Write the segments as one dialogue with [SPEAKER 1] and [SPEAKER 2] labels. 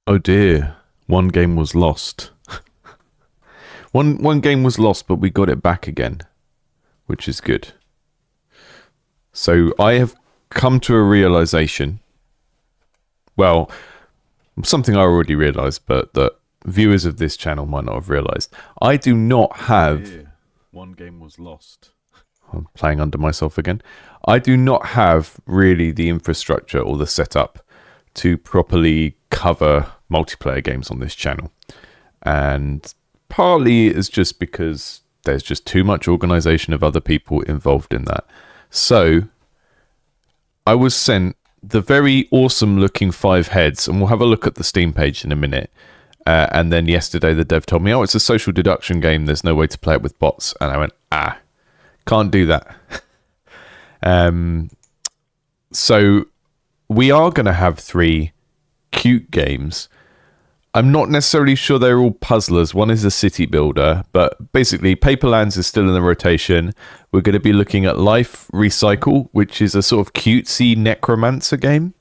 [SPEAKER 1] Oh dear, one game was lost. One game was lost, but we got it back again, which is good. So I have come to a realization. Well, something I already realized, but that viewers of this channel might not have realized. I do not have. One game was lost. I'm playing under myself again. I do not have really the infrastructure or the setup to properly cover multiplayer games on this channel. And partly it's just because there's just too much organization of other people involved in that. So I was sent the very awesome looking 5 heads, and we'll have a look at the Steam page in a minute. And then yesterday the dev told me, oh, it's a social deduction game, there's no way to play it with bots. And I went, can't do that. So we are going to have 3 cute games. I'm not necessarily sure they're all puzzlers. One is a city builder, but basically Paperlands is still in the rotation. We're going to be looking at Life Recycle, which is a sort of cutesy necromancer game.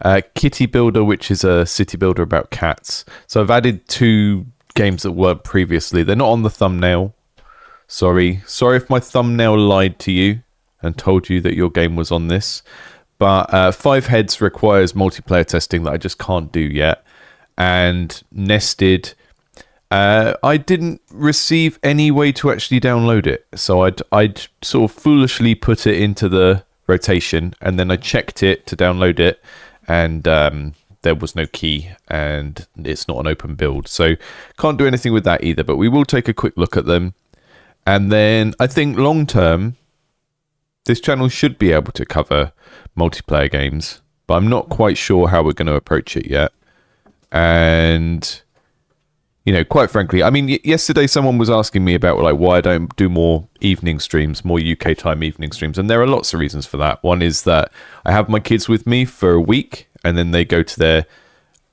[SPEAKER 1] Kity Builder, which is a city builder about cats. So I've added 2 games that weren't previously. They're not on the thumbnail. Sorry if my thumbnail lied to you and told you that your game was on this. But 5 Heads requires multiplayer testing that I just can't do yet. And Nested, I didn't receive any way to actually download it. So I'd sort of foolishly put it into the rotation, and then I checked it to download it, and there was no key, and it's not an open build. So can't do anything with that either, but we will take a quick look at them. And then I think long term, this channel should be able to cover multiplayer games, but I'm not quite sure how we're going to approach it yet. And, you know, quite frankly, I mean, yesterday someone was asking me about like why I don't do more evening streams, more UK time evening streams. And there are lots of reasons for that. One is that I have my kids with me for a week, and then they go to their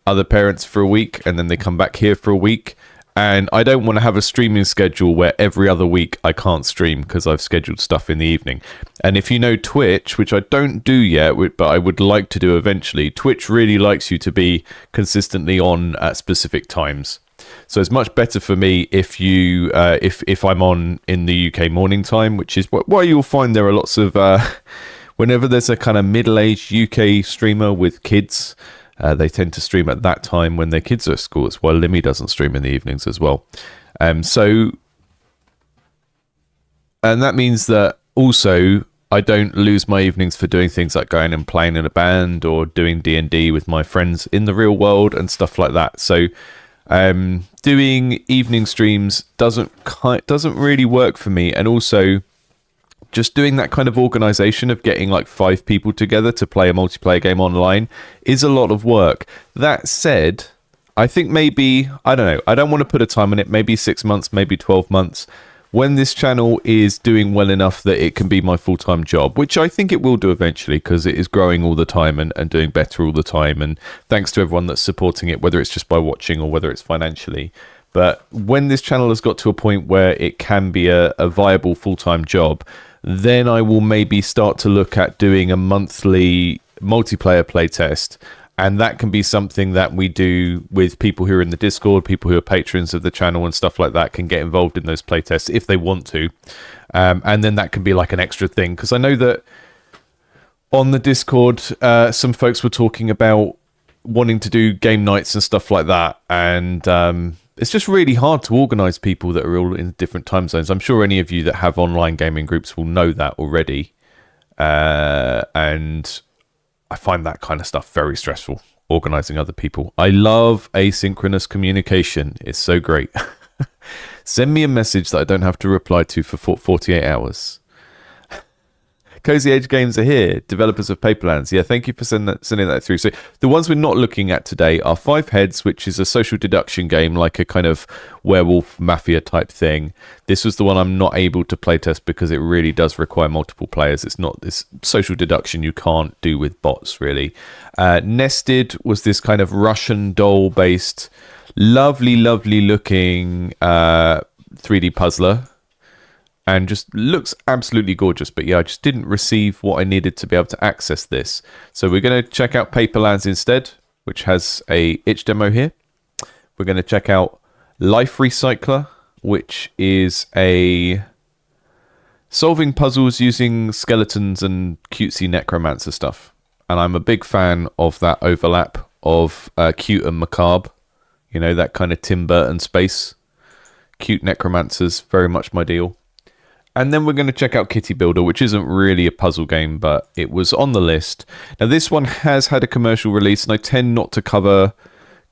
[SPEAKER 1] other parents for a week, and then they come back here for a week. And I don't want to have a streaming schedule where every other week I can't stream because I've scheduled stuff in the evening. And if you know Twitch, which I don't do yet, but I would like to do eventually, Twitch really likes you to be consistently on at specific times. So it's much better for me if you, if I'm on in the UK morning time, which is why you'll find there are lots of, whenever there's a kind of middle-aged UK streamer with kids, they tend to stream at that time when their kids are at school. It's why Limmy doesn't stream in the evenings as well. And that means that also I don't lose my evenings for doing things like going and playing in a band or doing D&D with my friends in the real world and stuff like that. So doing evening streams doesn't really work for me. And also, just doing that kind of organization of getting like 5 people together to play a multiplayer game online is a lot of work. That said, I think maybe, I don't know, I don't want to put a time on it, maybe 6 months, maybe 12 months, when this channel is doing well enough that it can be my full-time job, which I think it will do eventually because it is growing all the time and doing better all the time. And thanks to everyone that's supporting it, whether it's just by watching or whether it's financially. But when this channel has got to a point where it can be a viable full-time job, then I will maybe start to look at doing a monthly multiplayer playtest. And that can be something that we do with people who are in the Discord, people who are patrons of the channel and stuff like that can get involved in those playtests if they want to. And then that can be like an extra thing. Because I know that on the Discord, some folks were talking about wanting to do game nights and stuff like that. And it's just really hard to organize people that are all in different time zones. I'm sure any of you that have online gaming groups will know that already. And I find that kind of stuff very stressful, organizing other people. I love asynchronous communication. It's so great. Send me a message that I don't have to reply to for 48 hours. Cozy Age Games are here, developers of Paperlands. Yeah, thank you for sending that through. So the ones we're not looking at today are 5 Heads, which is a social deduction game, like a kind of werewolf mafia type thing. This was the one I'm not able to playtest because it really does require multiple players. It's not this social deduction you can't do with bots, really. Nested was this kind of Russian doll-based, lovely looking 3D puzzler. And just looks absolutely gorgeous. But yeah, I just didn't receive what I needed to be able to access this. So we're going to check out Paperlands instead, which has a itch demo here. we're going to check out Life Recycler, which is a solving puzzles using skeletons and cutesy necromancer stuff. And I'm a big fan of that overlap of cute and macabre. You know, that kind of Tim Burton space. Cute necromancers, very much my deal. And then we're going to check out Kity Builder, which isn't really a puzzle game, but it was on the list. Now, this one has had a commercial release, and I tend not to cover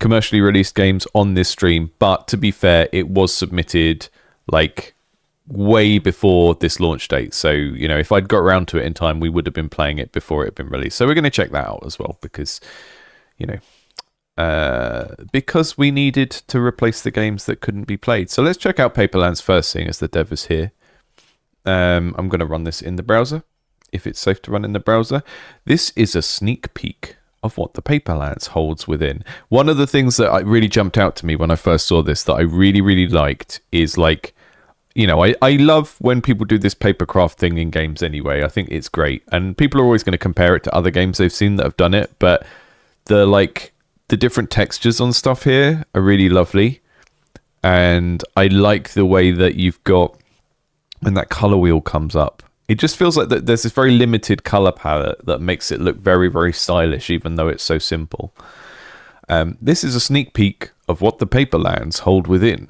[SPEAKER 1] commercially released games on this stream. But to be fair, it was submitted like way before this launch date. So, you know, if I'd got around to it in time, we would have been playing it before it had been released. So we're going to check that out as well because, you know, because we needed to replace the games that couldn't be played. So let's check out Paperlands first, seeing as the dev is here. I'm going to run this in the browser, if it's safe to run in the browser. This is a sneak peek of what the Paperlands holds within. One of the things that really jumped out to me when I first saw this that I really, really liked is like, you know, I love when people do this papercraft thing in games anyway. I think it's great. And people are always going to compare it to other games they've seen that have done it. But the different textures on stuff here are really lovely. And I like the way that you've got when that color wheel comes up. It just feels like there's this very limited color palette that makes it look very, very stylish, even though it's so simple. This is a sneak peek of what the Paperlands hold within.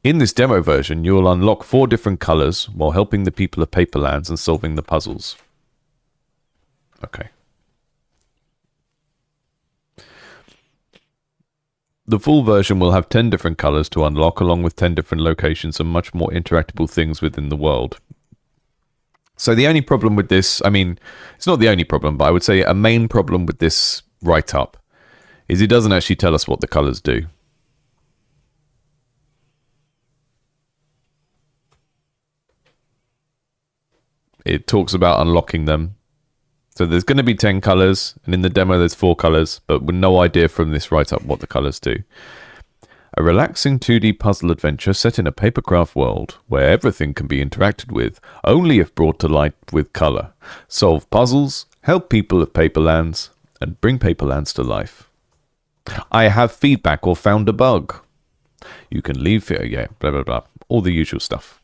[SPEAKER 1] In this demo version, you will unlock 4 different colors while helping the people of Paperlands and solving the puzzles. Okay. The full version will have 10 different colors to unlock, along with 10 different locations and much more interactable things within the world. So the only problem with this, I mean, it's not the only problem, but I would say a main problem with this write-up is it doesn't actually tell us what the colors do. It talks about unlocking them. So there's going to be 10 colors, and in the demo there's 4 colors, but with no idea from this write-up what the colors do. A relaxing 2D puzzle adventure set in a papercraft world where everything can be interacted with, only if brought to light with color. Solve puzzles, help people of Paperlands, and bring Paperlands to life. I have feedback or found a bug. You can leave here, yeah, blah, blah, blah. All the usual stuff.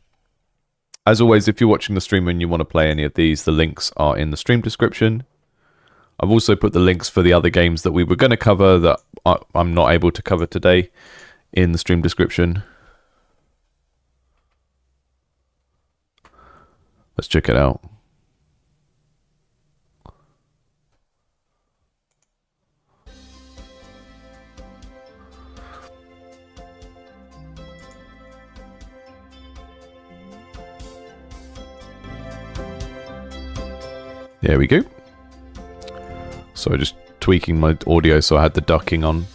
[SPEAKER 1] As always, if you're watching the stream and you want to play any of these, the links are in the stream description. I've also put the links for the other games that we were going to cover that I'm not able to cover today in the stream description. Let's check it out. There we go. So just tweaking my audio so I had the ducking on.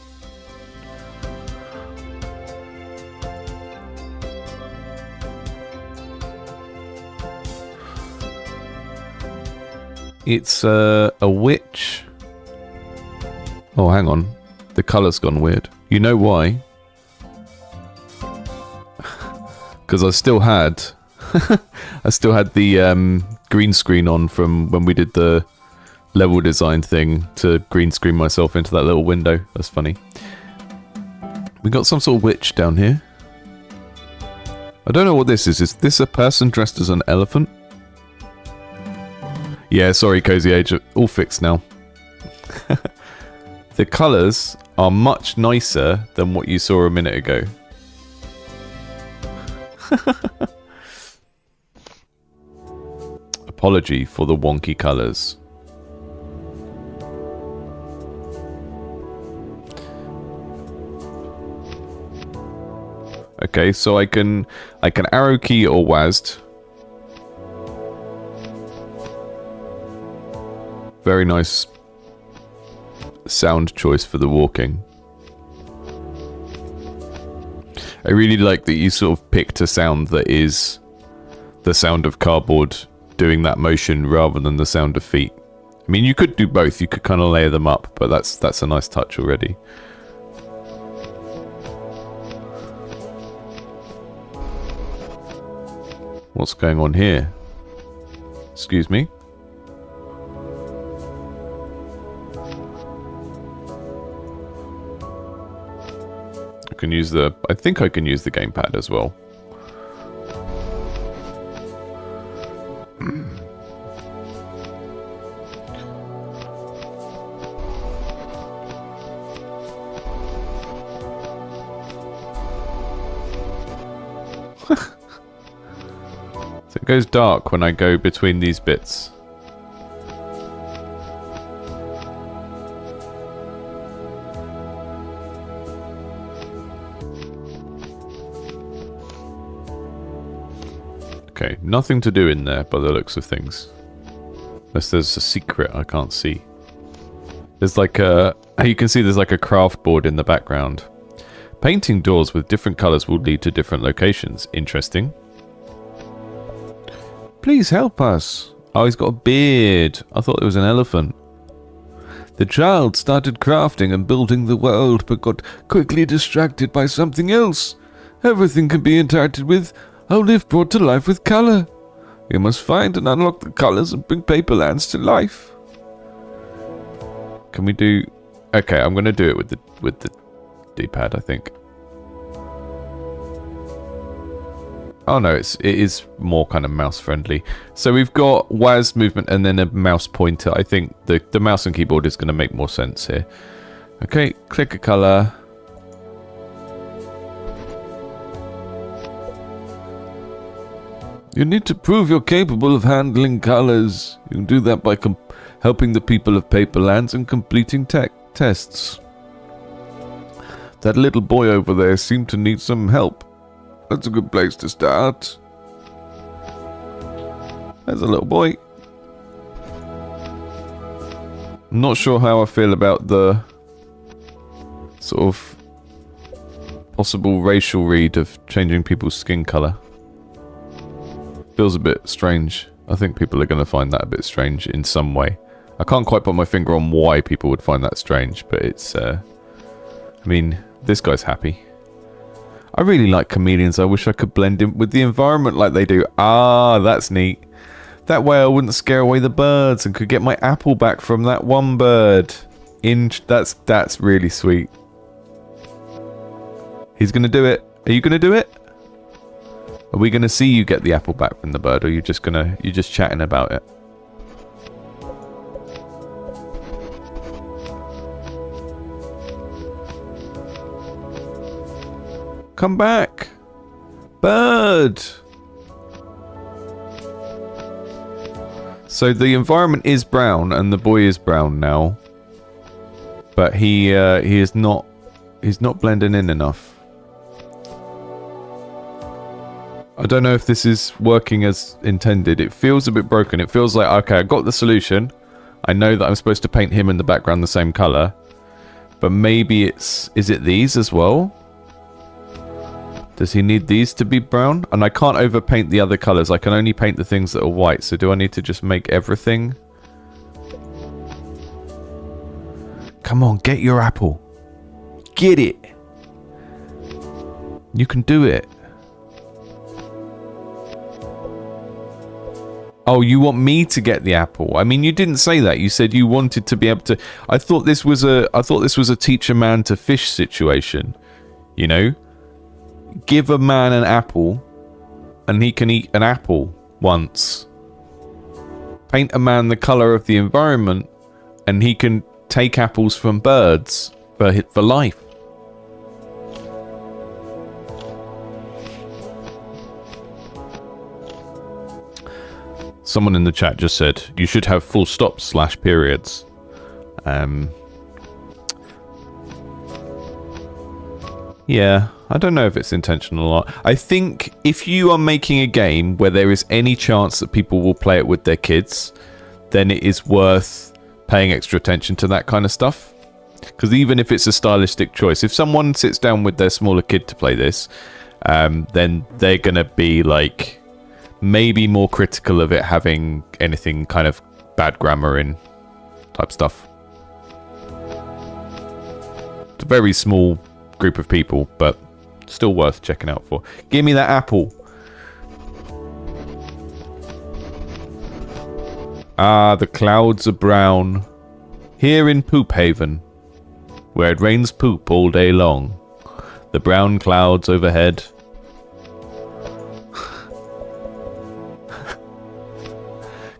[SPEAKER 1] It's a witch. Oh, hang on. The color's gone weird. You know why? Because I still had the green screen on from when we did the level design thing to green screen myself into that little window. That's funny. We got some sort of witch down here. I don't know what this is. Is this a person dressed as an elephant? Yeah, sorry, Cozy Age. All fixed now. The colours are much nicer than what you saw a minute ago. Apology for the wonky colours. Okay, so I can arrow key or WASD. Very nice sound choice for the walking. I really like that you sort of picked a sound that is the sound of cardboard doing that motion rather than the sound of feet. I mean, you could do both. You could kind of layer them up, but that's a nice touch already. What's going on here? Excuse me? can use the... I think I can use the gamepad as well. So it goes dark when I go between these bits. Okay, nothing to do in there by the looks of things. Unless there's a secret I can't see. There's like a... You can see there's like a craft board in the background. Painting doors with different colours will lead to different locations. Interesting. Please help us. Oh, he's got a beard. I thought it was an elephant. The child started crafting and building the world, but got quickly distracted by something else. Everything can be interacted with, only if brought to life with colour. You must find and unlock the colours and bring Paperlands to life. Can we do... Okay, I'm going to do it with the D-pad, I think. Oh no, it is more kind of mouse friendly. So we've got WAS movement and then a mouse pointer. I think the mouse and keyboard is going to make more sense here. Okay, click a colour. You need to prove you're capable of handling colours. You can do that by helping the people of Paperlands and completing tests. That little boy over there seemed to need some help. That's a good place to start. There's a little boy. I'm not sure how I feel about the sort of possible racial read of changing people's skin colour. Feels a bit strange. I think people are going to find that a bit strange in some way. I can't quite put my finger on why people would find that strange, but it's... I mean, this guy's happy. I really like chameleons. I wish I could blend in with the environment like they do. Ah, that's neat. That way I wouldn't scare away the birds and could get my apple back from that one bird. That's really sweet. He's going to do it. Are you going to do it? Are we going to see you get the apple back from the bird, or you're just chatting about it? Come back! Bird! So the environment is brown, and the boy is brown now. But he is not... He's not blending in enough. I don't know if this is working as intended. It feels a bit broken. It feels like, okay, I got the solution. I know that I'm supposed to paint him in the background the same colour. But maybe it's... Is it these as well? Does he need these to be brown? And I can't overpaint the other colours. I can only paint the things that are white. So do I need to just make everything? Come on, get your apple. Get it. You can do it. Oh, you want me to get the apple? I mean, you didn't say that. You said you wanted to be able to... I thought this was a teach a man to fish situation. You know? Give a man an apple, and he can eat an apple once. Paint a man the colour of the environment, and he can take apples from birds for life. Someone in the chat just said, you should have full stops / periods. Yeah, I don't know if it's intentional or not. I think if you are making a game where there is any chance that people will play it with their kids, then it is worth paying extra attention to that kind of stuff. Because even if it's a stylistic choice, if someone sits down with their smaller kid to play this, then they're going to be like maybe more critical of it having anything kind of bad grammar in type stuff. It's a very small group of people, but still worth checking out for. Give me that apple. Ah, the clouds are brown. Here in Poop Haven, where it rains poop all day long, The brown clouds overhead.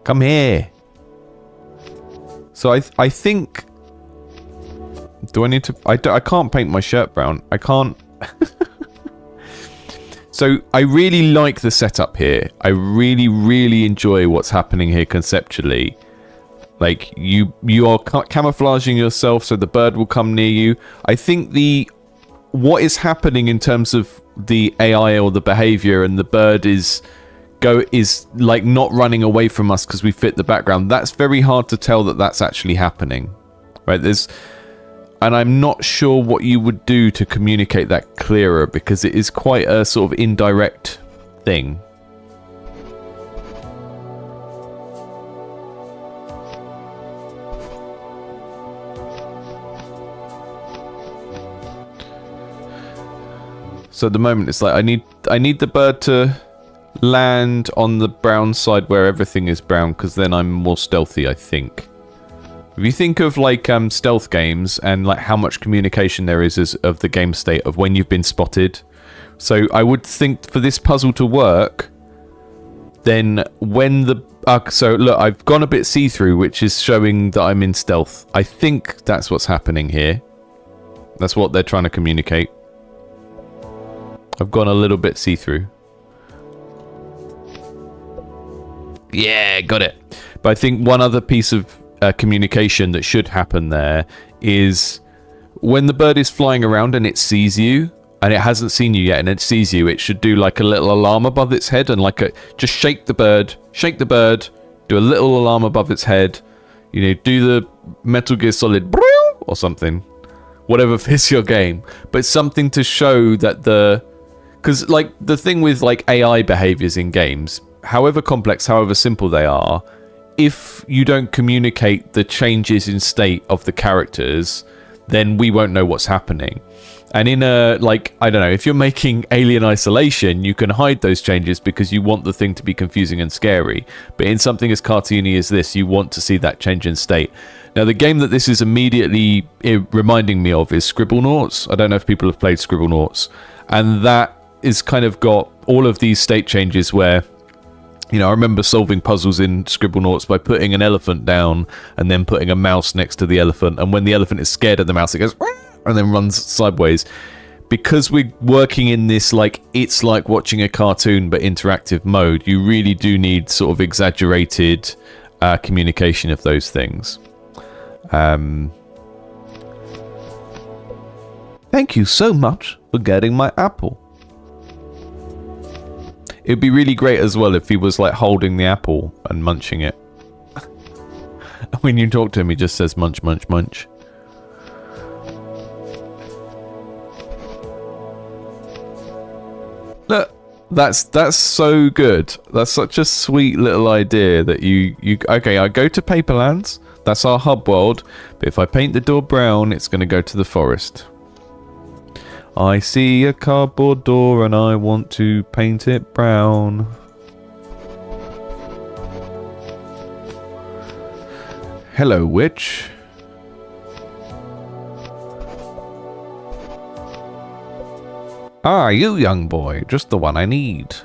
[SPEAKER 1] Come here. So I think... Do I need to... I can't paint my shirt brown. I can't... So I really like the setup here. I really, really enjoy what's happening here conceptually. Like, you are camouflaging yourself so the bird will come near you. I think what is happening in terms of the AI or the behavior, and the bird is like not running away from us because we fit the background. That's very hard to tell that that's actually happening, right? And I'm not sure what you would do to communicate that clearer, because it is quite a sort of indirect thing. So at the moment it's like I need the bird to land on the brown side where everything is brown, because then I'm more stealthy, I think. If you think of like stealth games and like how much communication there is of the game state of when you've been spotted. So I would think for this puzzle to work, then when the... so look, I've gone a bit see-through, which is showing that I'm in stealth. I think that's what's happening here. That's what they're trying to communicate. I've gone a little bit see-through. Yeah, got it. But I think one other piece of communication that should happen there is when the bird is flying around and it sees you, and it hasn't seen you yet and it sees you, it should do like a little alarm above its head, and like just shake the bird, do a little alarm above its head, you know, do the Metal Gear Solid or something, whatever fits your game, but something to show that because like the thing with like AI behaviors in games, however complex, however simple they are, if you don't communicate the changes in state of the characters, then we won't know what's happening. And in a, like, I don't know, if you're making Alien Isolation, you can hide those changes because you want the thing to be confusing and scary. But in something as cartoony as this, you want to see that change in state. Now, the game that this is immediately reminding me of is Scribblenauts. I don't know if people have played Scribblenauts. And that is kind of got all of these state changes where, you know, I remember solving puzzles in Scribblenauts by putting an elephant down and then putting a mouse next to the elephant. And when the elephant is scared of the mouse, it goes and then runs sideways. Because we're working in this, like, it's like watching a cartoon but interactive mode, you really do need sort of exaggerated communication of those things. Thank you so much for getting my apple. It'd be really great as well if he was like holding the apple and munching it. When you talk to him, he just says munch, munch, munch. Look, that's so good. That's such a sweet little idea that you okay, I go to Paperlands. That's our hub world. But if I paint the door brown, it's going to go to the forest. I see a cardboard door and I want to paint it brown. Hello, witch. Ah, you young boy, just the one I need.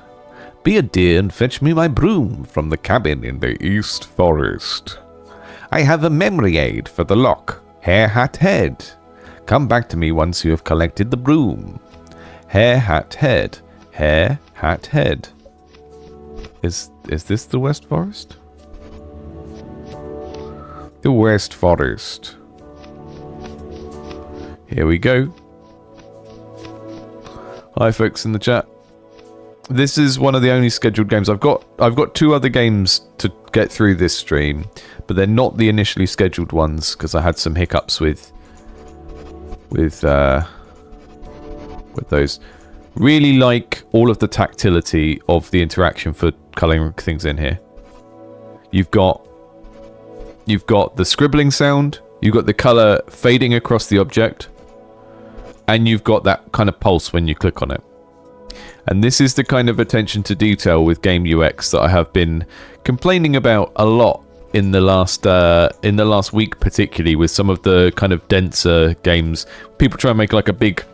[SPEAKER 1] Be a dear and fetch me my broom from the cabin in the East Forest. I have a memory aid for the lock. Hair, hat, head. Come back to me once you have collected the broom. Hair, hat, head. Hair, hat, head. Is this the West Forest? The West Forest. Here we go. Hi folks in the chat. This is one of the only scheduled games. I've got 2 other games to get through this stream, but they're not the initially scheduled ones because I had some hiccups with those. Really like all of the tactility of the interaction for colouring things in here. You've got the scribbling sound, you've got the colour fading across the object, and you've got that kind of pulse when you click on it. And this is the kind of attention to detail with game UX that I have been complaining about a lot in the last week, particularly with some of the kind of denser games. People try and make like a big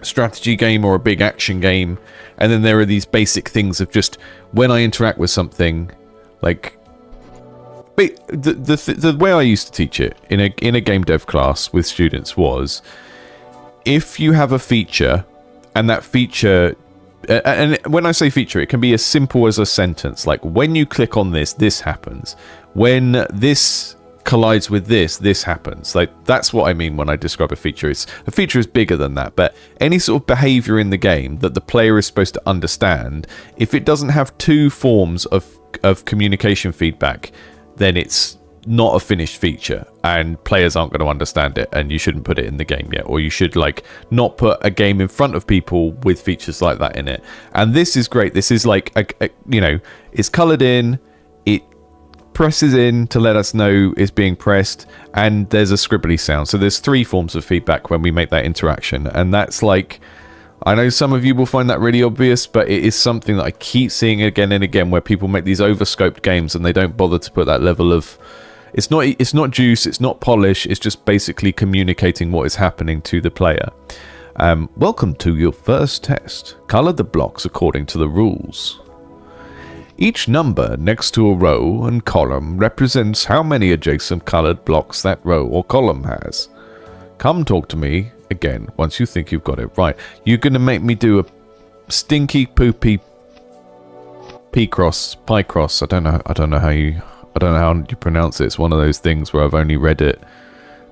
[SPEAKER 1] strategy game or a big action game, and then there are these basic things of just when I interact with something, like the way I used to teach it in a game dev class with students was, if you have a feature and that feature, and when I say feature, it can be as simple as a sentence, like when you click on this, this happens. When this collides with this, this happens. Like, that's what I mean when I describe a feature. A feature is bigger than that, but any sort of behavior in the game that the player is supposed to understand, if it doesn't have two forms of communication feedback, then it's not a finished feature, and players aren't going to understand it, and you shouldn't put it in the game yet, or you should like not put a game in front of people with features like that in it. And this is great. This is like it's colored in, it presses in to let us know it's being pressed, and there's a scribbly sound. So there's three forms of feedback when we make that interaction, and that's like, I know some of you will find that really obvious, but it is something that I keep seeing again and again, where people make these overscoped games and they don't bother to put that level of, it's not juice, it's not polish, it's just basically communicating what is happening to the player. Welcome to your first test. Color the blocks according to the rules. Each number next to a row and column represents how many adjacent colored blocks that row or column has. Come talk to me again once you think you've got it right. You're going to make me do a stinky, poopy P-cross, Pi-cross. I don't know how you pronounce it. It's one of those things where I've only read it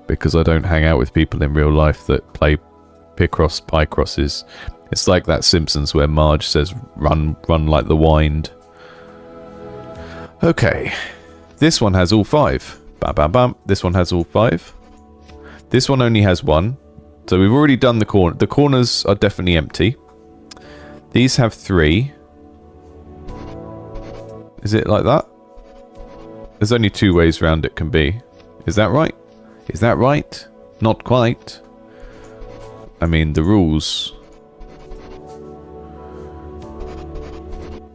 [SPEAKER 1] because I don't hang out with people in real life that play Picross, Pi-crosses. It's like that Simpsons where Marge says, run like the wind. Okay, this one has all five. Bam, bam, bam. This one has all five. This one only has one. So we've already done the corner. The corners are definitely empty. These have three. Is it like that? There's only two ways round it can be. Is that right? Is that right? Not quite. I mean, the rules.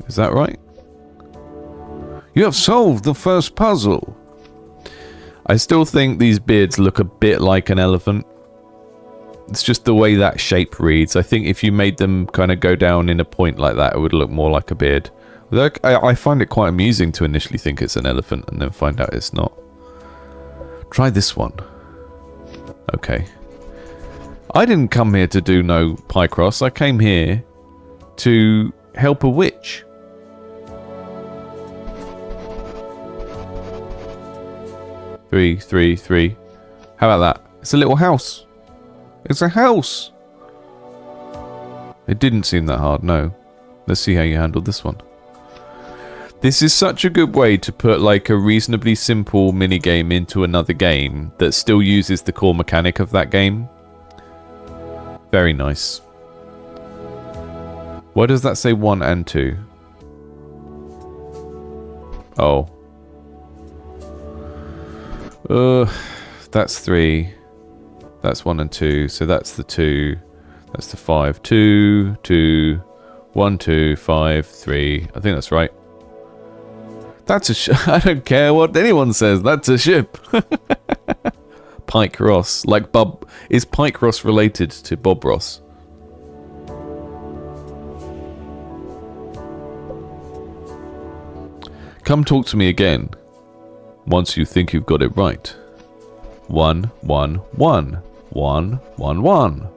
[SPEAKER 1] Is that right? You have solved the first puzzle. I still think these beards look a bit like an elephant. It's just the way that shape reads. I think if you made them kind of go down in a point like that, it would look more like a beard. I find it quite amusing to initially think it's an elephant and then find out it's not. Try this one. Okay. I didn't come here to do no Pi-cross. I came here to help a witch. Three. How about that? It's a little house. It's a house. It didn't seem that hard, no. Let's see how you handled this one. This is such a good way to put like a reasonably simple minigame into another game that still uses the core mechanic of that game. Very nice. Why does that say 1 and 2? Oh. That's 3. That's 1 and 2. So that's the 2. That's the 5. 2, 2, 1, 2, 5, 3. I think that's right. That's a ship. I don't care what anyone says. That's a ship. Pike Ross. Like Bob. Is Pike Ross related to Bob Ross? Come talk to me again. Once you think you've got it right. 1, 1, 1. 1, 1, 1.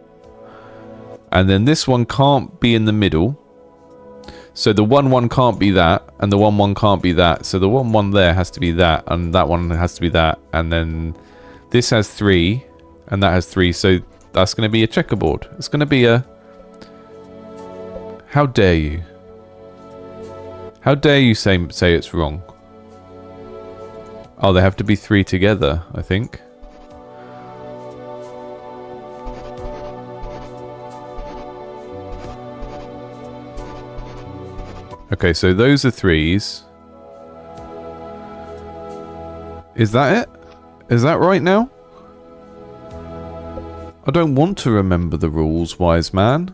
[SPEAKER 1] And then this one can't be in the middle. So the 1, 1 can't be that. And the 1, 1 can't be that. So the 1, 1 there has to be that. And that one has to be that. And then this has 3. And that has 3. So that's going to be a checkerboard. It's going to be a... How dare you? How dare you say it's wrong? Oh, they have to be 3 together, I think. Okay, so those are 3s. Is that it? Is that right now? I don't want to remember the rules, wise man.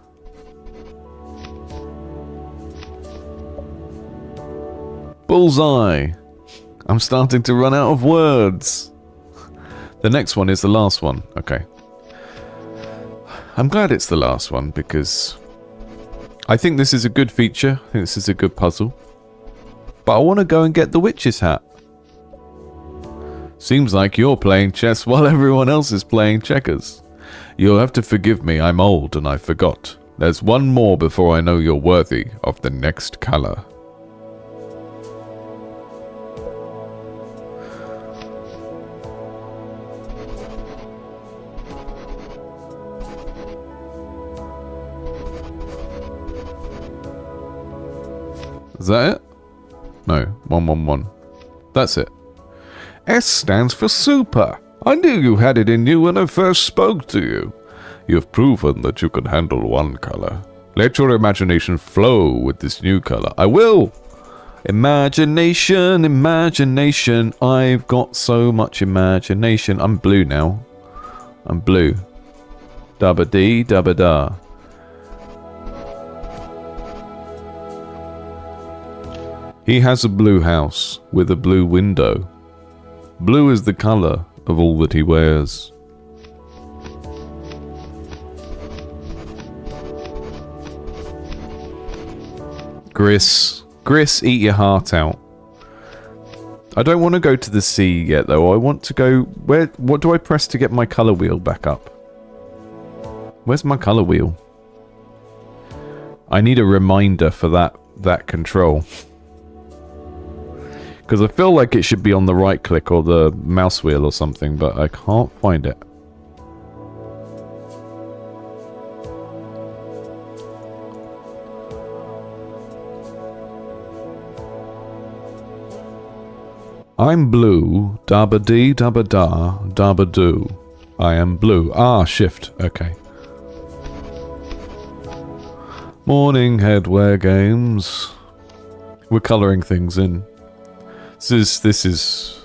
[SPEAKER 1] Bullseye. I'm starting to run out of words. The next one is the last one. Okay. I'm glad it's the last one because I think this is a good feature. I think this is a good puzzle. But I want to go and get the witch's hat. Seems like you're playing chess while everyone else is playing checkers. You'll have to forgive me, I'm old and I forgot. There's one more before I know you're worthy of the next color. Is that it? No, 111. That's it. S stands for super. I knew you had it in you when I first spoke to you. You've proven that you can handle one color. Let your imagination flow with this new color. I will! Imagination, imagination. I've got so much imagination. I'm blue now. I'm blue. Dabba dee, dabba da. He has a blue house with a blue window. Blue is the color of all that he wears. Gris, eat your heart out. I don't want to go to the sea yet though. I want to go... What do I press to get my color wheel back up? Where's my color wheel? I need a reminder for that control. Because I feel like it should be on the right click or the mouse wheel or something, but I can't find it. I'm blue, dabba dee, dabba da, dabba do. I am blue. Ah, shift. Okay. Morning, headwear games. We're colouring things in. This is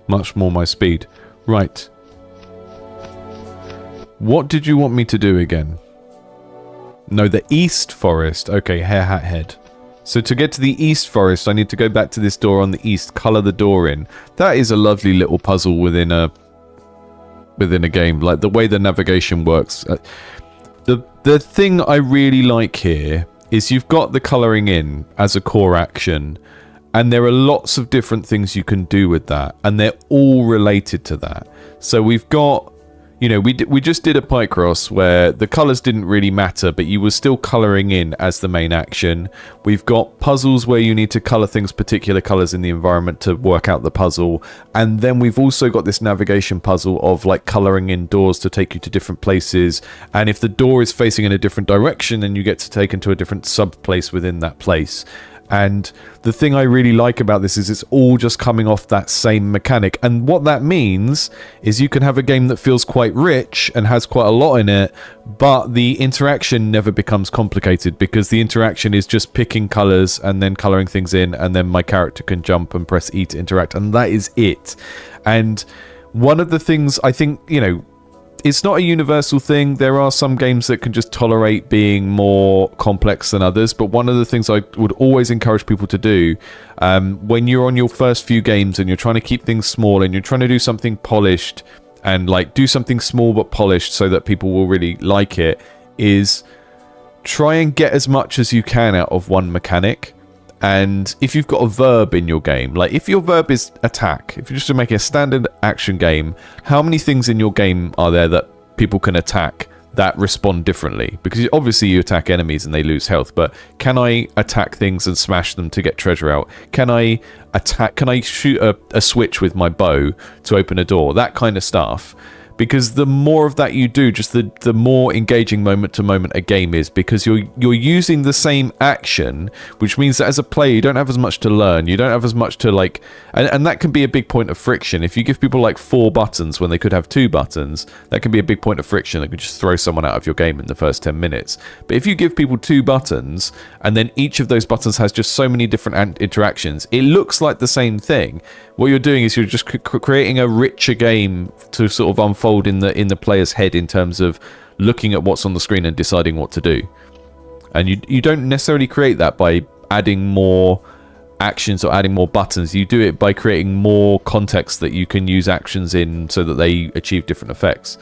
[SPEAKER 1] much more my speed. Right. What did you want me to do again? No, the East Forest. Okay, Hare Hat Head. So to get to the East Forest, I need to go back to this door on the east, colour the door in. That is a lovely little puzzle within a game. Like the way the navigation works. The thing I really like here is you've got the colouring in as a core action. And there are lots of different things you can do with that. And they're all related to that. So we've got, you know, we just did a Picross where the colours didn't really matter, but you were still colouring in as the main action. We've got puzzles where you need to colour things particular colours in the environment to work out the puzzle. And then we've also got this navigation puzzle of like colouring in doors to take you to different places. And if the door is facing in a different direction, then you get to take into a different sub-place within that place. And the thing I really like about this is it's all just coming off that same mechanic. And what that means is you can have a game that feels quite rich and has quite a lot in it, but the interaction never becomes complicated because the interaction is just picking colours and then colouring things in, and then my character can jump and press E to interact, and that is it. And one of the things I think, you know, it's not a universal thing. There are some games that can just tolerate being more complex than others, but one of the things I would always encourage people to do when you're on your first few games and you're trying to keep things small and you're trying to do something polished and like do something small but polished so that people will really like it, is try and get as much as you can out of one mechanic. And if you've got a verb in your game, like if your verb is attack, if you're just making a standard action game, how many things in your game are there that people can attack that respond differently? Because obviously you attack enemies and they lose health, but can I attack things and smash them to get treasure out? Can I shoot a switch with my bow to open a door? That kind of stuff. Because the more of that you do, just the more engaging moment to moment a game is, because you're using the same action, which means that as a player you don't have as much to learn, you don't have as much to like, and that can be a big point of friction. If you give people like 4 buttons when they could have 2 buttons, that can be a big point of friction that could just throw someone out of your game in the first 10 minutes. But if you give people 2 buttons and then each of those buttons has just so many different interactions, it looks like the same thing. What you're doing is you're just creating a richer game to sort of unfold in the player's head in terms of looking at what's on the screen and deciding what to do. And you don't necessarily create that by adding more actions or adding more buttons. You do it by creating more context that you can use actions in so that they achieve different effects.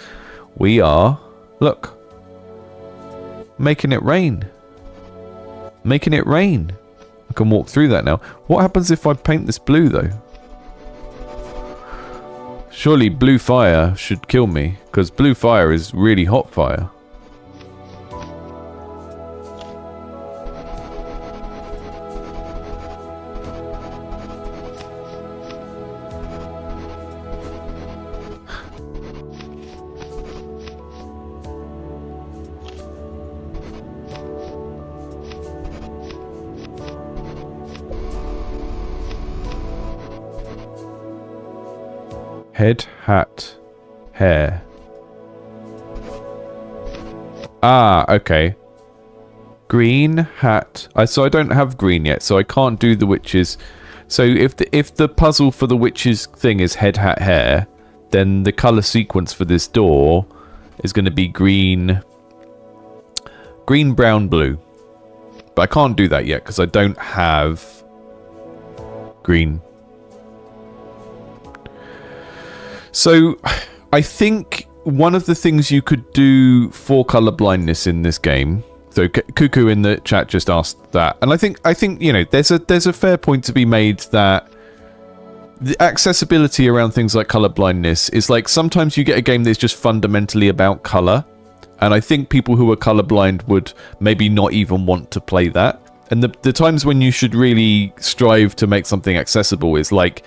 [SPEAKER 1] We are Look. Making it rain. Making it rain. I can walk through that now. What happens if I paint this blue, though? Surely blue fire should kill me, because blue fire is really hot fire. Head, hat, hair. Ah, okay. Green, hat. So I don't have green yet, so I can't do the witches. So if the puzzle for the witches thing is head, hat, hair, then the color sequence for this door is going to be green, brown, blue. But I can't do that yet because I don't have green. So, I think one of the things you could do for color blindness in this game. So, Cuckoo in the chat just asked that, and I think you know there's a fair point to be made that the accessibility around things like color blindness is like sometimes you get a game that's just fundamentally about color, and I think people who are colorblind would maybe not even want to play that. And the times when you should really strive to make something accessible is like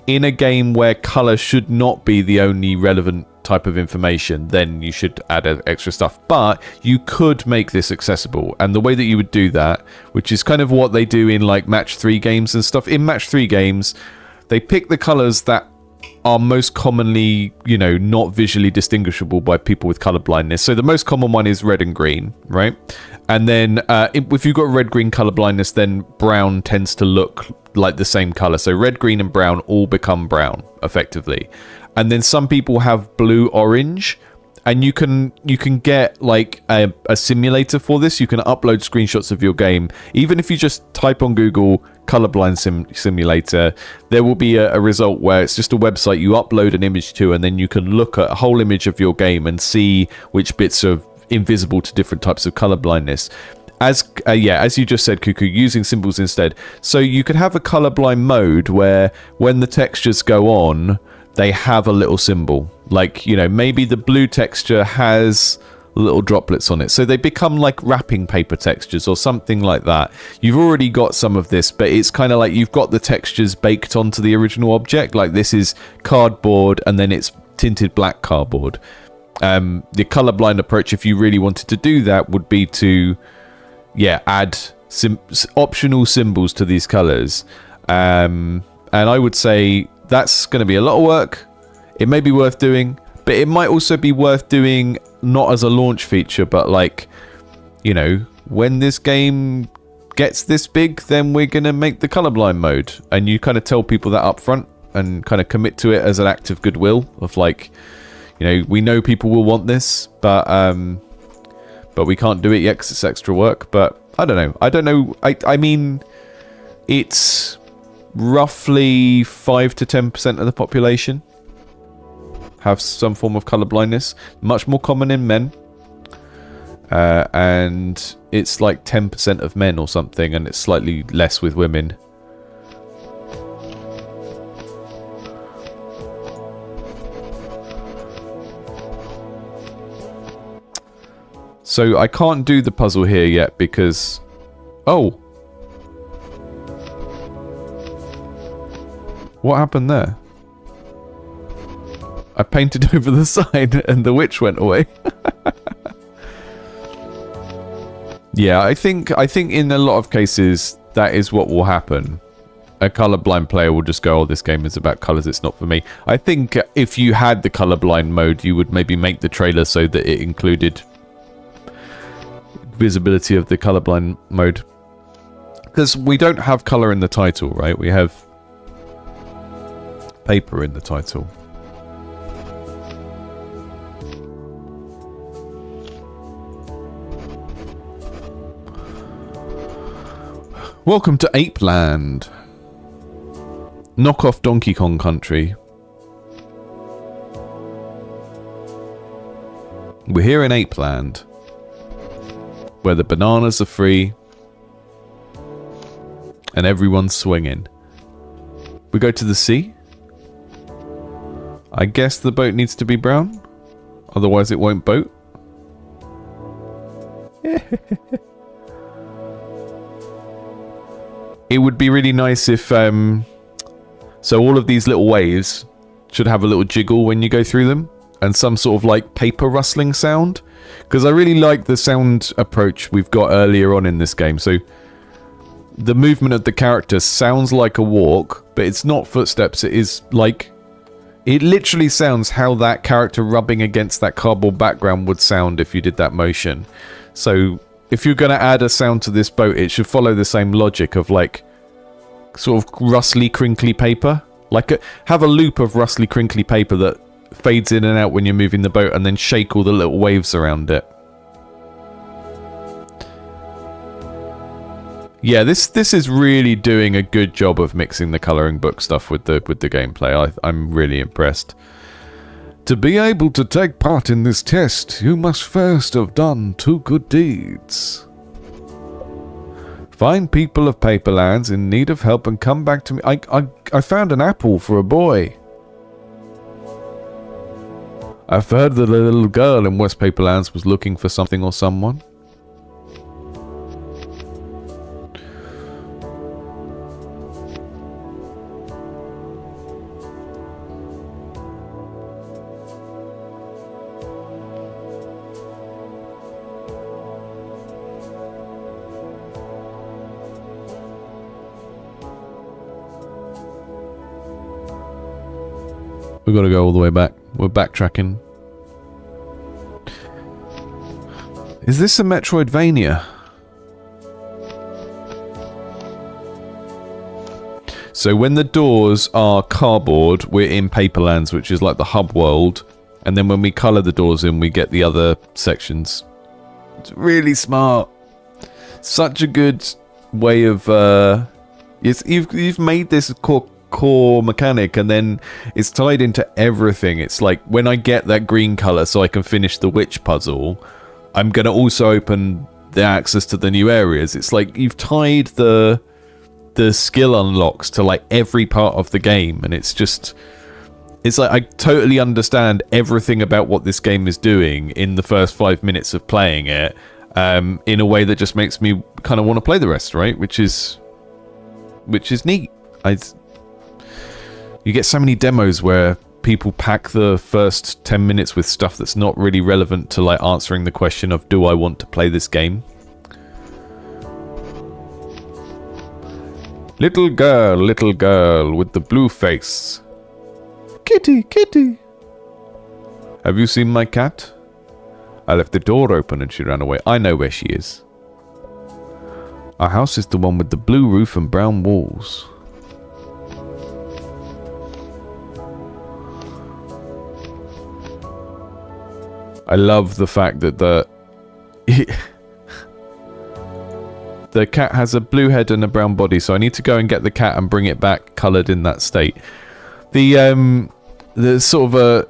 [SPEAKER 1] in a game where color should not be the only relevant type of information, then you should add extra stuff. But you could make this accessible, and the way that you would do that, which is kind of what they do in like match 3 games and stuff. In match 3 games, they pick the colors that are most commonly, you know, not visually distinguishable by people with color blindness. So the most common one is red and green, right? And then if you've got red-green color blindness, then brown tends to look like the same color. So red, green, and brown all become brown effectively. And then some people have blue-orange, and you can get like a simulator for this. You can upload screenshots of your game. Even if you just type on Google colorblind simulator, there will be a result where it's just a website you upload an image to, and then you can look at a whole image of your game and see which bits are invisible to different types of color blindness. As you just said, Cuckoo, using symbols instead. So you could have a colorblind mode where when the textures go on, they have a little symbol. Like, you know, maybe the blue texture has little droplets on it. So they become like wrapping paper textures or something like that. You've already got some of this, but it's kind of like you've got the textures baked onto the original object. Like this is cardboard and then it's tinted black cardboard. The colorblind approach, if you really wanted to do that, would be to add optional symbols to these colors. And I would say that's going to be a lot of work. It may be worth doing, but it might also be worth doing not as a launch feature, but like, you know, when this game gets this big, then we're going to make the colorblind mode. And you kind of tell people that up front and kind of commit to it as an act of goodwill of like, you know, we know people will want this, but we can't do it yet because it's extra work. But I don't know. I mean, it's roughly 5 to 10% of the population have some form of color blindness. Much more common in men. And it's like 10% of men or something, and it's slightly less with women. So I can't do the puzzle here yet because... Oh! What happened there? I painted over the side and the witch went away. Yeah, I think in a lot of cases that is what will happen. A colorblind player will just go, oh, this game is about colors, it's not for me. I think if you had the colorblind mode, you would maybe make the trailer so that it included visibility of the colorblind mode. Because we don't have color in the title, right? We have paper in the title. Welcome to Apeland. Knock off Donkey Kong Country. We're here in Apeland, where the bananas are free and everyone's swinging. We go to the sea. I guess the boat needs to be brown, otherwise it won't boat. It would be really nice if so all of these little waves should have a little jiggle when you go through them, and some sort of like paper rustling sound, because I really like the sound approach we've got earlier on in this game. So the movement of the character sounds like a walk, but it's not footsteps. It is like, it literally sounds how that character rubbing against that cardboard background would sound if you did that motion. So if you're going to add a sound to this boat, it should follow the same logic of like sort of rustly, crinkly paper. Like have a loop of rustly, crinkly paper that fades in and out when you're moving the boat, and then shake all the little waves around it. Yeah, this is really doing a good job of mixing the colouring book stuff with the gameplay. I'm really impressed. To be able to take part in this test, you must first have done 2 good deeds. Find people of Paperlands in need of help and come back to me. I found an apple for a boy. I've heard that a little girl in West Paperlands was looking for something or someone. We've got to go all the way back. We're backtracking. Is this a Metroidvania? So when the doors are cardboard, we're in Paperlands, which is like the hub world. And then when we colour the doors in, we get the other sections. It's really smart. Such a good way of... you've made this core mechanic, and then it's tied into everything. It's like when I get that green color so I can finish the witch puzzle, I'm gonna also open the access to the new areas. It's like you've tied the skill unlocks to like every part of the game, and it's like I totally understand everything about what this game is doing in the first 5 minutes of playing it, in a way that just makes me kind of want to play the rest, right? Which is neat. You get so many demos where people pack the first 10 minutes with stuff that's not really relevant to like answering the question of, do I want to play this game? Little girl with the blue face. Kitty, Kitty. Have you seen my cat? I left the door open and she ran away. I know where she is. Our house is the one with the blue roof and brown walls. I love the fact that the cat has a blue head and a brown body, so I need to go and get the cat and bring it back coloured in that state. There's sort of a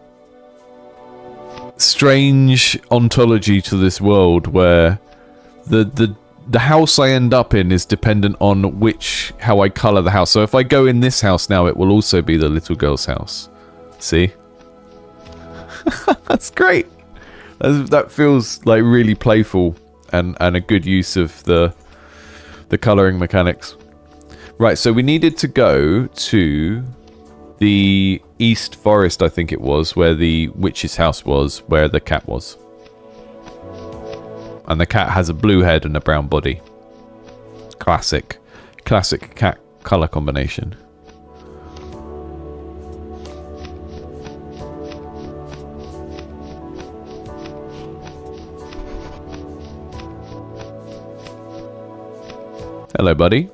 [SPEAKER 1] strange ontology to this world where the house I end up in is dependent on how I colour the house. So if I go in this house now, it will also be the little girl's house. See? That's great. That feels like really playful and a good use of the colouring mechanics. Right, so we needed to go to the East Forest, I think it was, where the witch's house was, where the cat was. And the cat has a blue head and a brown body. Classic cat colour combination. Hello, buddy.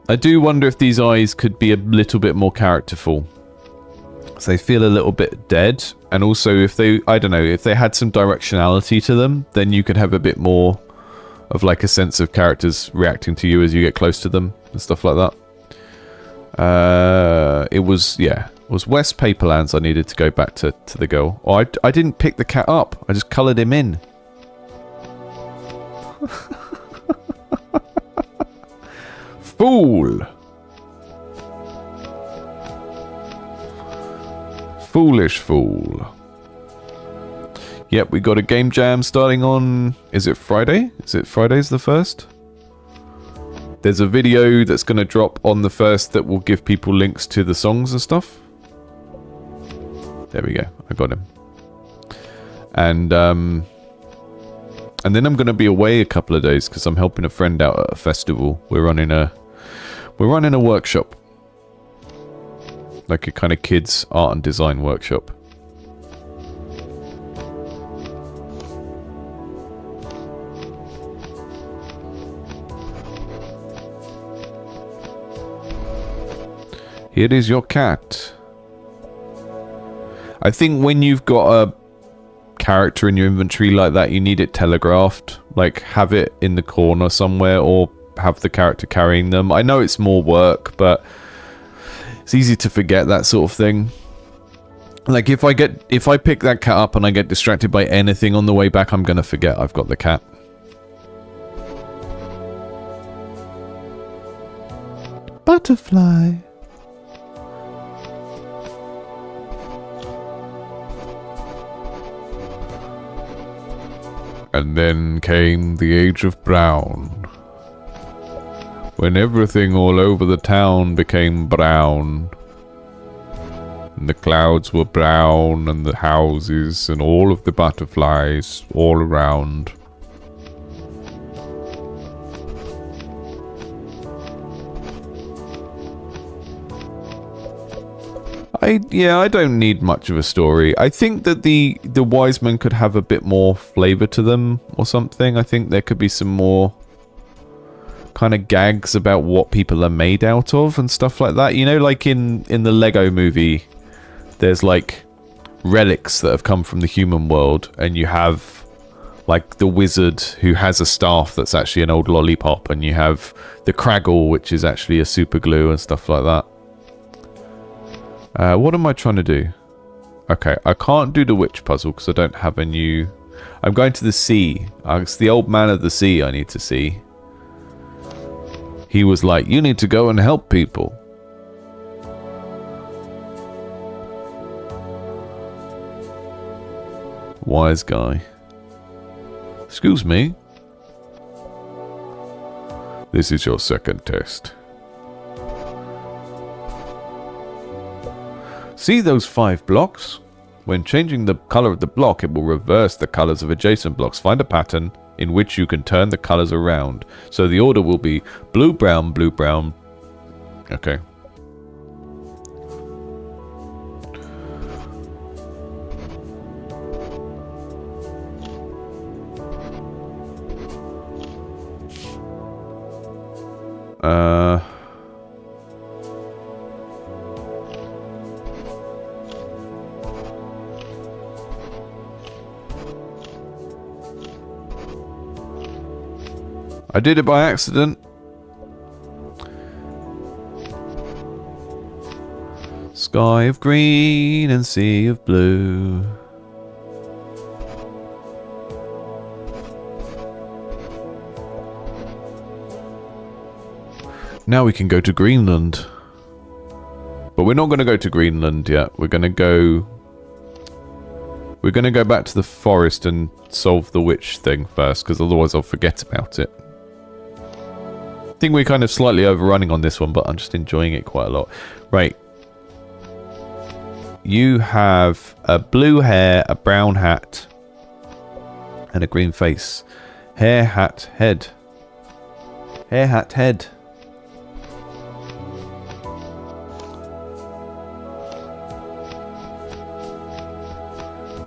[SPEAKER 1] I do wonder if these eyes could be a little bit more characterful. So they feel a little bit dead. And also if they, I don't know, if they had some directionality to them, then you could have a bit more of like a sense of characters reacting to you as you get close to them. and stuff like that. It was West Paperlands I needed to go back to the girl. Oh, I didn't pick the cat up. I just coloured him in. Fool. Foolish fool. Yep, we got a game jam starting on... Is it Friday? Is it Friday's the 1st? There's a video that's going to drop on the 1st that will give people links to the songs and stuff. There we go. I got him. And then I'm going to be away a couple of days because I'm helping a friend out at a festival. We're running a workshop. Like a kind of kids art and design workshop. Here is your cat. I think when you've got a character in your inventory like that, you need it telegraphed. Like, have it in the corner somewhere, or have the character carrying them. I know it's more work, but it's easy to forget that sort of thing. Like, if I pick that cat up and I get distracted by anything on the way back, I'm gonna forget I've got the cat. Butterfly. And then came the age of brown, when everything all over the town became brown. And the clouds were brown, and the houses, and all of the butterflies all around. I don't need much of a story. I think that the wise men could have a bit more flavour to them or something. I think there could be some more kind of gags about what people are made out of and stuff like that. You know, like in the Lego movie, there's like relics that have come from the human world, and you have like the wizard who has a staff that's actually an old lollipop, and you have the Craggle, which is actually a super glue and stuff like that. What am I trying to do? Okay, I can't do the witch puzzle because I don't have a new... I'm going to the sea. It's the old man of the sea I need to see. He was like, you need to go and help people. Wise guy. Excuse me. This is your second test. See those 5 blocks? When changing the color of the block, it will reverse the colors of adjacent blocks. Find a pattern in which you can turn the colors around. So the order will be blue, brown, blue, brown. Okay. I did it by accident. Sky of green and sea of blue. Now we can go to Greenland. But we're not going to go to Greenland yet. We're going to go back to the forest and solve the witch thing first, because otherwise I'll forget about it. I think we're kind of slightly overrunning on this one, but I'm just enjoying it quite a lot. Right. You have a blue hair, a brown hat, and a green face. Hair, hat, head. Hair, hat, head.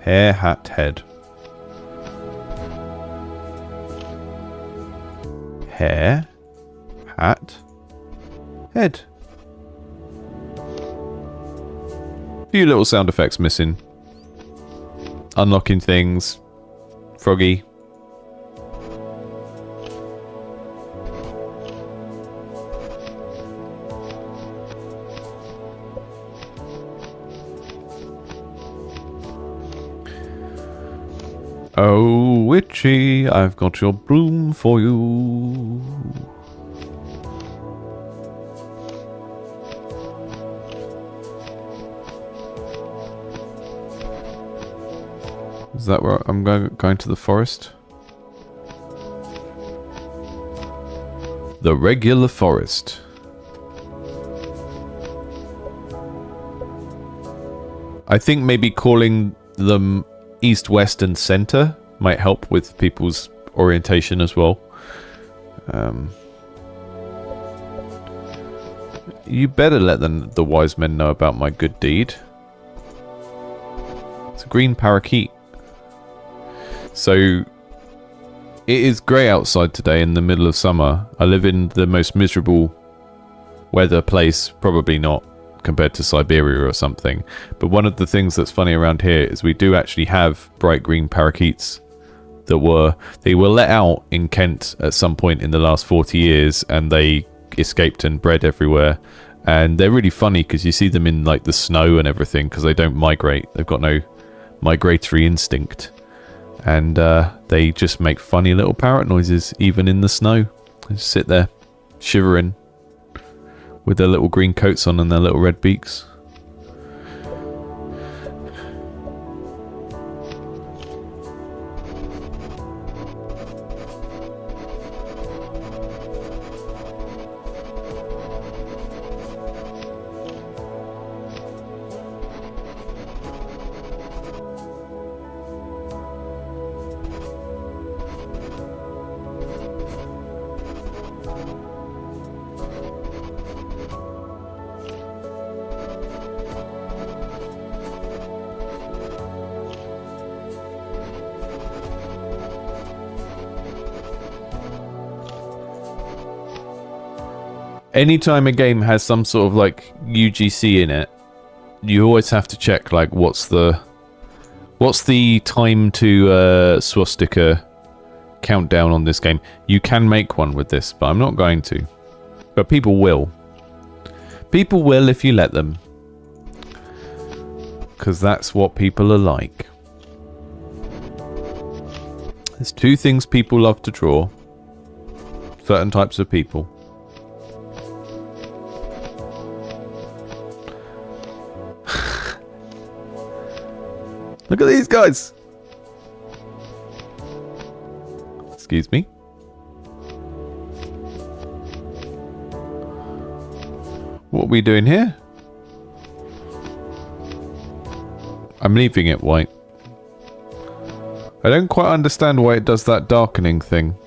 [SPEAKER 1] Hair, hat, head. Hair, hat, head. Few little sound effects missing. Unlocking things. Froggy. Oh, witchy, I've got your broom for you. Is that where I'm going to the forest? The regular forest. I think maybe calling them east, west, and center might help with people's orientation as well. You better let the wise men know about my good deed. It's a green parakeet. So, it is grey outside today in the middle of summer. I live in the most miserable weather place, probably not compared to Siberia or something. But one of the things that's funny around here is we do actually have bright green parakeets that were let out in Kent at some point in the last 40 years, and they escaped and bred everywhere. And they're really funny because you see them in like the snow and everything because they don't migrate. They've got no migratory instinct. And they just make funny little parrot noises even in the snow. They just sit there shivering with their little green coats on and their little red beaks. Anytime a game has some sort of like UGC in it, you always have to check like what's the time to swastika countdown on this game. You can make one with this, but I'm not going to. But people will. People will if you let them. Because that's what people are like. There's two things people love to draw. Certain types of people. Look at these guys! Excuse me. What are we doing here? I'm leaving it white. I don't quite understand why it does that darkening thing.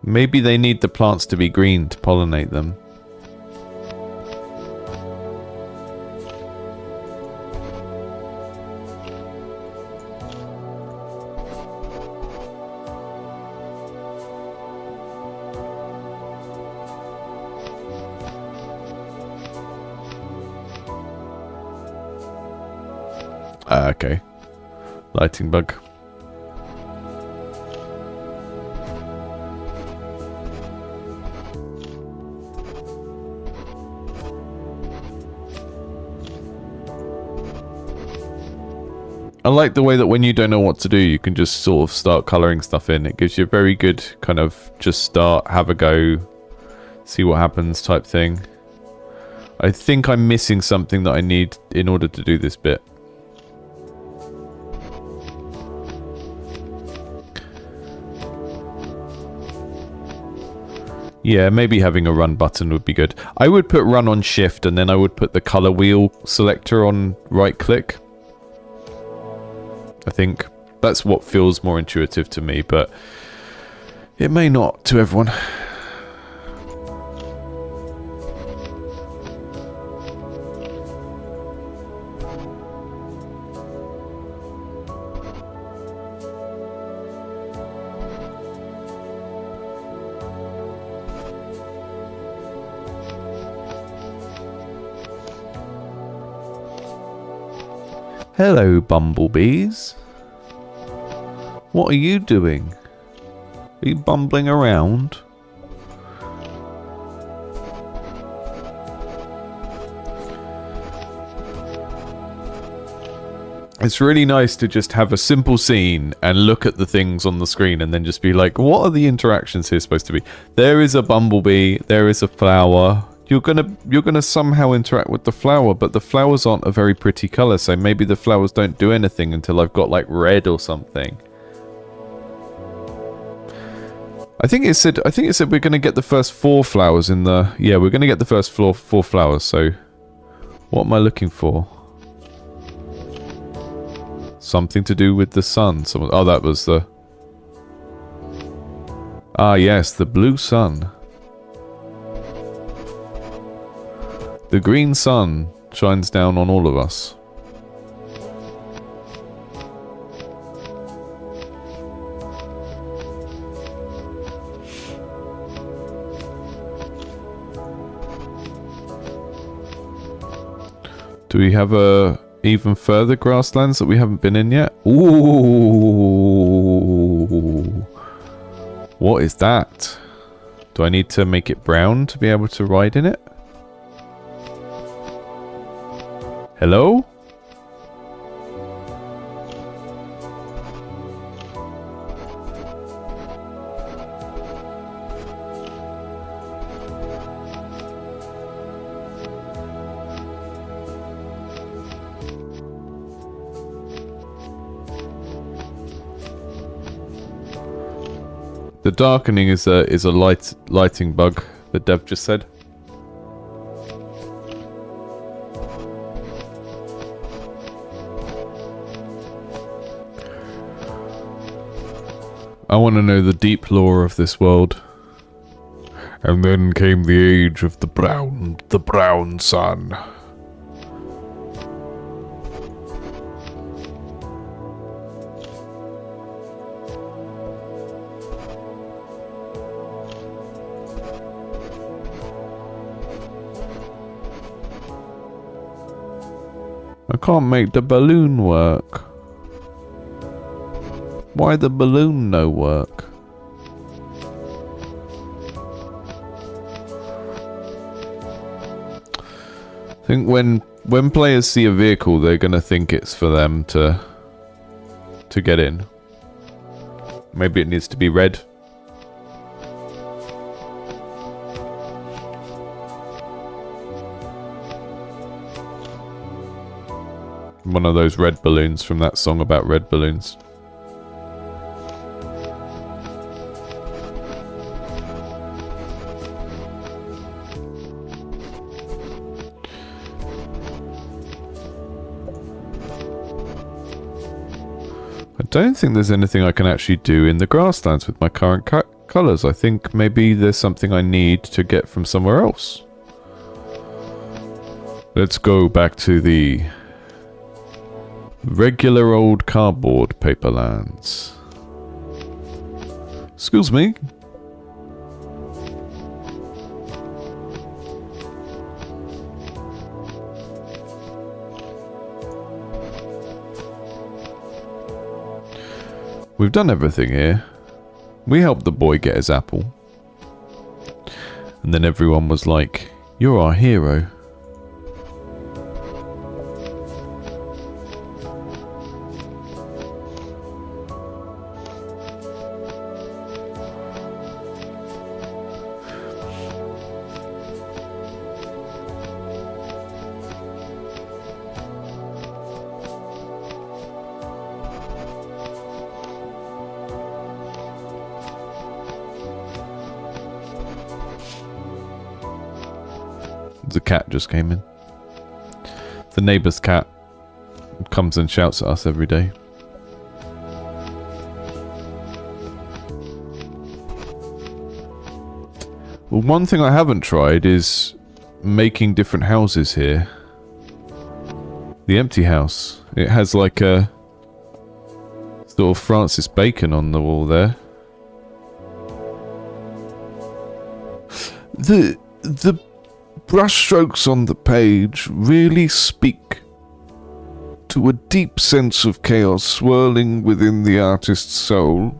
[SPEAKER 1] Maybe they need the plants to be green to pollinate them. Okay. Lighting bug. I like the way that when you don't know what to do, you can just sort of start colouring stuff in. It gives you a very good kind of just start, have a go, see what happens type thing. I think I'm missing something that I need in order to do this bit. Yeah, maybe having a run button would be good. I would put run on shift and then I would put the colour wheel selector on right click. I think that's what feels more intuitive to me, but it may not to everyone. Hello, bumblebees. What are you doing? Are you bumbling around? It's really nice to just have a simple scene and look at the things on the screen and then just be like, what are the interactions here supposed to be? There is a bumblebee, there is a flower. You're gonna somehow interact with the flower, but the flowers aren't a very pretty colour, so maybe the flowers don't do anything until I've got like red or something. I think it said we're gonna get the first 4 flowers in the... Yeah, we're gonna get the first 4 flowers, so... What am I looking for? Something to do with the sun. Oh, that was the... Ah, yes, the blue sun. The green sun shines down on all of us. Do we have a even further grasslands that we haven't been in yet? Ooh. What is that? Do I need to make it brown to be able to ride in it? Hello? The darkening is a lighting bug that Dev just said. I want to know the deep lore of this world. And then came the age of the brown sun. I can't make the balloon work. Why the balloon no work? I think when players see a vehicle, they're gonna think it's for them to get in. Maybe it needs to be red. One of those red balloons from that song about red balloons. I don't think there's anything I can actually do in the grasslands with my current colours. I think maybe there's something I need to get from somewhere else. Let's go back to the regular old cardboard Paperlands. Excuse me. We've done everything here. We helped the boy get his apple. And then everyone was like, "You're our hero." The cat just came in. The neighbour's cat comes and shouts at us every day. Well, one thing I haven't tried is making different houses here. The empty house. It has like a sort of Francis Bacon on the wall there. The brushstrokes on the page really speak
[SPEAKER 2] to a deep sense of chaos swirling within the artist's soul.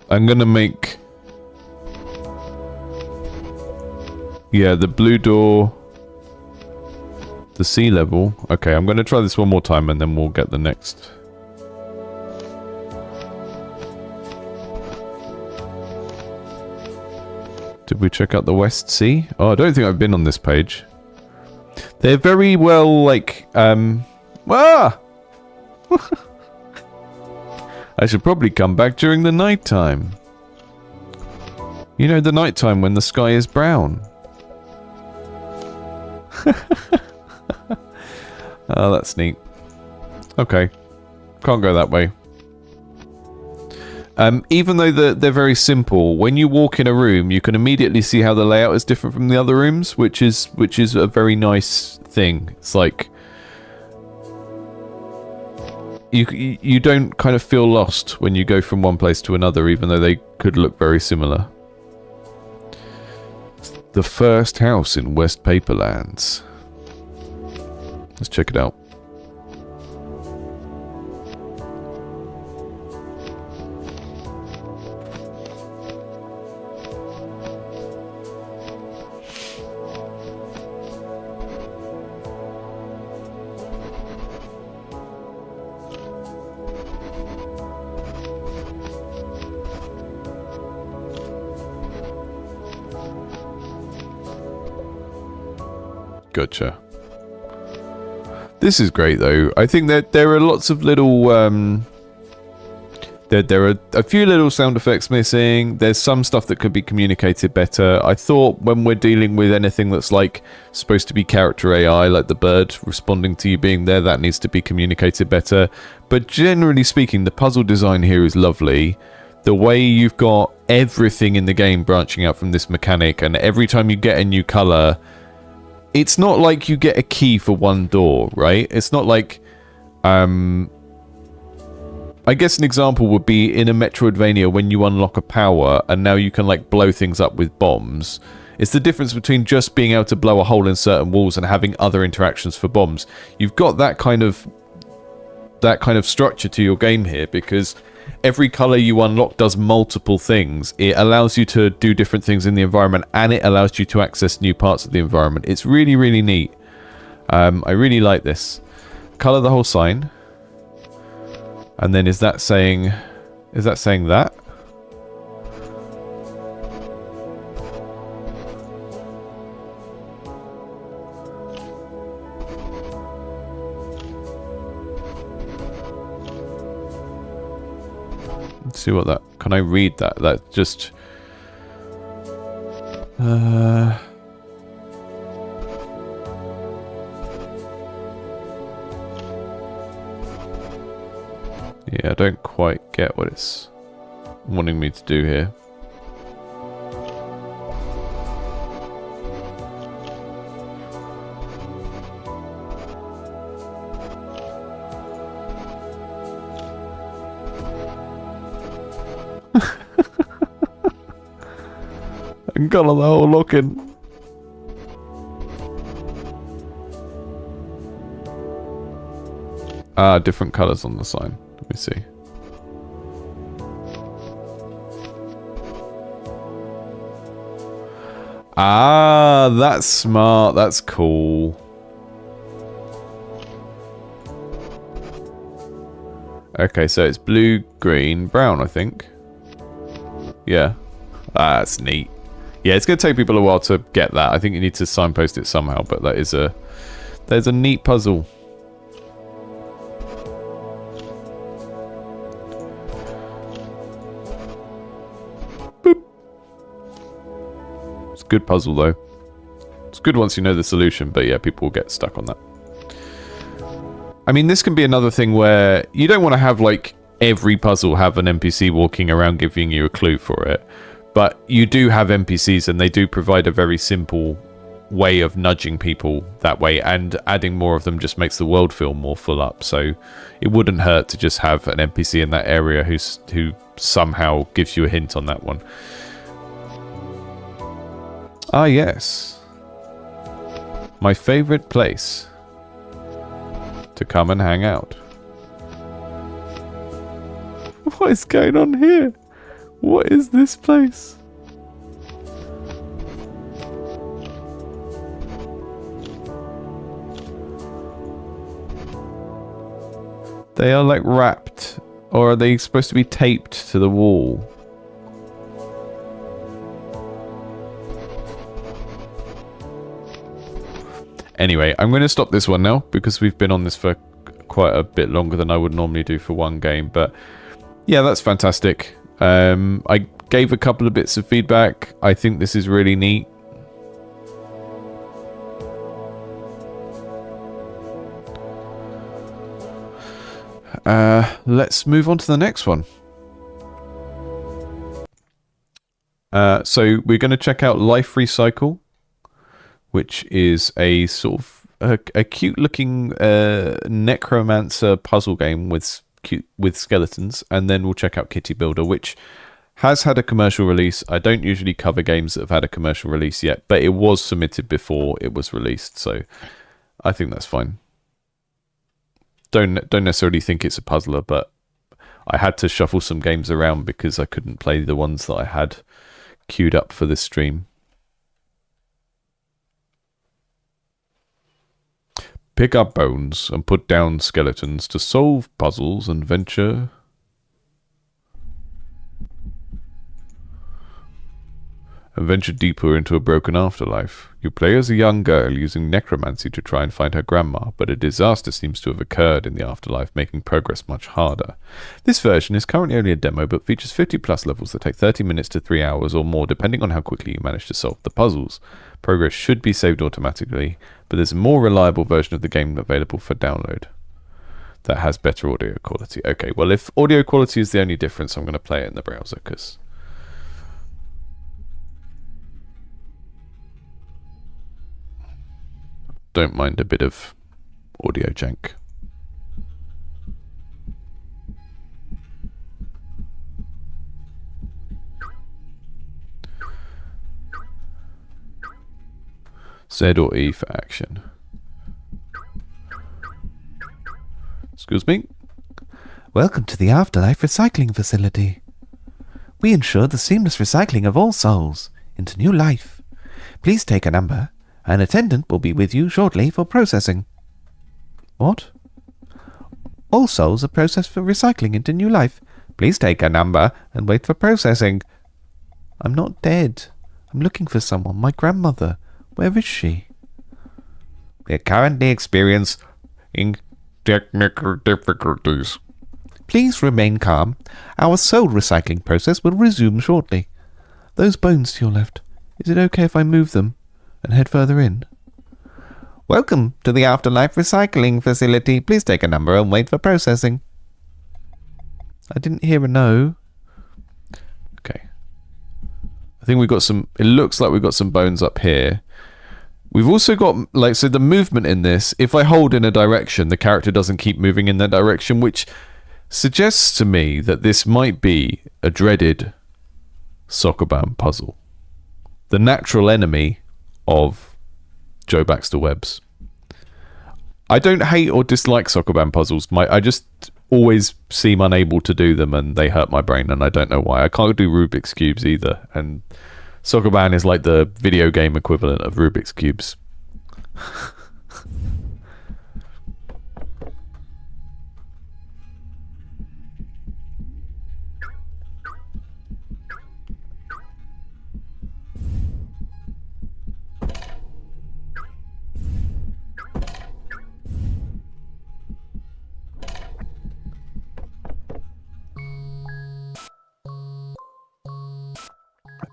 [SPEAKER 2] I'm gonna make... yeah, the blue door... the sea level. Okay, I'm gonna try this one more time and then we'll get the next... did we check out the West Sea? Oh, I don't think I've been on this page. They're very well, like, ah! I should probably come back during the night time. You know, the night time when the sky is brown. Oh, that's neat. Okay. Can't go that way. Even though they're very simple, when you walk in a room, you can immediately see how the layout is different from the other rooms, which is a very nice thing. It's like you don't kind of feel lost when you go from one place to another, even though they could look very similar. The first house in West Paperlands. Let's check it out. Gotcha. This is great though. I think that there are lots of little there are a few little sound effects missing. There's some stuff that could be communicated better. I thought when we're dealing with anything that's like supposed to be character AI, like the bird responding to you being there, that needs to be communicated better. But generally speaking, the puzzle design here is lovely. The way you've got everything in the game branching out from this mechanic, and every time you get a new color, it's not like you get a key for one door, right? It's not like, I guess an example would be in a Metroidvania when you unlock a power and now you can like blow things up with bombs. It's the difference between just being able to blow a hole in certain walls and having other interactions for bombs. You've got that kind of structure to your game here because every color you unlock does multiple things. It allows you to do different things in the environment and it allows you to access new parts of the environment. It's really, really neat. I really like this. Color the whole sign. And then is that saying that? Let's see what that... Can I read that? That just... Yeah, I don't quite get what it's wanting me to do here. And colour the whole look-in. Ah, different colours on the sign. Let me see. Ah, that's smart. That's cool. Okay, so it's blue, green, brown, I think. Yeah. That's neat. Yeah, it's going to take people a while to get that. I think you need to signpost it somehow, but that is there's a neat puzzle. Boop. It's a good puzzle though. It's good once you know the solution, but yeah, people will get stuck on that. I mean, this can be another thing where you don't want to have like every puzzle have an NPC walking around giving you a clue for it. But you do have NPCs and they do provide a very simple
[SPEAKER 1] way of nudging people that way, and adding more of them just makes the world feel more full up. So it wouldn't hurt to just have an NPC in that area who somehow gives you a hint on that one. Ah, yes. My favorite place to come and hang out. What is going on here? What is this place? They are like wrapped, or are they supposed to be taped to the wall? Anyway, I'm going to stop this one now because we've been on this for quite a bit longer than I would normally do for one game. But yeah, that's fantastic. I gave a couple of bits of feedback. I think this is really neat. Let's move on to the next one. So we're going to check out Life Recycle, which is a sort of a cute looking necromancer puzzle game with skeletons, and then we'll check out Kity Builder, which has had a commercial release. I don't usually cover games that have had a commercial release yet, but it was submitted before it was released, so I think that's fine. Don't necessarily think it's a puzzler, but I had to shuffle some games around because I couldn't play the ones that I had queued up for this stream. Pick up bones and put down skeletons to solve puzzles and venture deeper into a broken afterlife. You play as a young girl using necromancy to try and find her grandma, but a disaster seems to have occurred in the afterlife, making progress much harder. This version is currently only a demo, but features 50 plus levels that take 30 minutes to 3 hours or more, depending on how quickly you manage to solve the puzzles. Progress should be saved automatically, but there's a more reliable version of the game available for download that has better audio quality. Okay, well, if audio quality is the only difference, I'm going to play it in the browser, because don't mind a bit of audio jank. Z or E for action. Excuse me.
[SPEAKER 3] Welcome to the Afterlife Recycling Facility. We ensure the seamless recycling of all souls into new life. Please take a number. An attendant will be with you shortly for processing. What? All souls are processed for recycling into new life. Please take a number and wait for processing. I'm not dead. I'm looking for someone. My grandmother. Where is she?
[SPEAKER 1] We are currently experiencing technical difficulties.
[SPEAKER 3] Please remain calm. Our soul recycling process will resume shortly. Those bones to your left. Is it okay if I move them and head further in? Welcome to the Afterlife Recycling Facility. Please take a number and wait for processing. I didn't hear a no.
[SPEAKER 1] Okay. I think we've got some... It looks like we've got some bones up here. We've also got, like, so the movement in this, if I hold in a direction, the character doesn't keep moving in that direction, which suggests to me that this might be a dreaded Sokoban puzzle. The natural enemy of Joe Baxter Webb's. I don't hate or dislike Sokoban puzzles. I just always seem unable to do them, and they hurt my brain, and I don't know why. I can't do Rubik's Cubes either, and Sokoban is like the video game equivalent of Rubik's Cubes.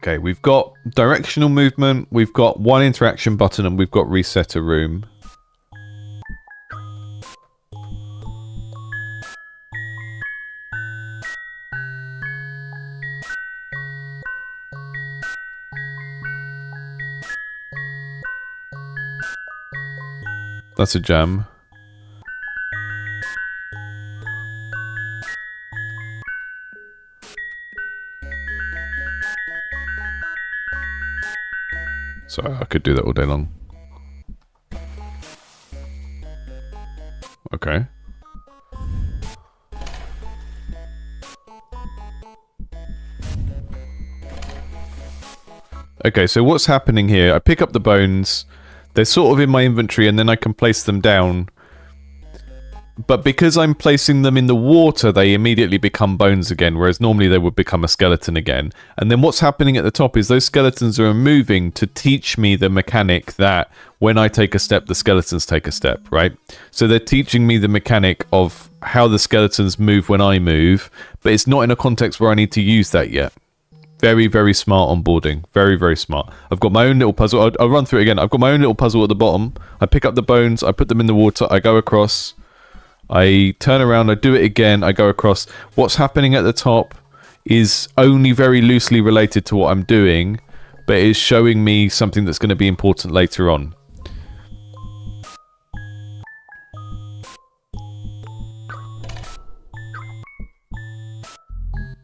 [SPEAKER 1] Okay, we've got directional movement, we've got one interaction button, and we've got reset a room.
[SPEAKER 2] That's a jam. Sorry, I could do that all day long. Okay. Okay, so what's happening here? I pick up the bones. They're sort of in my inventory, and then I can place them down. But because I'm placing them in the water, they immediately become bones again, whereas normally they would become a skeleton again. And then what's happening at the top is those skeletons are moving to teach me the mechanic that when I take a step, the skeletons take a step, right? So they're teaching me the mechanic of how the skeletons move when I move, but it's not in a context where I need to use that yet. Very, very smart onboarding. Very, very smart. I've got my own little puzzle. I'll run through it again. I've got my own little puzzle at the bottom. I pick up the bones. I put them in the water. I go across. I turn around. I do it again. I go across. What's happening at the top is only very loosely related to what I'm doing, but it is showing me something that's going to be important later on.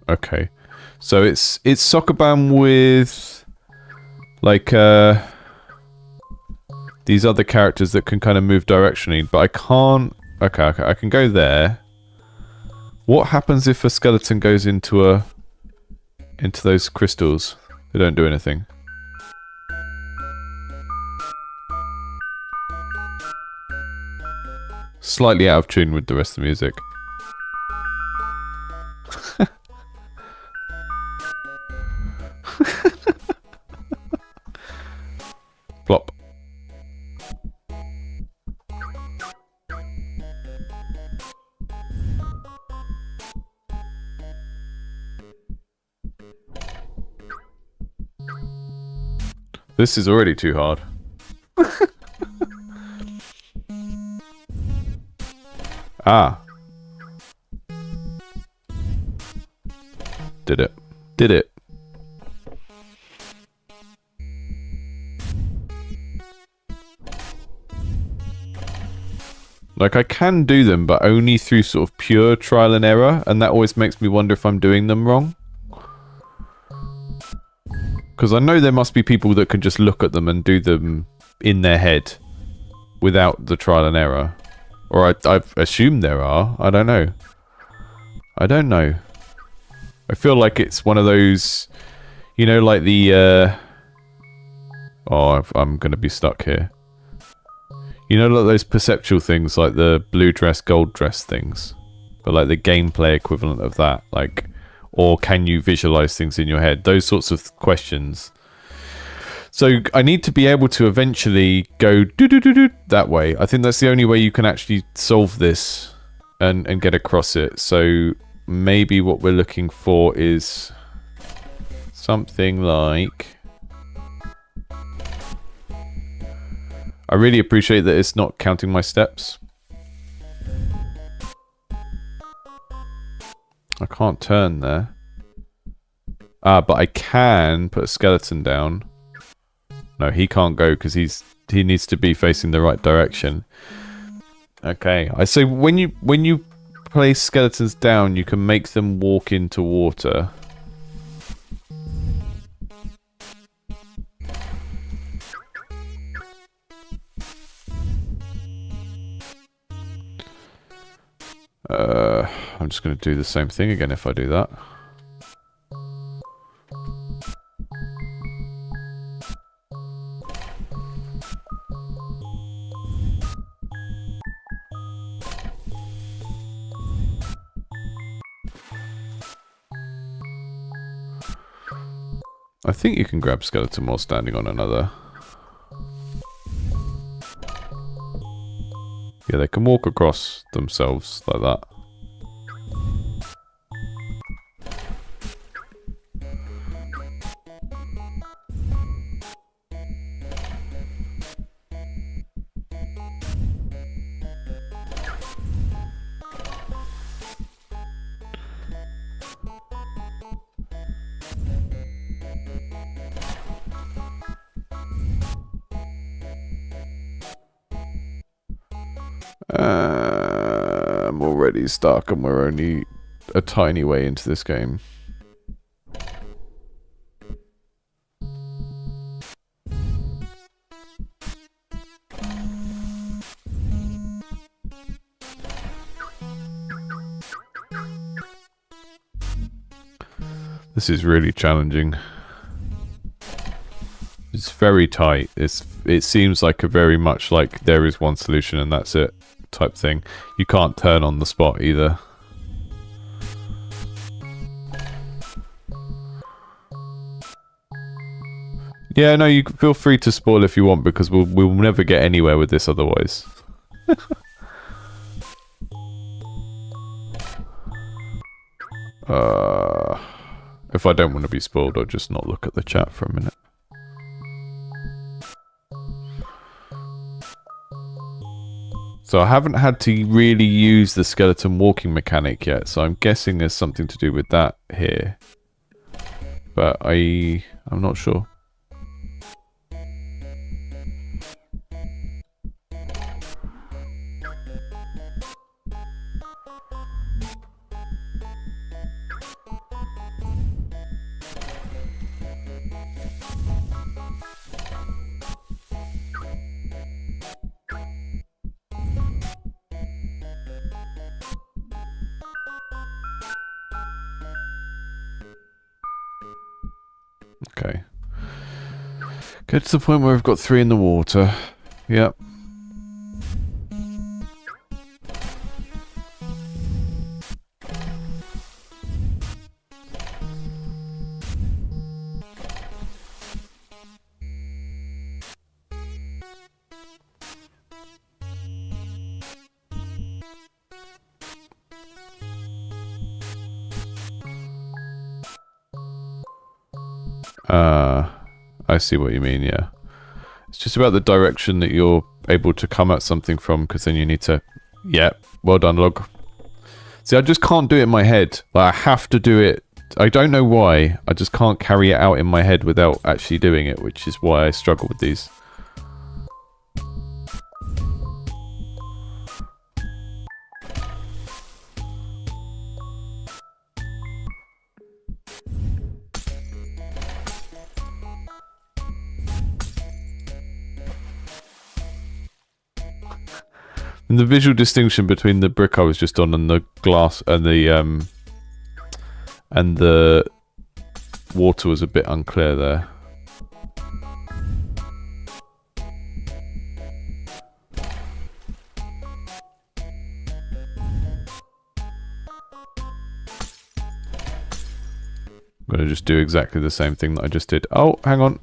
[SPEAKER 2] Okay. So it's Sokoban with like these other characters that can kind of move directionally, but I can't. Okay, I can go there. What happens if a skeleton goes into those crystals? They don't do anything. Slightly out of tune with the rest of the music. Plop. This is already too hard. Ah. Did it. Did it. Like, I can do them, but only through sort of pure trial and error, and that always makes me wonder if I'm doing them wrong. Because I know there must be people that can just look at them and do them in their head without the trial and error. Or I've assumed there are. I don't know. I don't know. I feel like it's one of those, you know, like the... Oh, I'm going to be stuck here. You know, like those perceptual things, like the blue dress, gold dress things. But like the gameplay equivalent of that. Like, or can you visualize things in your head? Those sorts of questions. So I need to be able to eventually go do that way. I think that's the only way you can actually solve this and get across it. So maybe what we're looking for is something like... I really appreciate that it's not counting my steps. I can't turn there. Ah, but I can put a skeleton down. No, he can't go because he needs to be facing the right direction. Okay, I say when you place skeletons down, you can make them walk into water. I'm just going to do the same thing again if I do that. I think you can grab skeleton while standing on another. Yeah, they can walk across themselves like that. I'm already stuck and we're only a tiny way into this game. This is really challenging. It's very tight. It seems like a very much like there is one solution and that's it type thing. You can't turn on the spot either. Yeah, no, you feel free to spoil if you want because we'll never get anywhere with this otherwise. If I don't want to be spoiled, I'll just not look at the chat for a minute. So I haven't had to really use the skeleton walking mechanic yet, so I'm guessing there's something to do with that here. But I'm not sure. Okay. Get to the point where we've got 3 in the water. Yep. I see what you mean, yeah. It's just about the direction that you're able to come at something from, because then you need to... Yeah, well done, log. See, I just can't do it in my head. Like, I have to do it. I don't know why. I just can't carry it out in my head without actually doing it, which is why I struggle with these. And the visual distinction between the brick I was just on and the glass and the water was a bit unclear there. I'm going to just do exactly the same thing that I just did. Oh, hang on.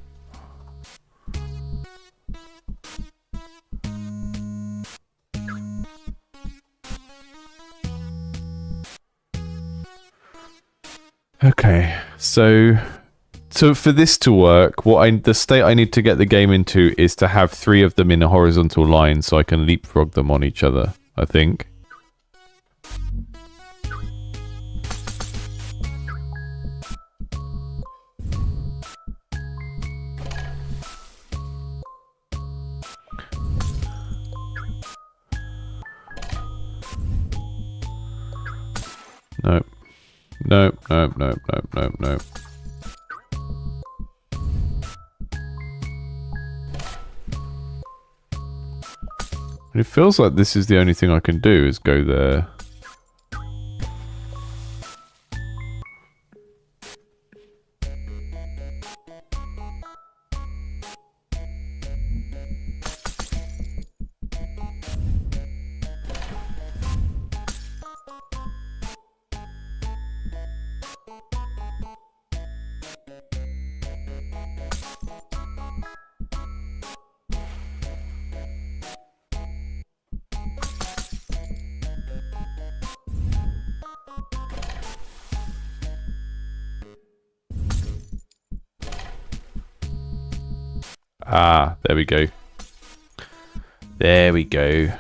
[SPEAKER 2] Okay, so for this to work, the state I need to get the game into is to have 3 of them in a horizontal line so I can leapfrog them on each other, I think. Nope. Nope, nope, nope, nope, nope, nope. And it feels like this is the only thing I can do, is go there. Ah, there we go. There we go.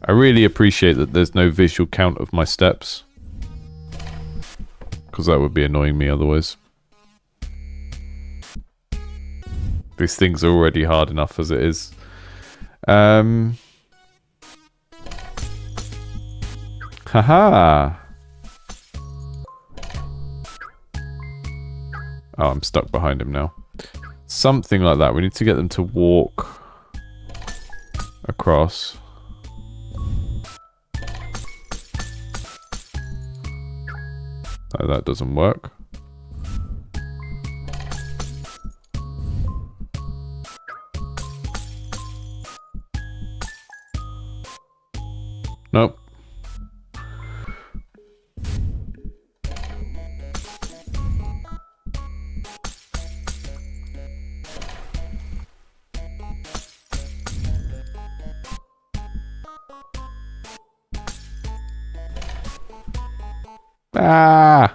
[SPEAKER 2] I really appreciate that there's no visual count of my steps, because that would be annoying me otherwise. This thing's already hard enough as it is. Haha. Oh, I'm stuck behind him now. Something like that. We need to get them to walk across. Oh, that doesn't work. Nope. Ah!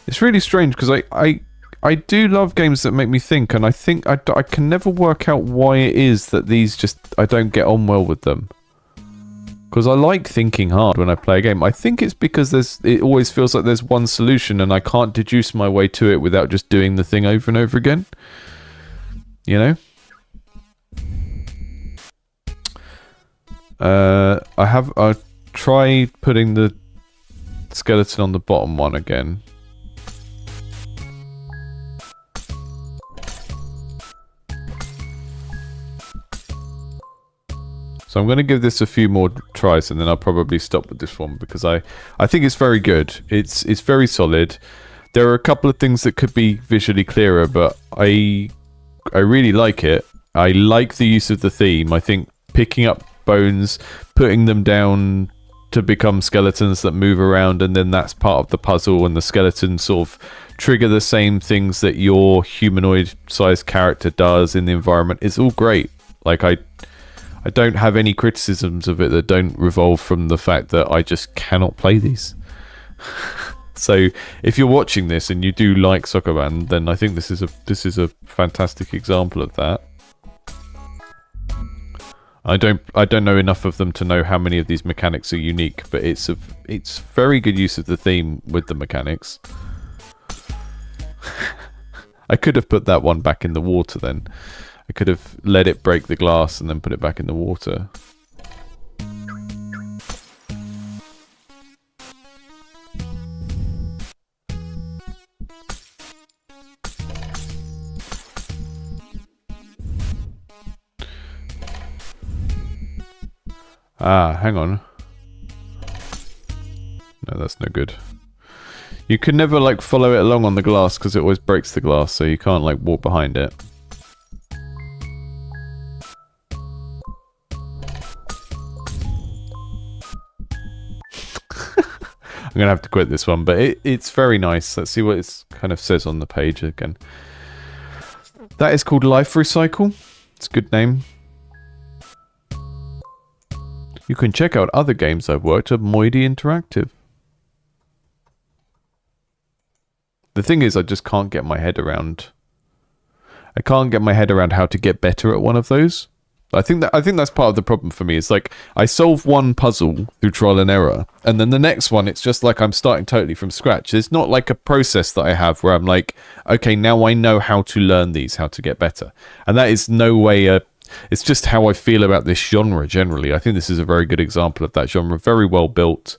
[SPEAKER 2] It's really strange because I do love games that make me think, and I think I can never work out why it is that these just I don't get on well with them. Because I like thinking hard when I play a game. I think it's because it always feels like there's one solution and I can't deduce my way to it without just doing the thing over and over again. You know? I'll try putting the skeleton on the bottom one again. So I'm going to give this a few more tries and then I'll probably stop with this one because I think it's very good. It's very solid. There are a couple of things that could be visually clearer, but I really like it. I like the use of the theme. I think picking up bones, putting them down to become skeletons that move around, and then that's part of the puzzle, and the skeletons sort of trigger the same things that your humanoid-sized character does in the environment. It's all great. Like, I don't have any criticisms of it that don't revolve from the fact that I just cannot play these. So if you're watching this and you do like Soccer Band, then I think this is a fantastic example of that. I don't know enough of them to know how many of these mechanics are unique, but it's very good use of the theme with the mechanics. I could have put that one back in the water then. I could have let it break the glass and then put it back in the water. Ah, hang on. No, that's no good. You can never, like, follow it along on the glass because it always breaks the glass, so you can't, like, walk behind it. I'm going to have to quit this one, but it's very nice. Let's see what it kind of says on the page again. That is called Life Recycle. It's a good name. You can check out other games I've worked at Moidy Interactive. The thing is, I just can't get my head around... I can't get my head around how to get better at one of those. I think that's part of the problem for me. It's like I solve one puzzle through trial and error, and then the next one it's just like I'm starting totally from scratch. It's not like a process that I have where I'm like, okay, now I know how to learn these, how to get better. And that is no way it's just how I feel about this genre generally. I think this is a very good example of that genre. Very well built.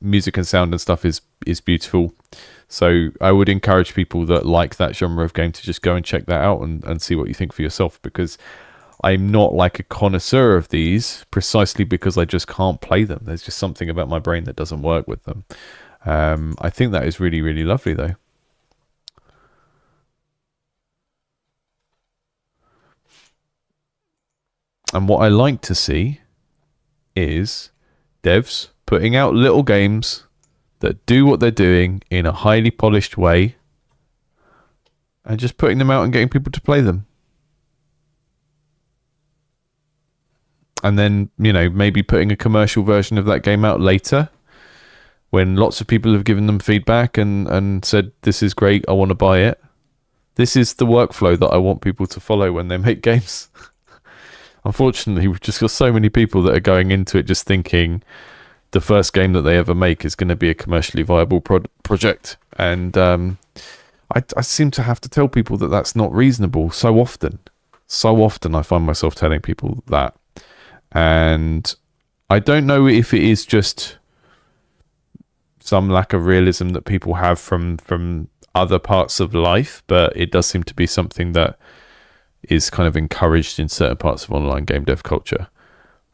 [SPEAKER 2] Music and sound and stuff is beautiful. So I would encourage people that like that genre of game to just go and check that out and see what you think for yourself, because I'm not like a connoisseur of these precisely because I just can't play them. There's just something about my brain that doesn't work with them. I think that is really, really lovely though. And what I like to see is devs putting out little games that do what they're doing in a highly polished way and just putting them out and getting people to play them. And then, you know, maybe putting a commercial version of that game out later when lots of people have given them feedback and said, this is great, I want to buy it. This is the workflow that I want people to follow when they make games. Unfortunately, we've just got so many people that are going into it just thinking
[SPEAKER 1] the first game that they ever make is going to be a commercially viable project. And I seem to have to tell people that that's not reasonable so often. So often I find myself telling people that. And I don't know if it is just some lack of realism that people have from other parts of life, but it does seem to be something that is kind of encouraged in certain parts of online game dev culture.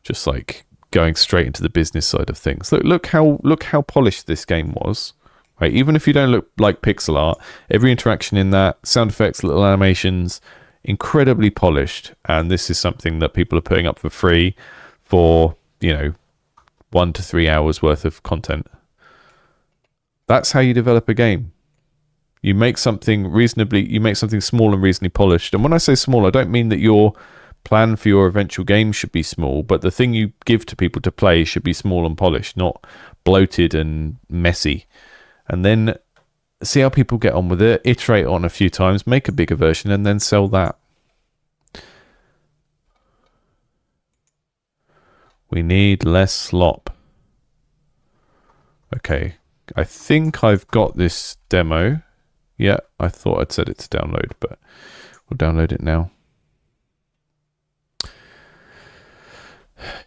[SPEAKER 1] Just like going straight into the business side of things. Look how polished this game was. Right? Even if you don't look like pixel art, every interaction in that, sound effects, little animations, incredibly polished. And this is something that people are putting up for free for, 1 to 3 hours worth of content. That's how you develop a game. You make something small and reasonably polished. And when I say small, I don't mean that your plan for your eventual game should be small, but the thing you give to people to play should be small and polished, not bloated and messy. And then see how people get on with it, iterate on a few times, make a bigger version, and then sell that. We need less slop. Okay, I think I've got this demo. Yeah, I thought I'd set it to download, but we'll download it now.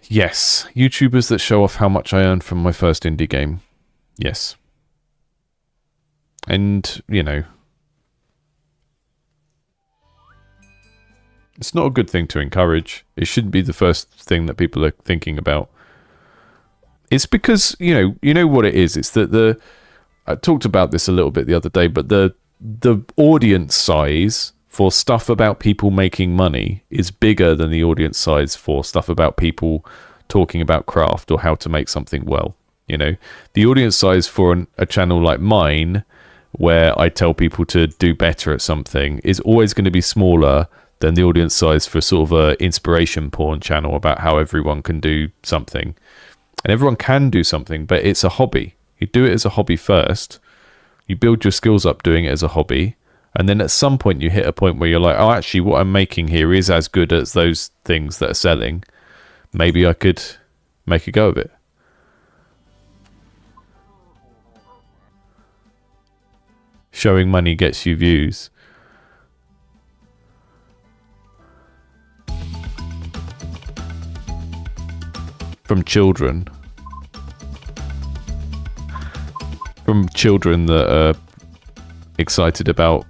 [SPEAKER 1] Yes, YouTubers that show off how much I earned from my first indie game. Yes. And, it's not a good thing to encourage. It shouldn't be the first thing that people are thinking about. It's because, you know what it is. It's that I talked about this a little bit the other day, but the audience size for stuff about people making money is bigger than the audience size for stuff about people talking about craft or how to make something well. The audience size for a channel like mine, where I tell people to do better at something, is always going to be smaller than the audience size for sort of a inspiration porn channel about how everyone can do something. And everyone can do something, but it's a hobby. You do it as a hobby first. You build your skills up doing it as a hobby. And then at some point you hit a point where you're like, oh, actually what I'm making here is as good as those things that are selling. Maybe I could make a go of it. Showing money gets you views. From children. From children that are excited about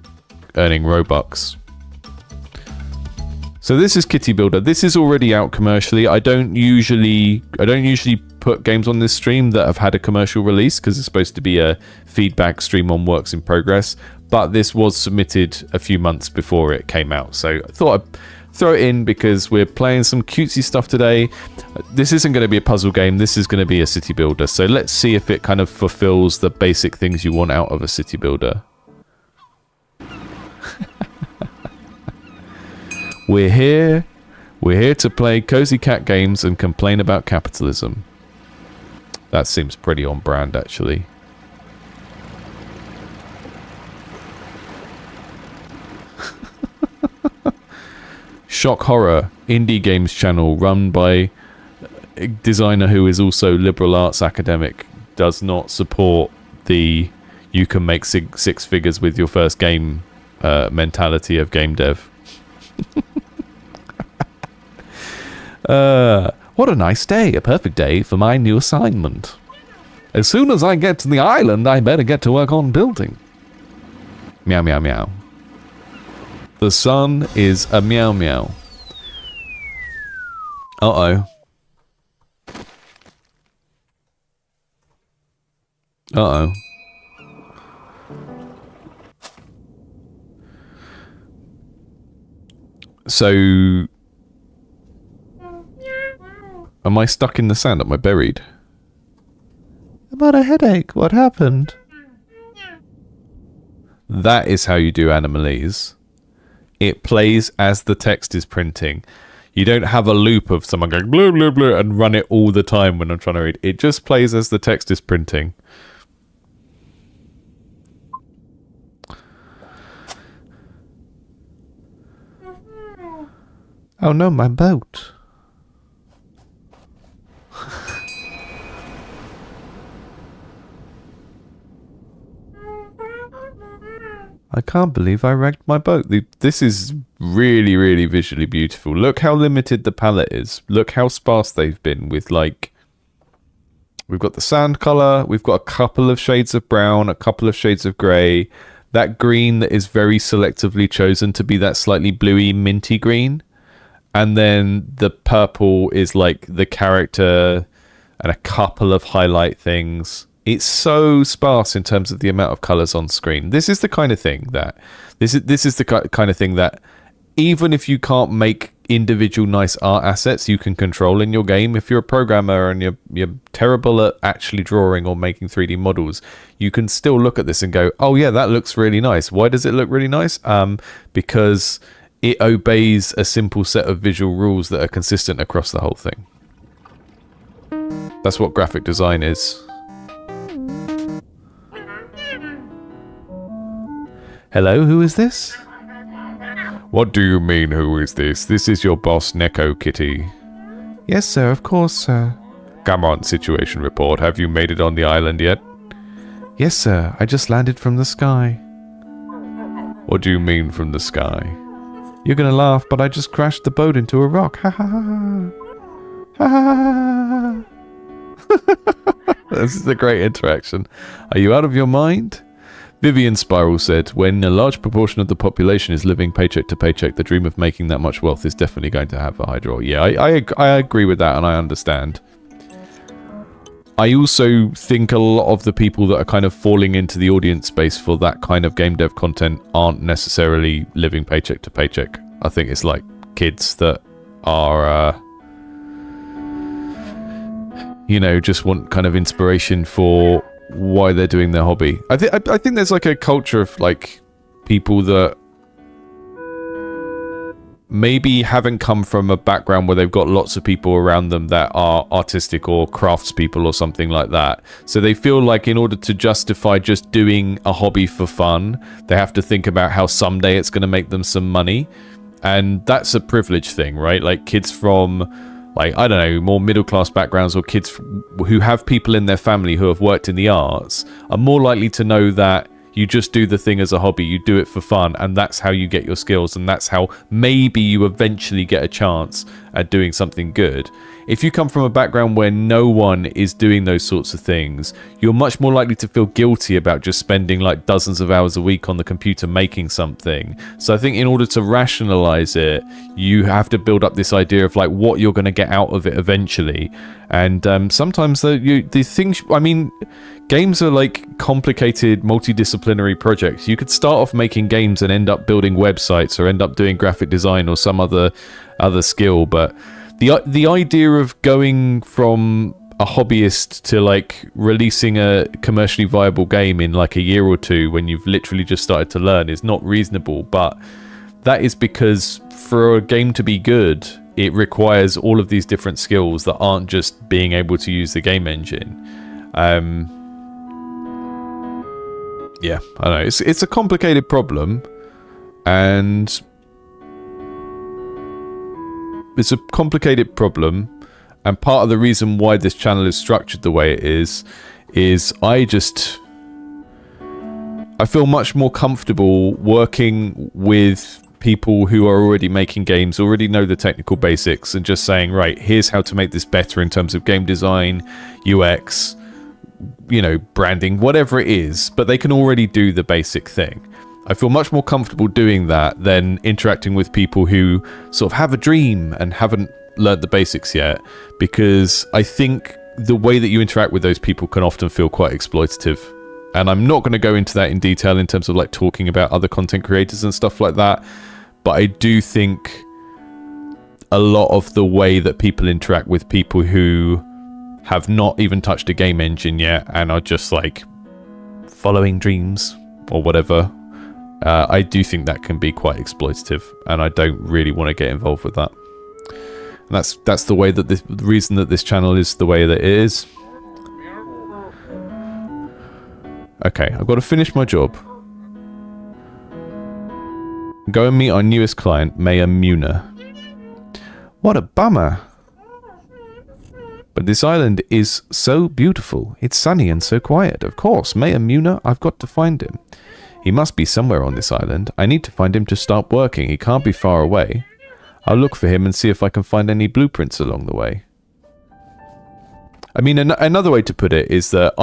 [SPEAKER 1] earning Robux. So this is Kity Builder. This is already out commercially. I don't usually put games on this stream that have had a commercial release because it's supposed to be a feedback stream on works in progress. But this was submitted a few months before it came out. So I thought I'd throw it in because we're playing some cutesy stuff today. This isn't going to be a puzzle game. This is going to be a city builder. So let's see if it kind of fulfills the basic things you want out of a city builder. We're here to play cozy cat games and complain about capitalism. That seems pretty on brand, actually. Shock Horror, indie games channel run by a designer who is also liberal arts academic, does not support the you can make six figures with your first game mentality of game dev. What a nice day, a perfect day for my new assignment. As soon as I get to the island, I better get to work on building. Meow, meow, meow. The sun is a meow, meow. Uh-oh. Uh-oh. So... am I stuck in the sand? Am I buried?
[SPEAKER 3] I've got a headache. What happened?
[SPEAKER 1] That is how you do Animalese. It plays as the text is printing. You don't have a loop of someone going blah, blah, blah and run it all the time when I'm trying to read. It just plays as the text is printing.
[SPEAKER 3] Oh no, my boat.
[SPEAKER 2] I can't believe I wrecked my boat. This is really, really visually beautiful. Look how limited the palette is. Look how sparse they've been with, like... We've got the sand color. We've got a couple of shades of brown, a couple of shades of grey. That green that is very selectively chosen to be that slightly bluey, minty green. And then the purple is like the character and a couple of highlight things. It's so sparse in terms of the amount of colors on screen. This is the kind of thing that even if you can't make individual nice art assets you can control in your game, if you're a programmer and you're terrible at actually drawing or making 3D models, you can still look at this and go, oh yeah, that looks really nice. Why does it look really nice? Because it obeys a simple set of visual rules that are consistent across the whole thing. That's what graphic design is.
[SPEAKER 3] Hello, who is this?
[SPEAKER 2] What do you mean, who is this? This is your boss, Neko, Kity.
[SPEAKER 3] Yes, sir, of course, sir.
[SPEAKER 2] Come on, situation report. Have you made it on the island yet?
[SPEAKER 3] Yes, sir, I just landed from the sky.
[SPEAKER 2] What do you mean from the sky?
[SPEAKER 3] You're gonna laugh, but I just crashed the boat into a rock. Ha ha ha. Ha ha ha.
[SPEAKER 2] This is a great interaction. Are you out of your mind? Vivian Spiral said, when a large proportion of the population is living paycheck to paycheck, the dream of making that much wealth is definitely going to have a high draw. Yeah, I agree with that, and I understand. I also think a lot of the people that are kind of falling into the audience space for that kind of game dev content aren't necessarily living paycheck to paycheck. I think it's like kids that are, you know, just want kind of inspiration for why they're doing their hobby. I think there's like a culture of like people that maybe haven't come from a background where they've got lots of people around them that are artistic or craftspeople or something like that. So they feel like in order to justify just doing a hobby for fun, they have to think about how someday it's going to make them some money. And that's a privilege thing, right? Like kids from, like, I don't know, more middle-class backgrounds or kids who have people in their family who have worked in the arts are more likely to know that you just do the thing as a hobby, you do it for fun, and that's how you get your skills, and that's how maybe you eventually get a chance at doing something good. If you come from a background where no one is doing those sorts of things, you're much more likely to feel guilty about just spending like dozens of hours a week on the computer making something. So I think in order to rationalize it, you have to build up this idea of like what you're going to get out of it eventually. And sometimes the things, I mean, games are like complicated multidisciplinary projects. You could start off making games and end up building websites or end up doing graphic design or some other skill, but the idea of going from a hobbyist to like releasing a commercially viable game in like a year or two when you've literally just started to learn is not reasonable. But that is because for a game to be good, it requires all of these different skills that aren't just being able to use the game engine. Yeah, I know it's a complicated problem, and it's a complicated problem, and part of the reason why this channel is structured the way it is I feel much more comfortable working with people who are already making games, already know the technical basics, and just saying, right, here's how to make this better in terms of game design, UX, you know, branding, whatever it is, but they can already do the basic thing. I feel much more comfortable doing that than interacting with people who sort of have a dream and haven't learned the basics yet, because I think the way that you interact with those people can often feel quite exploitative. And I'm not going to go into that in detail in terms of like talking about other content creators and stuff like that, but I do think a lot of the way that people interact with people who have not even touched a game engine yet and are just like following dreams or whatever, I do think that can be quite exploitative, and I don't really want to get involved with that. And that's the way that the reason that this channel is the way that it is. Okay, I've got to finish my job. Go and meet our newest client, Mayor Muna.
[SPEAKER 3] What a bummer.
[SPEAKER 2] But this island is so beautiful. It's sunny and so quiet. Of course, Mayor Muna, I've got to find him. He must be somewhere on this island. I need to find him to start working. He can't be far away. I'll look for him and see if I can find any blueprints along the way. I mean, another way to put it is that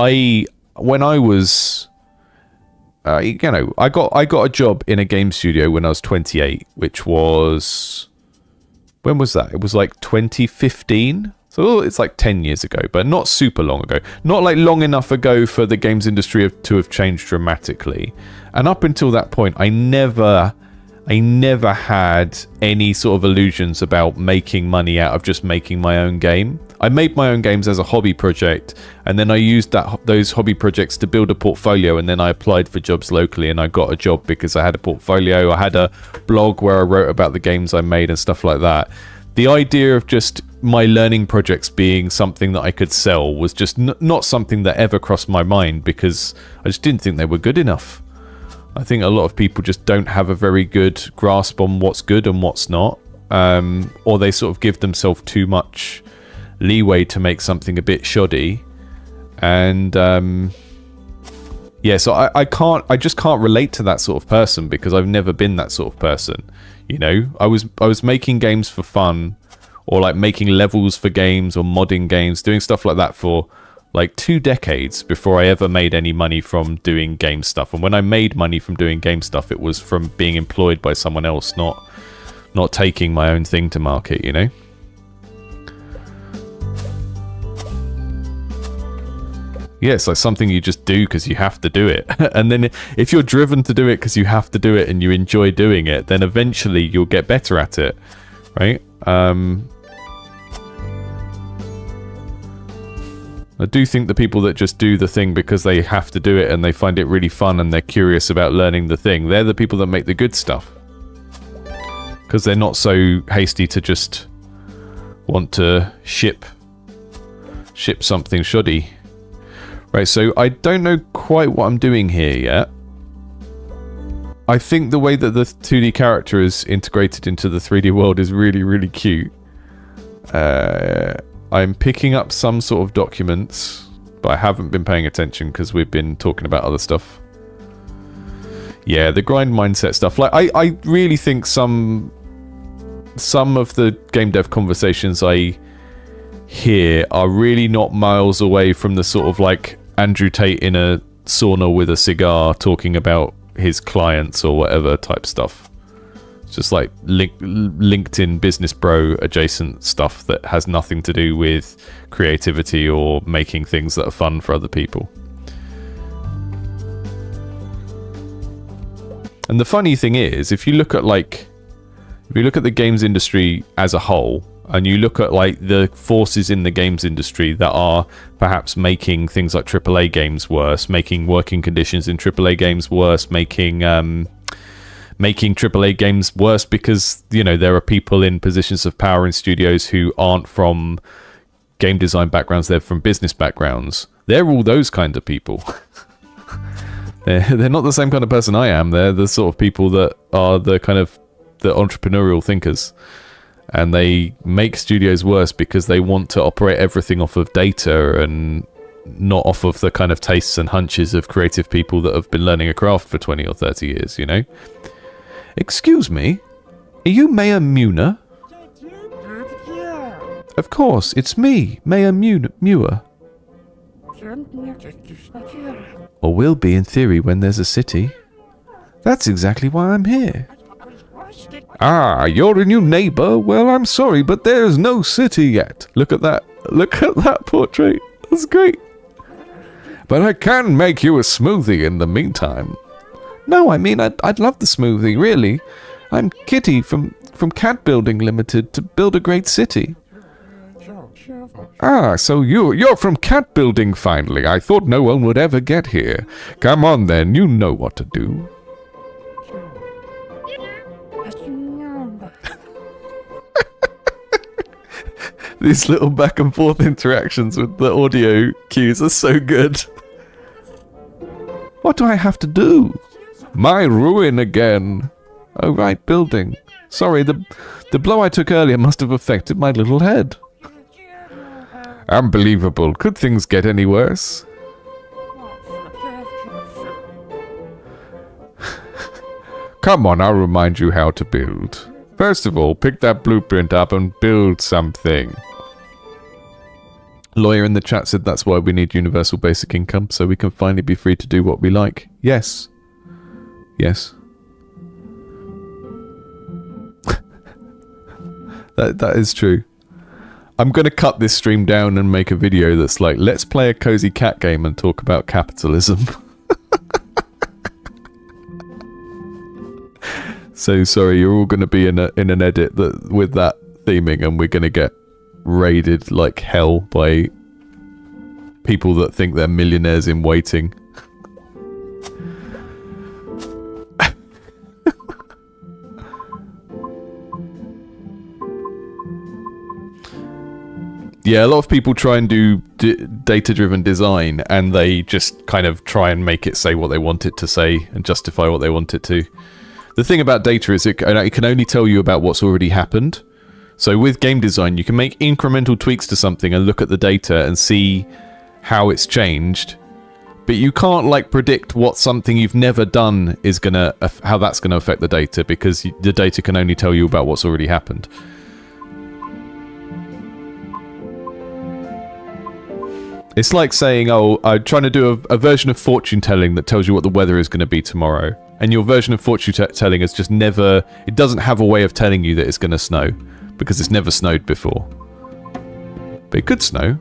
[SPEAKER 2] when I was, I got a job in a game studio when I was 28, which was, when was that? It was like 2015. So it's like 10 years ago, but not super long ago. Not like long enough ago for the games industry to have changed dramatically. And up until that point, I never had any sort of illusions about making money out of just making my own game. I made my own games as a hobby project, and then I used those hobby projects to build a portfolio, and then I applied for jobs locally, and I got a job because I had a portfolio. I had a blog where I wrote about the games I made and stuff like that. The idea of just my learning projects being something that I could sell was just not something that ever crossed my mind, because I just didn't think they were good enough. I think a lot of people just don't have a very good grasp on what's good and what's not, or they sort of give themselves too much leeway to make something a bit shoddy. And yeah, so I just can't relate to that sort of person, because I've never been that sort of person. You know, I was making games for fun, or like making levels for games or modding games, doing stuff like that for like 2 decades before I ever made any money from doing game stuff. And when I made money from doing game stuff, it was from being employed by someone else, not taking my own thing to market, you know? Yeah, it's like something you just do because you have to do it. And then if you're driven to do it because you have to do it and you enjoy doing it, then eventually you'll get better at it, right? I do think the people that just do the thing because they have to do it and they find it really fun and they're curious about learning the thing, they're the people that make the good stuff. Because they're not so hasty to just want to ship something shoddy. Right, so I don't know quite what I'm doing here yet. I think the way that the 2D character is integrated into the 3D world is really, really cute. I'm picking up some sort of documents, but I haven't been paying attention because we've been talking about other stuff. Yeah, the grind mindset stuff. Like, I really think some of the game dev conversations I hear are really not miles away from the sort of like Andrew Tate in a sauna with a cigar talking about his clients or whatever type stuff. It's just like LinkedIn business bro adjacent stuff that has nothing to do with creativity or making things that are fun for other people. And the funny thing is, if you look at the games industry as a whole, and you look at like the forces in the games industry that are perhaps making things like AAA games worse, making working conditions in AAA games worse, making AAA games worse because, you know, there are people in positions of power in studios who aren't from game design backgrounds, they're from business backgrounds. They're all those kind of people. They're not the same kind of person I am. They're the sort of people that are the kind of the entrepreneurial thinkers. And they make studios worse because they want to operate everything off of data and not off of the kind of tastes and hunches of creative people that have been learning a craft for 20 or 30 years, you know? Excuse me, are you Mayor Muir? Of course, it's me, Mayor Muir. Or will be in theory when there's a city. That's exactly why I'm here. Ah, you're a new neighbor? Well, I'm sorry, but there's no city yet. Look at that. Look at that portrait. That's great. But I can make you a smoothie in the meantime. No, I mean, I'd love the smoothie, really. I'm Kity from Cat Building Limited to build a great city. Ah, so you're from Cat Building finally. I thought no one would ever get here. Come on then, you know what to do. These little back and forth interactions with the audio cues are so good. What do I have to do? My ruin again. Oh right, building. Sorry, the blow I took earlier must have affected my little head. Unbelievable. Could things get any worse?
[SPEAKER 1] Come on, I'll remind you how to build. First of all, pick that blueprint up and build something. Lawyer in the chat said that's why we need universal basic income, so we can finally be free to do what we like. Yes. Yes. That is true. I'm going to cut this stream down and make a video that's like, let's play a cozy cat game and talk about capitalism. So sorry, you're all going to be in an edit with that theming, and we're going to get raided like hell by people that think they're millionaires in waiting. Yeah, a lot of people try and do data-driven design, and they just kind of try and make it say what they want it to say and justify what they want it to. The thing about data is it can only tell you about what's already happened. So with game design, you can make incremental tweaks to something and look at the data and see how it's changed. But you can't like predict what something you've never done is gonna, how that's gonna affect the data, because the data can only tell you about what's already happened. It's like saying, oh, I'm trying to do a version of fortune telling that tells you what the weather is going to be tomorrow. And your version of fortune telling is just never... It doesn't have a way of telling you that it's going to snow. Because it's never snowed before. But it could snow.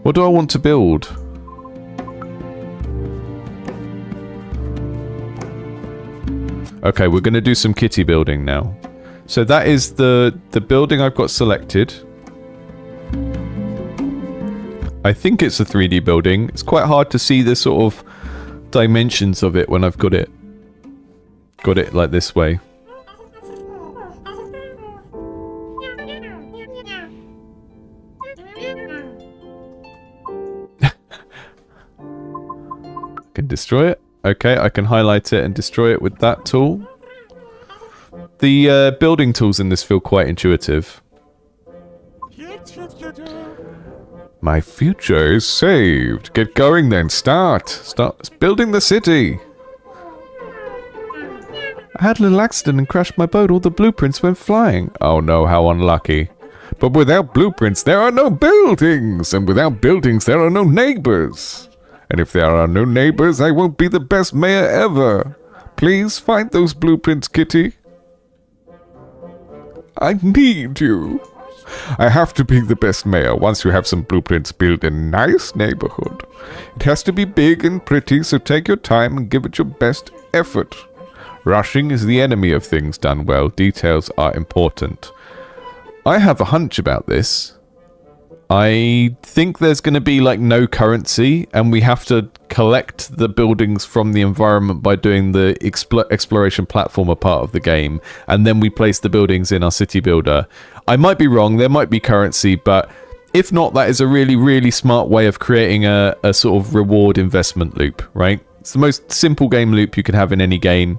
[SPEAKER 1] What do I want to build? Okay, we're going to do some kitty building now. So that is the building I've got selected. I think it's a 3D building. It's quite hard to see the sort of dimensions of it when I've got it like this way. I can destroy it. Okay, I can highlight it and destroy it with that tool. The building tools in this feel quite intuitive. My future is saved. Get going then. Start building the city. I had a little accident and crashed my boat. All the blueprints went flying. Oh no, how unlucky. But without blueprints, there are no buildings. And without buildings, there are no neighbors. And if there are no neighbors, I won't be the best mayor ever. Please find those blueprints, Kitty. I need you. I have to be the best mayor. Once you have some blueprints, build a nice neighborhood. It has to be big and pretty, so take your time and give it your best effort. Rushing is the enemy of things done well. Details are important. I have a hunch about this. I think there's going to be like no currency, and we have to collect the buildings from the environment by doing the exploration platformer part of the game, and then we place the buildings in our city builder. I might be wrong, there might be currency, but if not, that is a really, really smart way of creating a sort of reward investment loop, right? It's the most simple game loop you can have in any game.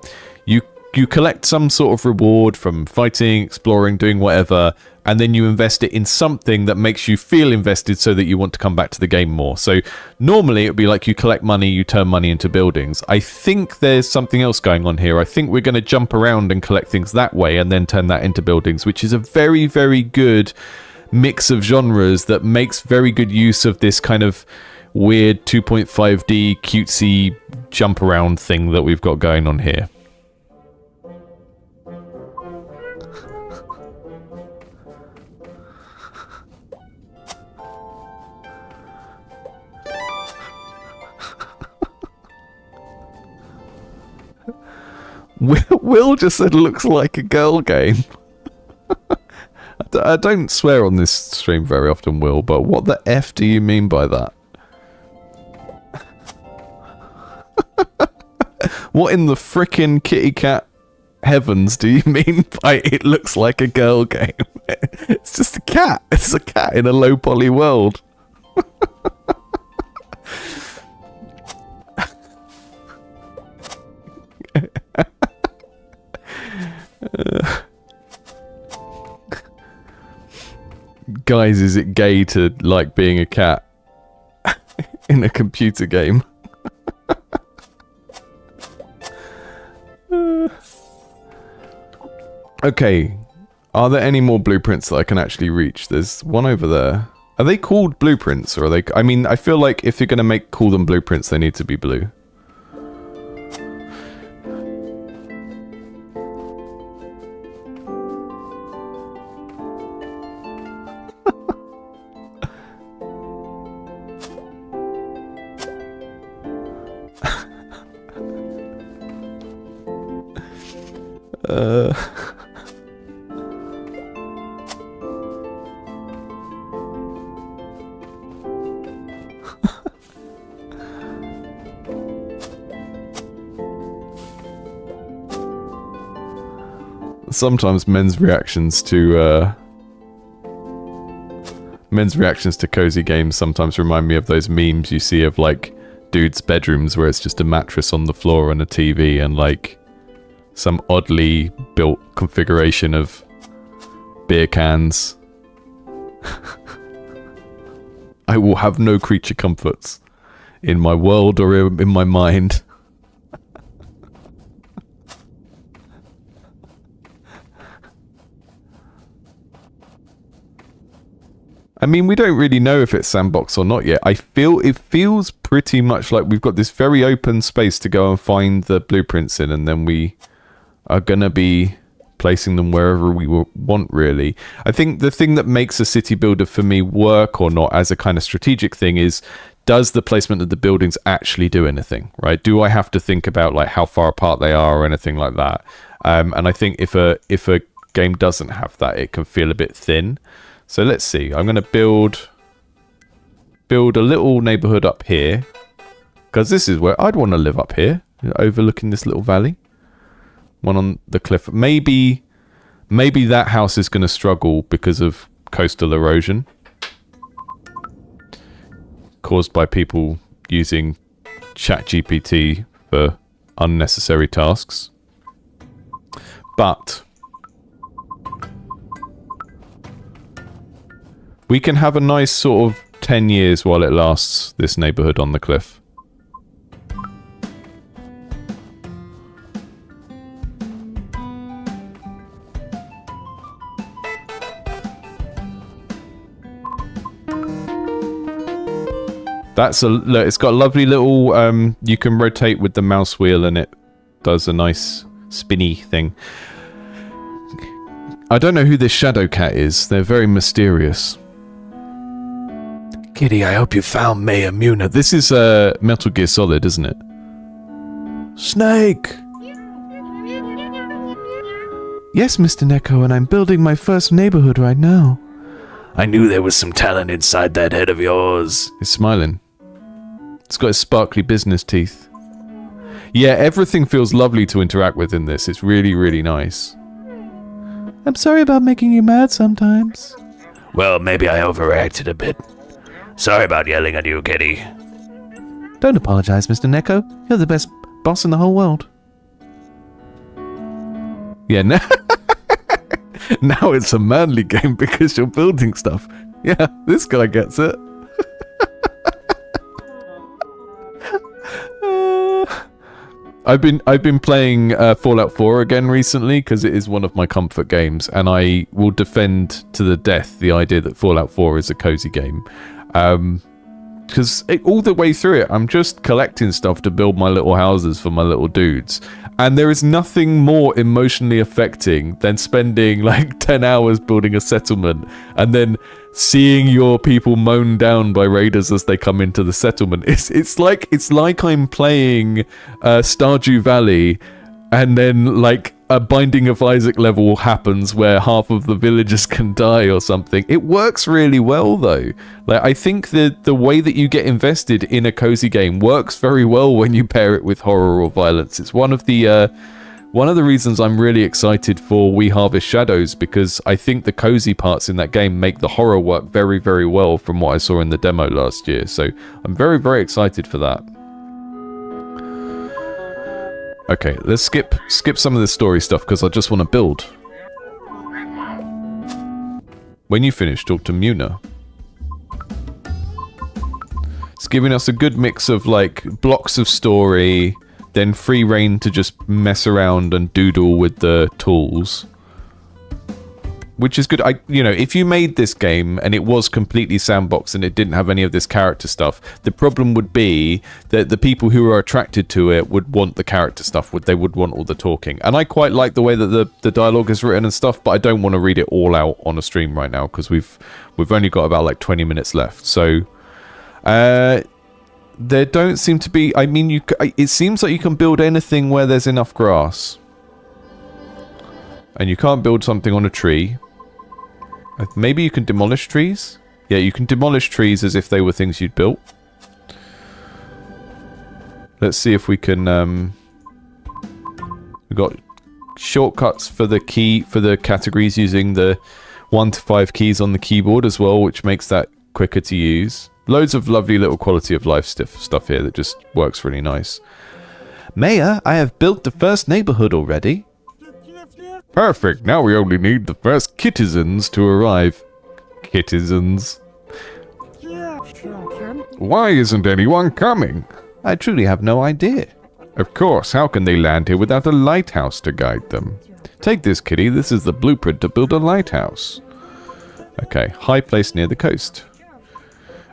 [SPEAKER 1] You collect some sort of reward from fighting, exploring, doing whatever, and then you invest it in something that makes you feel invested so that you want to come back to the game more. So normally it would be like you collect money, you turn money into buildings. I think there's something else going on here. I think we're going to jump around and collect things that way and then turn that into buildings, which is a very, very good mix of genres that makes very good use of this kind of weird 2.5D cutesy jump around thing that we've got going on here. Will just said looks like a girl game. I don't swear on this stream very often, Will, but what the F do you mean by that? What in the frickin' kitty cat heavens do you mean by it looks like a girl game? It's just a cat. It's a cat in a low poly world. Guys, is it gay to like being a cat in a computer game?
[SPEAKER 2] Okay. Are there any more blueprints that I can actually reach? There's one over there. Are they called blueprints, or are they... I mean, I feel like if you're going to call them blueprints, they need to be blue. Sometimes men's reactions to cozy games sometimes remind me of those memes you see of like dudes' bedrooms where it's just a mattress on the floor and a TV and like some oddly built configuration of beer cans. I will have no creature comforts in my world or in my mind. I mean, we don't really know if it's sandbox or not yet. It feels pretty much like we've got this very open space to go and find the blueprints in, and then we are gonna be placing them wherever we want, really. I think the thing that makes a city builder for me work or not as a kind of strategic thing is, does the placement of the buildings actually do anything, right? Do I have to think about like how far apart they are or anything like that? And I think if a game doesn't have that, it can feel a bit thin. So let's see. I'm going to build a little neighborhood up here, because this is where I'd want to live, up here, overlooking this little valley. One on the cliff. Maybe that house is going to struggle because of coastal erosion caused by people using ChatGPT for unnecessary tasks. But we can have a nice sort of 10 years while it lasts, this neighborhood on the cliff. Look, it's got a lovely little, you can rotate with the mouse wheel and it does a nice spinny thing. I don't know who this shadow cat is. They're very mysterious. Kitty, I hope you found Mayor Muna. This is Metal Gear Solid, isn't it? Snake!
[SPEAKER 3] Yes, Mr. Neko, and I'm building my first neighborhood right now.
[SPEAKER 4] I knew there was some talent inside that head of yours.
[SPEAKER 2] He's smiling. It's got his sparkly business teeth. Yeah, everything feels lovely to interact with in this. It's really, really nice.
[SPEAKER 3] I'm sorry about making you mad sometimes.
[SPEAKER 4] Well, maybe I overreacted a bit. Sorry about yelling at you, Kity.
[SPEAKER 3] Don't apologize, Mr. Neko. You're the best boss in the whole world.
[SPEAKER 2] Yeah, now it's a manly game because you're building stuff. Yeah, this guy gets it. I've been playing Fallout 4 again recently because it is one of my comfort games, and I will defend to the death the idea that Fallout 4 is a cozy game. Because all the way through it, I'm just collecting stuff to build my little houses for my little dudes. And there is nothing more emotionally affecting than spending like 10 hours building a settlement and then seeing your people mown down by raiders as they come into the settlement. It's like I'm playing Stardew Valley, and then like a Binding of Isaac level happens where half of the villagers can die or something. It works really well though. Like, I think that the way that you get invested in a cozy game works very well when you pair it with horror or violence. It's one of the reasons I'm really excited for We Harvest Shadows, because I think the cozy parts in that game make the horror work very, very well from what I saw in the demo last year. So I'm very, very excited for that. Okay, let's skip some of the story stuff because I just want to build. When you finish, talk to Muna. It's giving us a good mix of like blocks of story, then free reign to just mess around and doodle with the tools.
[SPEAKER 1] which is good. If you made this game and it was completely sandbox and it didn't have any of this character stuff, the problem would be that the people who are attracted to it would want the character stuff. They would want all the talking. And I quite like the way that the dialogue is written and stuff, but I don't want to read it all out on a stream right now because we've only got about like 20 minutes left. So there don't seem to be. I mean, it seems like you can build anything where there's enough grass. And you can't build something on a tree. Maybe you can demolish trees? Yeah, you can demolish trees as if they were things you'd built. Let's see if we can... we've got shortcuts for the categories using the 1 to 5 keys on the keyboard as well, which makes that quicker to use. Loads of lovely little quality of life stuff here that just works really nice.
[SPEAKER 3] Mayor, I have built the first neighborhood already.
[SPEAKER 1] Perfect. Now we only need the first Kitizens to arrive. Kitizens. Why isn't anyone coming?
[SPEAKER 3] I truly have no idea.
[SPEAKER 1] Of course, how can they land here without a lighthouse to guide them? Take this, Kitty. This is the blueprint to build a lighthouse. Okay, high place near the coast.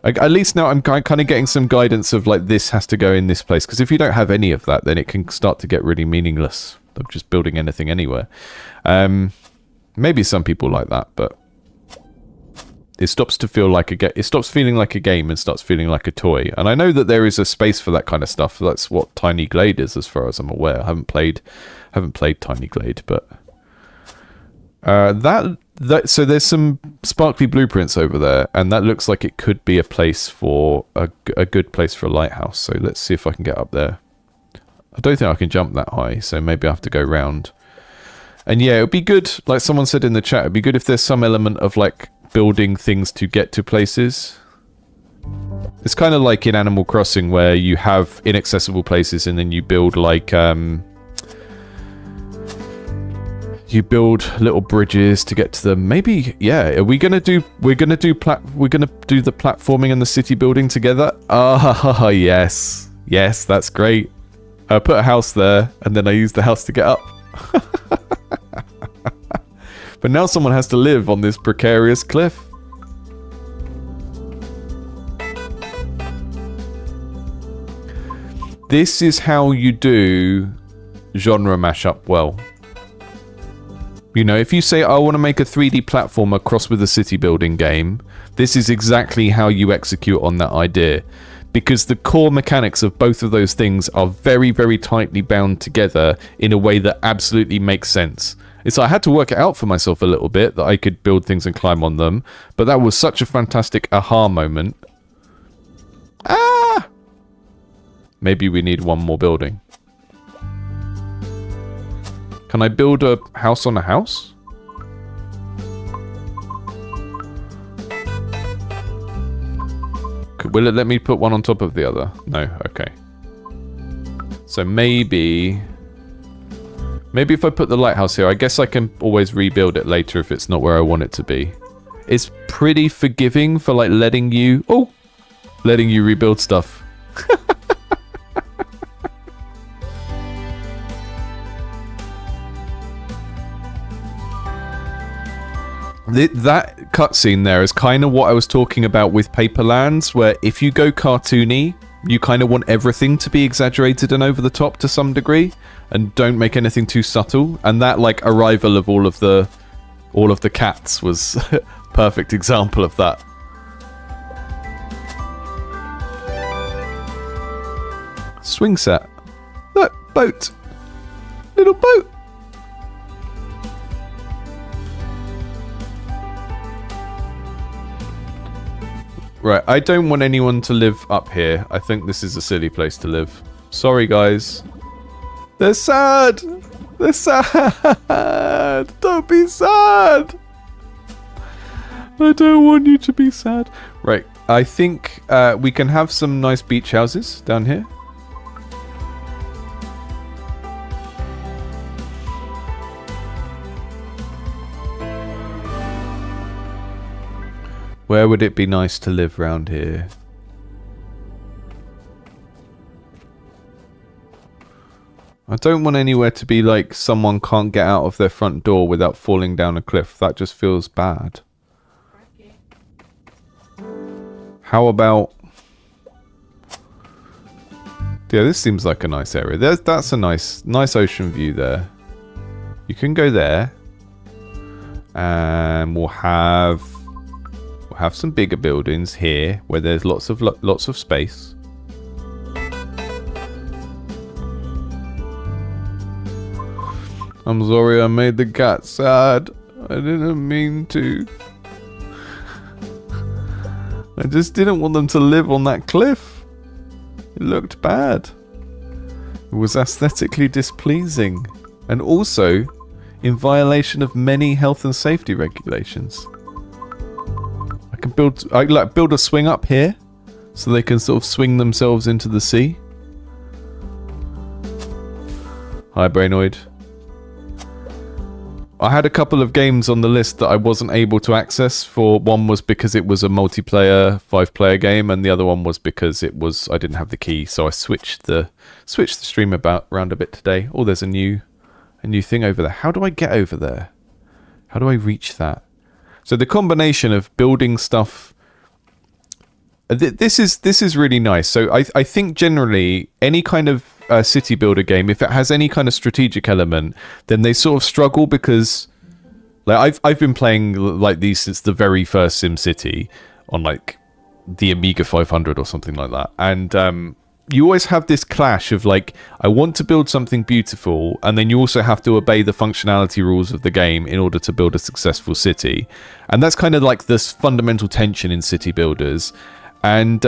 [SPEAKER 1] At least now I'm kind of getting some guidance of like this has to go in this place, because if you don't have any of that, then it can start to get really meaningless of just building anything anywhere. Maybe some people like that, but it stops to feel like it stops feeling like a game and starts feeling like a toy. And I know that there is a space for that kind of stuff. That's what Tiny Glade is, as far as I'm aware. I haven't played Tiny Glade, but so there's some sparkly blueprints over there, and that looks like it could be a place for a good place for a lighthouse. So let's see if I can get up there. I don't think I can jump that high, so maybe I have to go round. And yeah, it would be good, like someone said in the chat, it would be good if there's some element of like building things to get to places. It's kind of like in Animal Crossing where you have inaccessible places and then you build like you build little bridges to get to them. Maybe, yeah, we're gonna do the platforming and the city building together. Ah, yes, that's great. I put a house there, and then I use the house to get up. But now someone has to live on this precarious cliff. This is how you do genre mashup well. You know, if you say, I want to make a 3D platformer cross with a city building game, this is exactly how you execute on that idea. Because the core mechanics of both of those things are very, very tightly bound together in a way that absolutely makes sense. I had to work it out for myself a little bit, that I could build things and climb on them, but that was such a fantastic aha moment. Ah! Maybe we need one more building. Can I build a house on a house? Will it let me put one on top of the other? No, okay. So maybe if I put the lighthouse here, I guess I can always rebuild it later if it's not where I want it to be. It's pretty forgiving for like letting you rebuild stuff. That cutscene there is kind of what I was talking about with Paperlands, where if you go cartoony, you kind of want everything to be exaggerated and over the top to some degree, and don't make anything too subtle. And that like arrival of all of the cats was a perfect example of that. Swing set. Look, boat. Little boat. Right, I don't want anyone to live up here. I think this is a silly place to live. Sorry, guys. They're sad! They're sad! Don't be sad! I don't want you to be sad. Right, I think we can have some nice beach houses down here. Where would it be nice to live round here?
[SPEAKER 2] I don't want anywhere to be like someone can't get out of their front door without falling down a cliff. That just feels bad. How about... Yeah, this seems like a nice area. That's a nice ocean view there. You can go there. And we'll have some bigger buildings here where there's lots of space. I'm sorry I made the cat sad. I didn't mean to. I just didn't want them to live on that cliff. It looked bad. It was aesthetically displeasing. And also in violation of many health and safety regulations. I can build a swing up here so they can sort of swing themselves into the sea. Hi, Brainoid. I had a couple of games on the list that I wasn't able to access. For one was because it was a multiplayer 5-player game, and the other one was because I didn't have the key, so I switched the stream around a bit today. Oh, there's a new thing over there. How do I get over there? How do I reach that? So the combination of building stuff. This is really nice. So I think generally any kind of city builder game, if it has any kind of strategic element, then they sort of struggle because, like, I've been playing like these since the very first SimCity on like the Amiga 500 or something like that, and you always have this clash of like, I want to build something beautiful, and then you also have to obey the functionality rules of the game in order to build a successful city, and that's kind of like this fundamental tension in city builders. And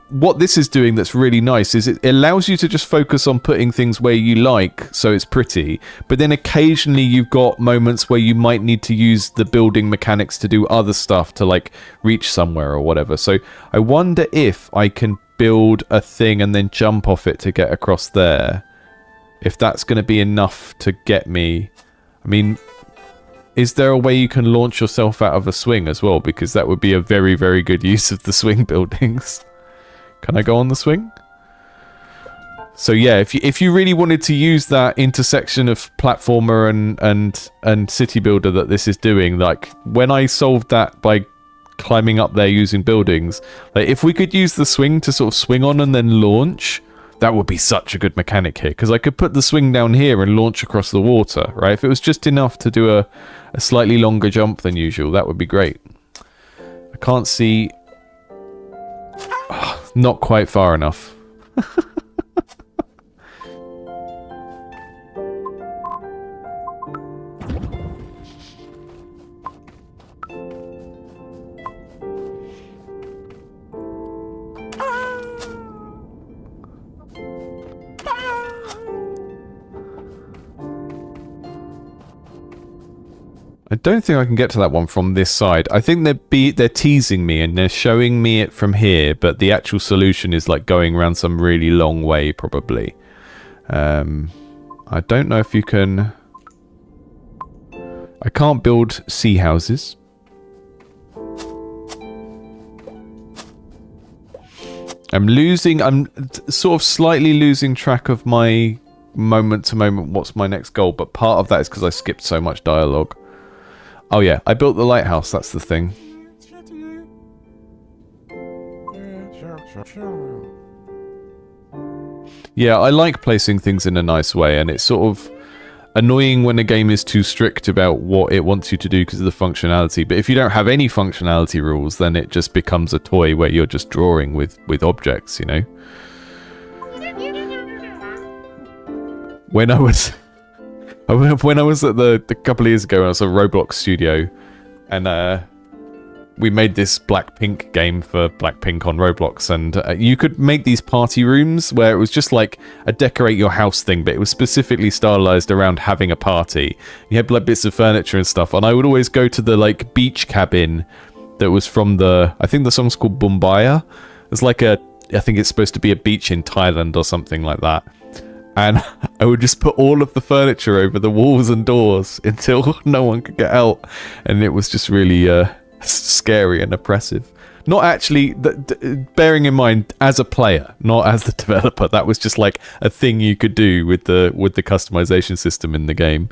[SPEAKER 2] what this is doing that's really nice is it allows you to just focus on putting things where you like, so it's pretty, but then occasionally you've got moments where you might need to use the building mechanics to do other stuff to like reach somewhere or whatever. So I wonder if I can build a thing and then jump off it to get across there, if that's going to be enough to get me. I mean, is there a way you can launch yourself out of a swing as well? Because that would be a very, very good use of the swing buildings. Can I go on the swing? So yeah, if you really wanted to use that intersection of platformer and city builder that this is doing, like when I solved that by climbing up there using buildings, like if we could use the swing to sort of swing on and then launch, that would be such a good mechanic here, because I could put the swing down here and launch across the water, right? If it was just enough to do a slightly longer jump than usual, that would be great. I can't see... not quite far enough. I don't think I can get to that one from this side. I think they're teasing me and they're showing me it from here, but the actual solution is like going around some really long way, probably. I don't know if you can... I can't build sea houses. I'm sort of slightly losing track of my moment to moment what's my next goal, but part of that is because I skipped so much dialogue. Oh yeah, I built the lighthouse, that's the thing. Yeah, I like placing things in a nice way, and it's sort of annoying when a game is too strict about what it wants you to do because of the functionality. But if you don't have any functionality rules, then it just becomes a toy where you're just drawing with objects, you know? When I was at the couple of years ago, I was at Roblox Studio, and we made this Blackpink game for Blackpink on Roblox, and you could make these party rooms where it was just like a decorate your house thing, but it was specifically stylized around having a party. You had like bits of furniture and stuff, and I would always go to the like beach cabin that was from I think the song's called Bumbaya. It's like I think it's supposed to be a beach in Thailand or something like that. And I would just put all of the furniture over the walls and doors until no one could get out. And it was just really scary and oppressive. Not actually, bearing in mind as a player, not as the developer. That was just like a thing you could do with the customization system in the game.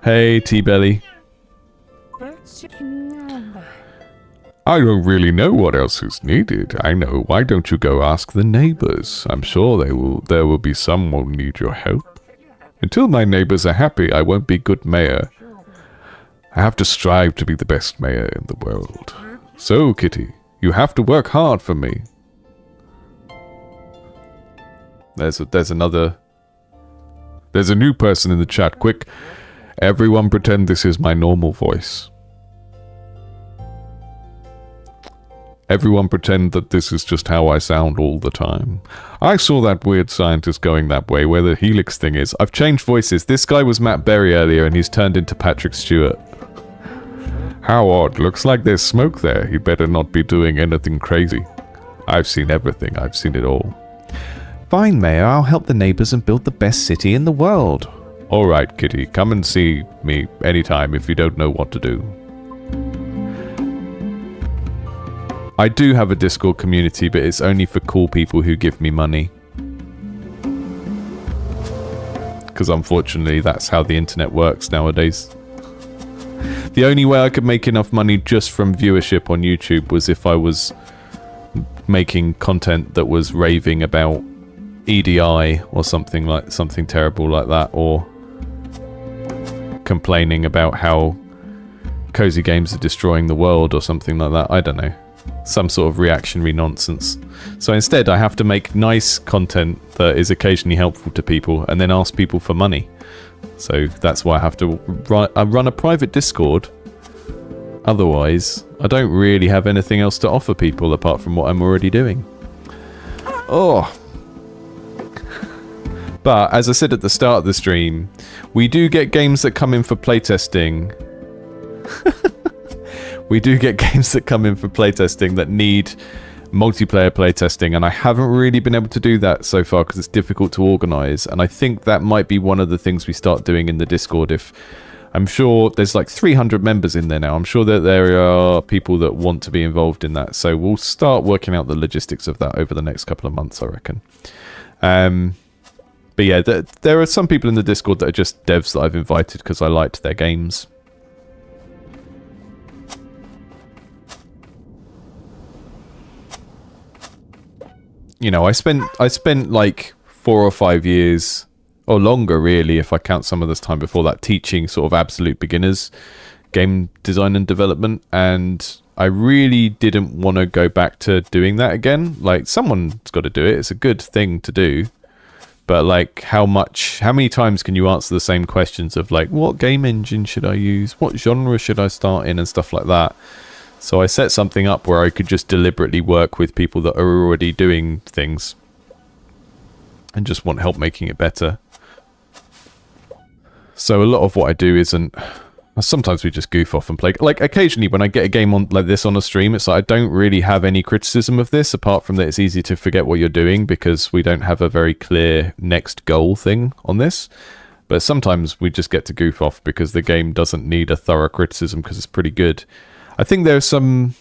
[SPEAKER 2] Hey, T-Belly. I don't really know what else is needed. I know. Why don't you go ask the neighbors? I'm sure there will be some who need your help. Until my neighbors are happy, I won't be good mayor. I have to strive to be the best mayor in the world. So, Kitty, you have to work hard for me. There's a new person in the chat. Quick, everyone pretend this is my normal voice. Everyone pretend that this is just how I sound all the time. I saw that weird scientist going that way where the helix thing is. I've changed voices. This guy was Matt Berry earlier and he's turned into Patrick Stewart. How odd. Looks like there's smoke there. He better not be doing anything crazy. I've seen everything. I've seen it all.
[SPEAKER 3] Fine, Mayor. I'll help the neighbors and build the best city in the world.
[SPEAKER 2] Alright, Kitty. Come and see me anytime if you don't know what to do. I do have a Discord community, but it's only for cool people who give me money. Because unfortunately, that's how the internet works nowadays. The only way I could make enough money just from viewership on YouTube was if I was making content that was raving about EDI or something terrible like that, or complaining about how cozy games are destroying the world or something like that. I don't know. Some sort of reactionary nonsense. So instead I have to make nice content that is occasionally helpful to people and then ask people for money. So that's why I have to run a private Discord. Otherwise, I don't really have anything else to offer people apart from what I'm already doing. Oh. But as I said at the start of the stream, we do get games that come in for playtesting. We do get games that come in for playtesting that need multiplayer playtesting, and I haven't really been able to do that so far because it's difficult to organise, and I think that might be one of the things we start doing in the Discord. If I'm sure there's like 300 members in there now. I'm sure that there are people that want to be involved in that, so we'll start working out the logistics of that over the next couple of months, I reckon. But yeah, there are some people in the Discord that are just devs that I've invited because I liked their games. You know, I spent like 4 or 5 years, or longer really, if I count some of this time before that, teaching sort of absolute beginners game design and development, and I really didn't want to go back to doing that again. Like, someone's got to do it. It's a good thing to do. But like, how many times can you answer the same questions of like, what game engine should I use? What genre should I start in? And stuff like that. So I set something up where I could just deliberately work with people that are already doing things and just want help making it better. So a lot of what I do isn't... Sometimes we just goof off and play. Like, occasionally when I get a game on like this on a stream, it's like I don't really have any criticism of this, apart from that it's easy to forget what you're doing because we don't have a very clear next goal thing on this. But sometimes we just get to goof off because the game doesn't need a thorough criticism because it's pretty good. I think there's some...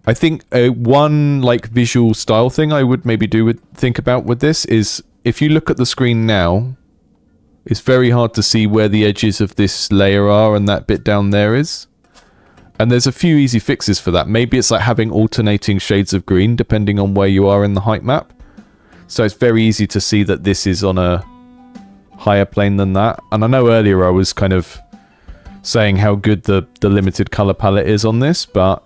[SPEAKER 2] I think one like visual style thing I would maybe think about with this is if you look at the screen now, it's very hard to see where the edges of this layer are and that bit down there is. And there's a few easy fixes for that. Maybe it's like having alternating shades of green depending on where you are in the height map. So it's very easy to see that this is on a higher plane than that. And I know earlier I was kind of saying how good the limited color palette is on this, but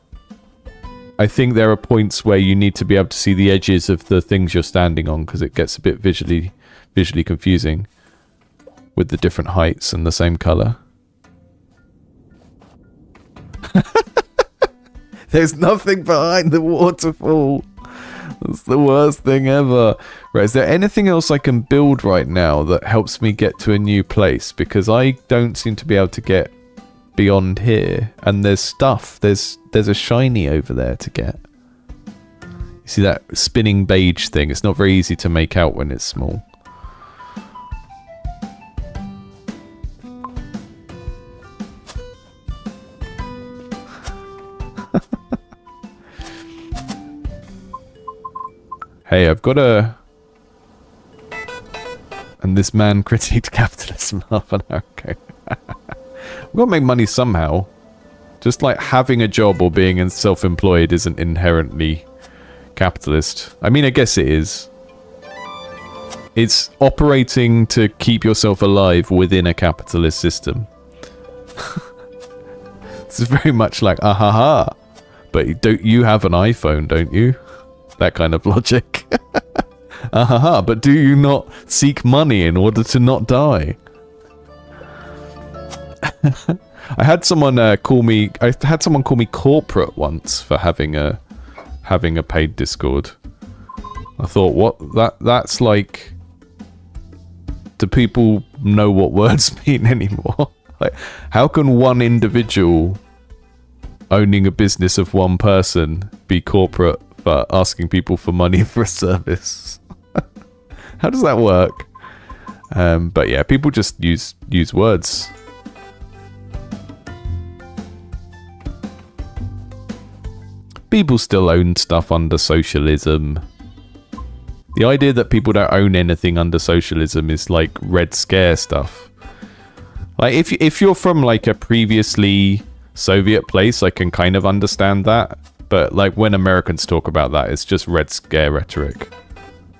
[SPEAKER 2] I think there are points where you need to be able to see the edges of the things you're standing on because it gets a bit visually confusing with the different heights and the same color. There's nothing behind the waterfall. That's the worst thing ever. Right, is there anything else I can build right now that helps me get to a new place? Because I don't seem to be able to get beyond here. And there's stuff. There's a shiny over there to get. You see that spinning beige thing? It's not very easy to make out when it's small. Hey, I've got a... And this man critiqued capitalism half an hour ago. We've got to make money somehow. Just like having a job or being self-employed isn't inherently capitalist. I mean, I guess it is. It's operating to keep yourself alive within a capitalist system. It's very much like, ha. But don't you have an iPhone, don't you? That kind of logic. But do you not seek money in order to not die? I had someone call me corporate once for having a paid Discord. I thought, what? That's like, do people know what words mean anymore? Like, how can one individual owning a business of one person be corporate for asking people for money for a service? How does that work? But yeah, people just use words. People still own stuff under socialism. The idea that people don't own anything under socialism is like Red Scare stuff. Like if you're from like a previously Soviet place, I can kind of understand that. But like when Americans talk about that, it's just Red Scare rhetoric.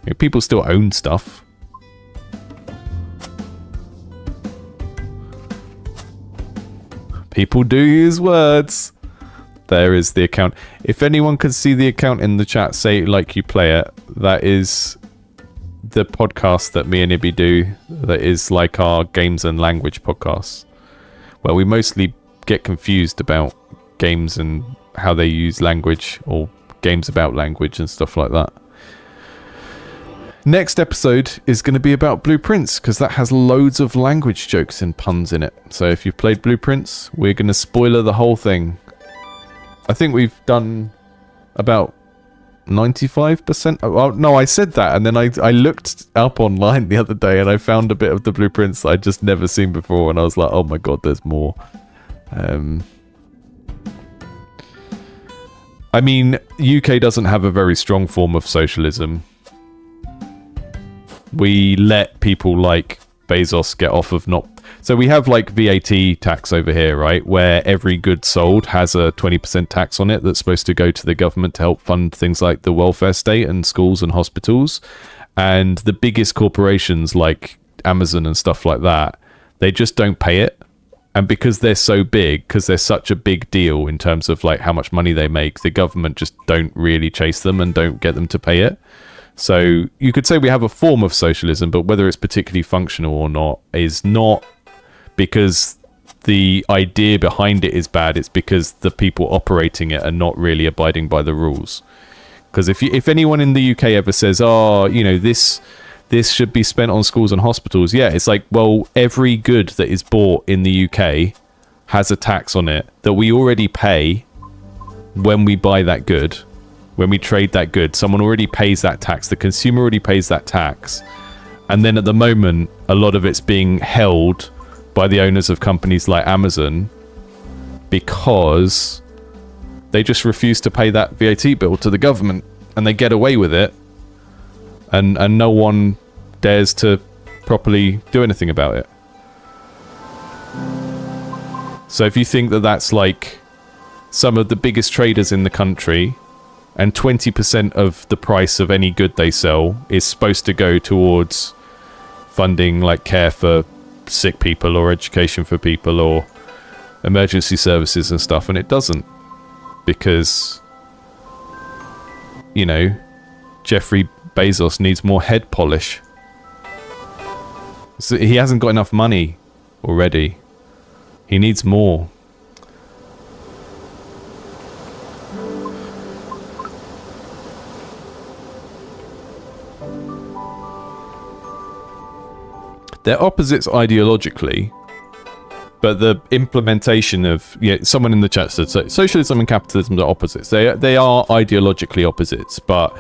[SPEAKER 2] You know, people still own stuff. People do use words. There is the account. If anyone can see the account in the chat, say like you play it. That is the podcast that me and Ibby do. That is like our games and language podcasts, where we mostly get confused about games and how they use language, or games about language and stuff like that. Next episode is going to be about Blueprints, because that has loads of language jokes and puns in it. So if you've played Blueprints, we're going to spoiler the whole thing. I think we've done about 95%. Oh, no, I said that, and then I looked up online the other day and I found a bit of the Blueprints I'd just never seen before, and I was like, oh my god, there's more. I mean, UK doesn't have a very strong form of socialism. We let people like Bezos get off of not... So we have like VAT tax over here, right? Where every good sold has a 20% tax on it that's supposed to go to the government to help fund things like the welfare state and schools and hospitals. And the biggest corporations like Amazon and stuff like that, they just don't pay it. And because they're so big, because they're such a big deal in terms of like how much money they make, the government just don't really chase them and don't get them to pay it. So you could say we have a form of socialism, but whether it's particularly functional or not is not because the idea behind it is bad. It's because the people operating it are not really abiding by the rules. Because if anyone in the UK ever says, oh, you know, this should be spent on schools and hospitals, yeah, it's like, well, every good that is bought in the UK has a tax on it that we already pay when we buy that good. When we trade that good, someone already pays that tax. The consumer already pays that tax. And then at the moment, a lot of it's being held by the owners of companies like Amazon because they just refuse to pay that VAT bill to the government, and they get away with it. And no one dares to properly do anything about it. So if you think that that's like some of the biggest traders in the country, and 20% of the price of any good they sell is supposed to go towards funding like care for sick people or education for people or emergency services and stuff, and it doesn't, because, you know, Jeffrey Bezos needs more head polish. So he hasn't got enough money already. He needs more. They're opposites ideologically, but the implementation of... Yeah, someone in the chat said so socialism and capitalism are opposites. They are ideologically opposites, but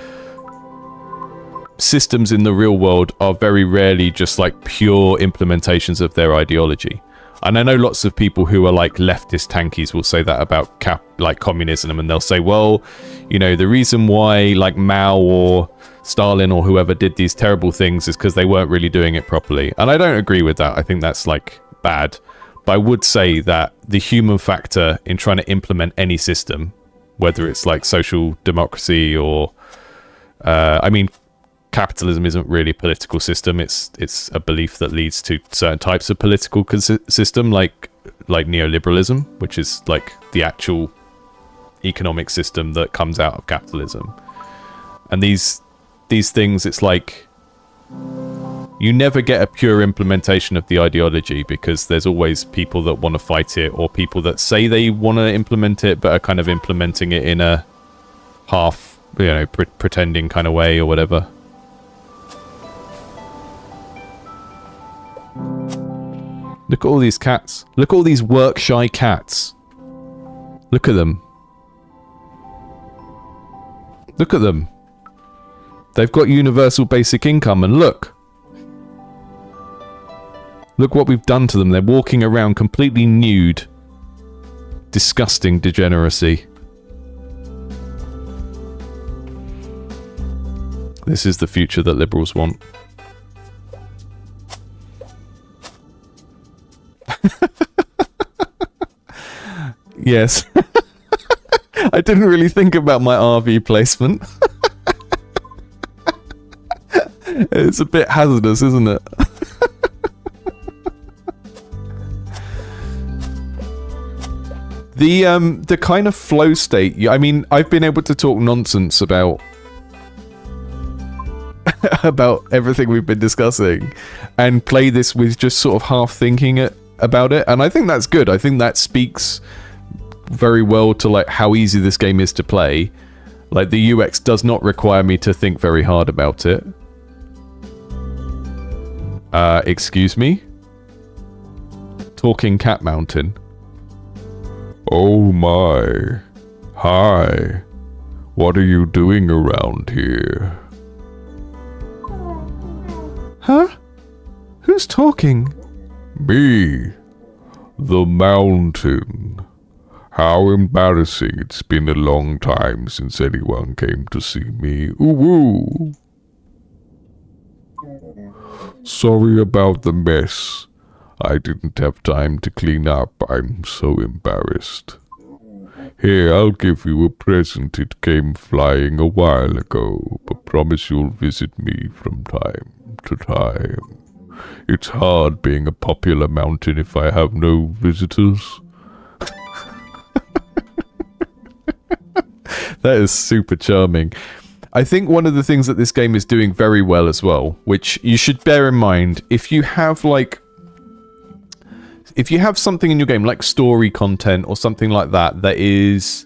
[SPEAKER 2] systems in the real world are very rarely just like pure implementations of their ideology. And I know lots of people who are like leftist tankies will say that about communism, and they'll say, well, you know, the reason why like Mao or Stalin or whoever did these terrible things is because they weren't really doing it properly. And I don't agree with that. I think that's like bad. But I would say that the human factor in trying to implement any system, whether it's like social democracy or I mean, capitalism isn't really a political system. It's a belief that leads to certain types of political system, like neoliberalism, which is like the actual economic system that comes out of capitalism. And these things, it's like you never get a pure implementation of the ideology, because there's always people that want to fight it, or people that say they want to implement it but are kind of implementing it in a half, you know, pretending kind of way or whatever. Look at all these cats. Look at all these work-shy cats. Look at them. Look at them. They've got universal basic income, and look. Look what we've done to them. They're walking around completely nude. Disgusting degeneracy. This is the future that liberals want. Yes. I didn't really think about my RV placement. It's a bit hazardous, isn't it? The kind of flow state, I mean, I've been able to talk nonsense about everything we've been discussing and play this with just sort of half thinking about it, and I think that's good. I think that speaks very well to like how easy this game is to play. Like, the UX does not require me to think very hard about it. Excuse me? Talking Cat Mountain. Oh my. Hi. What are you doing around here? Huh? Who's talking? Me. The mountain. How embarrassing. It's been a long time since anyone came to see me. Ooh. Sorry about the mess. I didn't have time to clean up. I'm so embarrassed. Here, I'll give you a present. It came flying a while ago, but promise you'll visit me from time to time. It's hard being a popular mountain if I have no visitors. That is super charming. I think one of the things that this game is doing very well as well, which you should bear in mind, if you have something in your game like story content or something like that, that is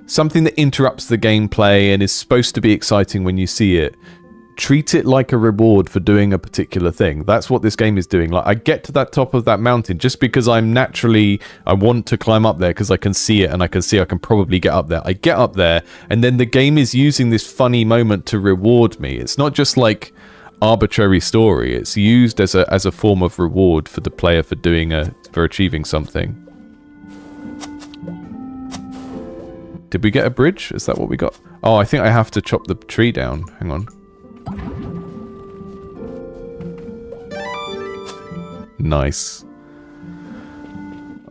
[SPEAKER 2] something that interrupts the gameplay and is supposed to be exciting when you see it, treat it like a reward for doing a particular thing. That's what this game is doing. Like, I get to that top of that mountain just because I want to climb up there because I can see it and I can probably get up there. I get up there, and then the game is using this funny moment to reward me. It's not just like arbitrary story. It's used as a form of reward for the player for achieving something. Did we get a bridge? Is that what we got? Oh, I think I have to chop the tree down. Hang on. Nice.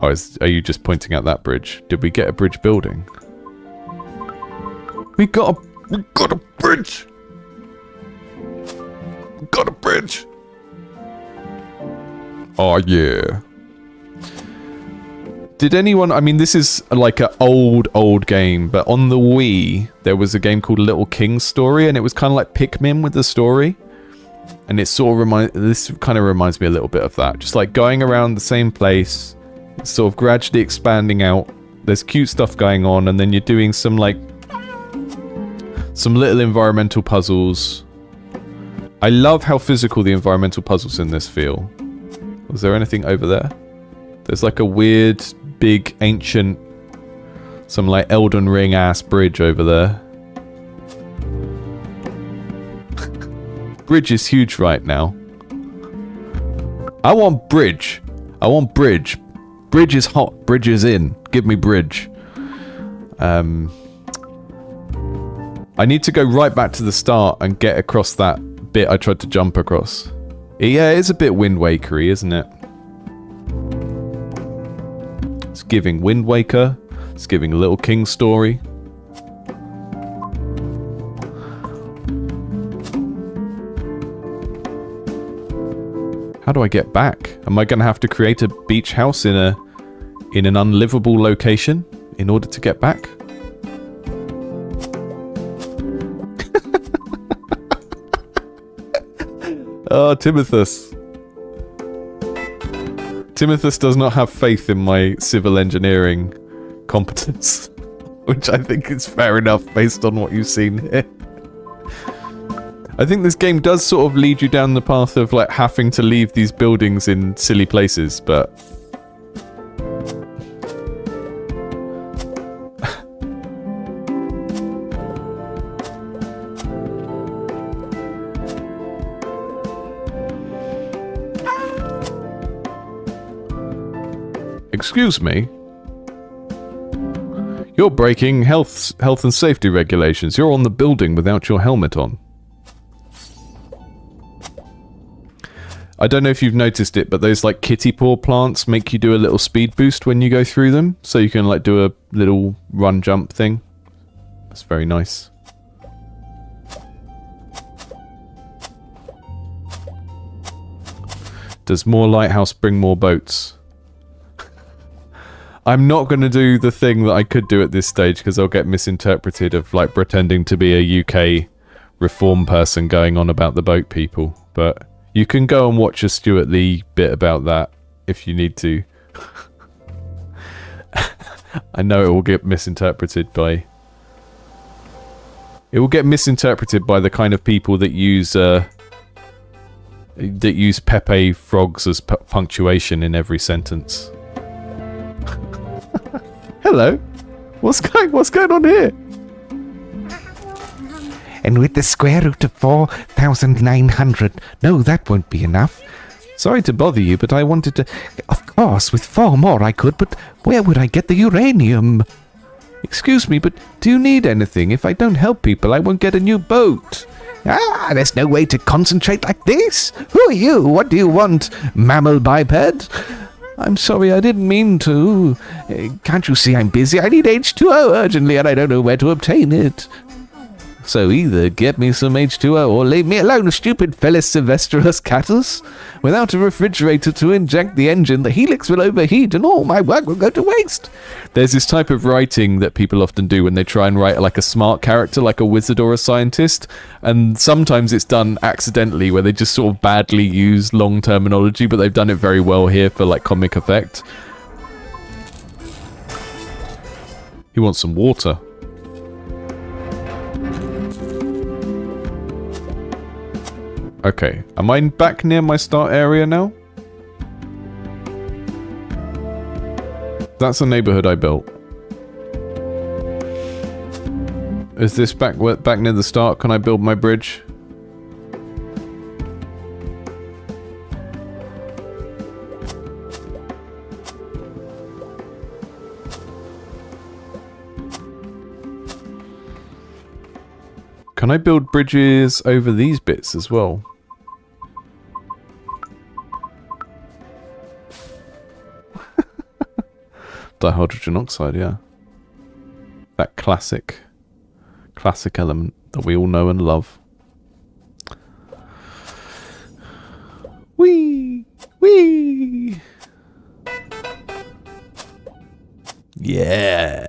[SPEAKER 2] Oh, are you just pointing out that bridge? Did we get a bridge building? We got a bridge! We got a bridge! Oh, yeah. Did anyone... I mean, this is like an old game, but on the Wii, there was a game called Little King's Story, and it was kind of like Pikmin with the story. And it sort of this kind of reminds me a little bit of that. Just like going around the same place, it's sort of gradually expanding out. There's cute stuff going on, and then you're doing some little environmental puzzles. I love how physical the environmental puzzles in this feel. Was there anything over there? There's like a weird, big, ancient, some like Elden Ring ass bridge over there. Bridge is huge right now. I want bridge. I want bridge. Bridge is hot. Bridge is in. Give me bridge. I need to go right back to the start and get across that bit I tried to jump across. Yeah, it's a bit Wind Wakery, isn't it? It's giving Wind Waker. It's giving Little King story. How do I get back? Am I going to have to create a beach house in an unlivable location in order to get back? Oh, Timothus. Timothus does not have faith in my civil engineering competence, which I think is fair enough based on what you've seen here. I think this game does sort of lead you down the path of like having to leave these buildings in silly places, but excuse me? You're breaking health and safety regulations. You're on the building without your helmet on. I don't know if you've noticed it, but those like kitty paw plants make you do a little speed boost when you go through them, so you can like do a little run jump thing. That's very nice. Does more lighthouse bring more boats? I'm not going to do the thing that I could do at this stage because I'll get misinterpreted of like pretending to be a UK reform person going on about the boat people, but you can go and watch a Stuart Lee bit about that if you need to. I know it will get misinterpreted by... It will get misinterpreted by the kind of people that use Pepe frogs as punctuation in every sentence. Hello. What's going on here?
[SPEAKER 3] And with the square root of 4,900. No, that won't be enough.
[SPEAKER 2] Sorry to bother you, but I wanted to...
[SPEAKER 3] Of course, with 4 more I could, but where would I get the uranium?
[SPEAKER 2] Excuse me, but do you need anything? If I don't help people, I won't get a new boat.
[SPEAKER 3] Ah, there's no way to concentrate like this. Who are you? What do you want, mammal biped?
[SPEAKER 2] I'm sorry, I didn't mean to.
[SPEAKER 3] Can't you see I'm busy? I need H2O urgently, and I don't know where to obtain it.
[SPEAKER 2] So either get me some H2O or leave me alone, stupid Felis Silvestrus Catus. Without a refrigerator to inject the engine, the helix will overheat and all my work will go to waste. There's this type of writing that people often do when they try and write like a smart character, like a wizard or a scientist. And sometimes it's done accidentally, where they just sort of badly use long terminology, but they've done it very well here for like comic effect. He wants some water. Okay, am I back near my start area now? That's the neighborhood I built. Is this back near the start? Can I build my bridge? Can I build bridges over these bits as well? Dihydrogen oxide, yeah. That classic element that we all know and love. Whee! Whee! Yeah!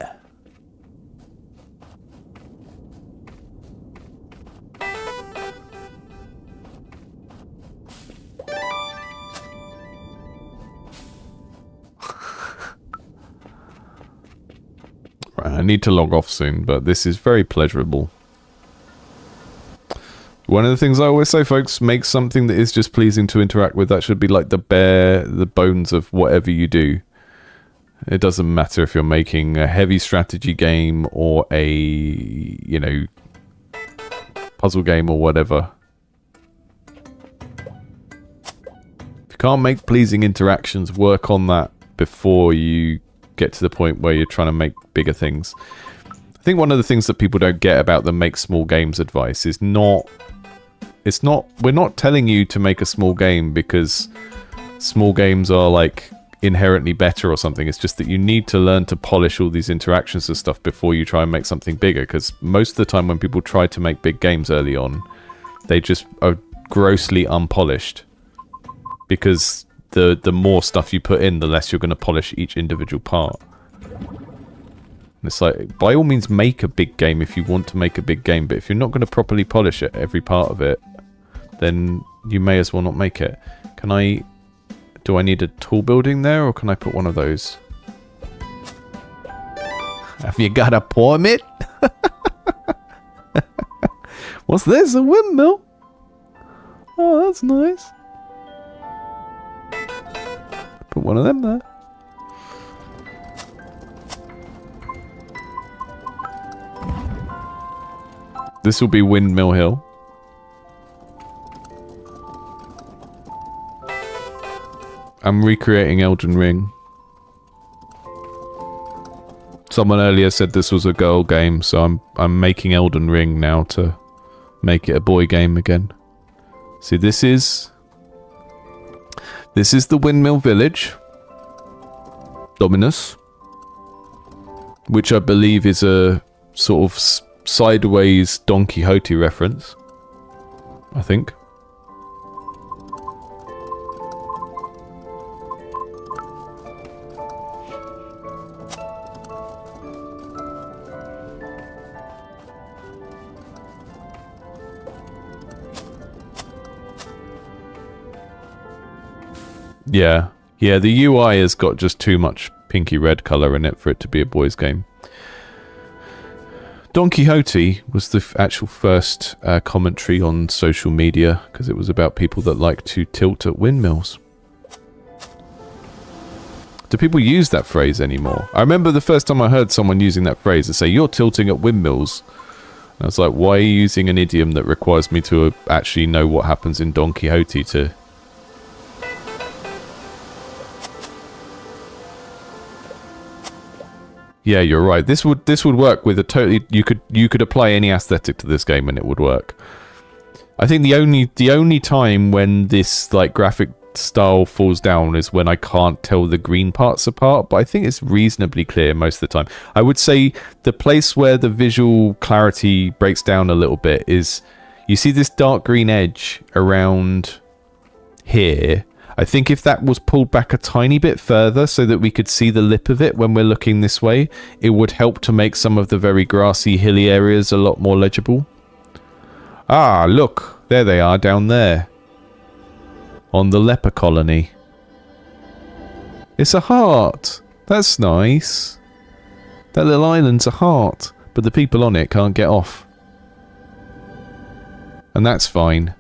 [SPEAKER 2] I need to log off soon, but this is very pleasurable. One of the things I always say, folks, make something that is just pleasing to interact with. That should be like the bones of whatever you do. It doesn't matter if you're making a heavy strategy game or a, you know, puzzle game or whatever. If you can't make pleasing interactions, work on that before you get to the point where you're trying to make bigger things. I think one of the things that people don't get about the make small games advice is we're not telling you to make a small game because small games are like inherently better or something. It's just that you need to learn to polish all these interactions and stuff before you try and make something bigger, because most of the time when people try to make big games early on, they just are grossly unpolished, because the more stuff you put in, the less you're going to polish each individual part. And it's like, by all means make a big game if you want to make a big game, but if you're not going to properly polish it, every part of it, then you may as well not make it. Do I need a tool building there, or can I put one of those?
[SPEAKER 3] Have you got a permit?
[SPEAKER 2] What's this? A windmill? Oh, that's nice. Put one of them there. This will be Windmill Hill. I'm recreating Elden Ring. Someone earlier said this was a girl game, so I'm making Elden Ring now to make it a boy game again. See, this is the Windmill Village, Dominus, which I believe is a sort of sideways Don Quixote reference, I think. Yeah, the UI has got just too much pinky red colour in it for it to be a boys' game. Don Quixote was the actual first commentary on social media, because it was about people that like to tilt at windmills. Do people use that phrase anymore? I remember the first time I heard someone using that phrase, they say, "You're tilting at windmills." And I was like, why are you using an idiom that requires me to actually know what happens in Don Quixote to... Yeah, you're right. This would work with a totally... You could apply any aesthetic to this game and it would work. I think the only time when this like graphic style falls down is when I can't tell the green parts apart, but I think it's reasonably clear most of the time. I would say the place where the visual clarity breaks down a little bit is, you see this dark green edge around here. I think if that was pulled back a tiny bit further so that we could see the lip of it when we're looking this way, it would help to make some of the very grassy, hilly areas a lot more legible. Ah, look, there they are down there. On the leper colony. It's a heart. That's nice. That little island's a heart, but the people on it can't get off. And that's fine.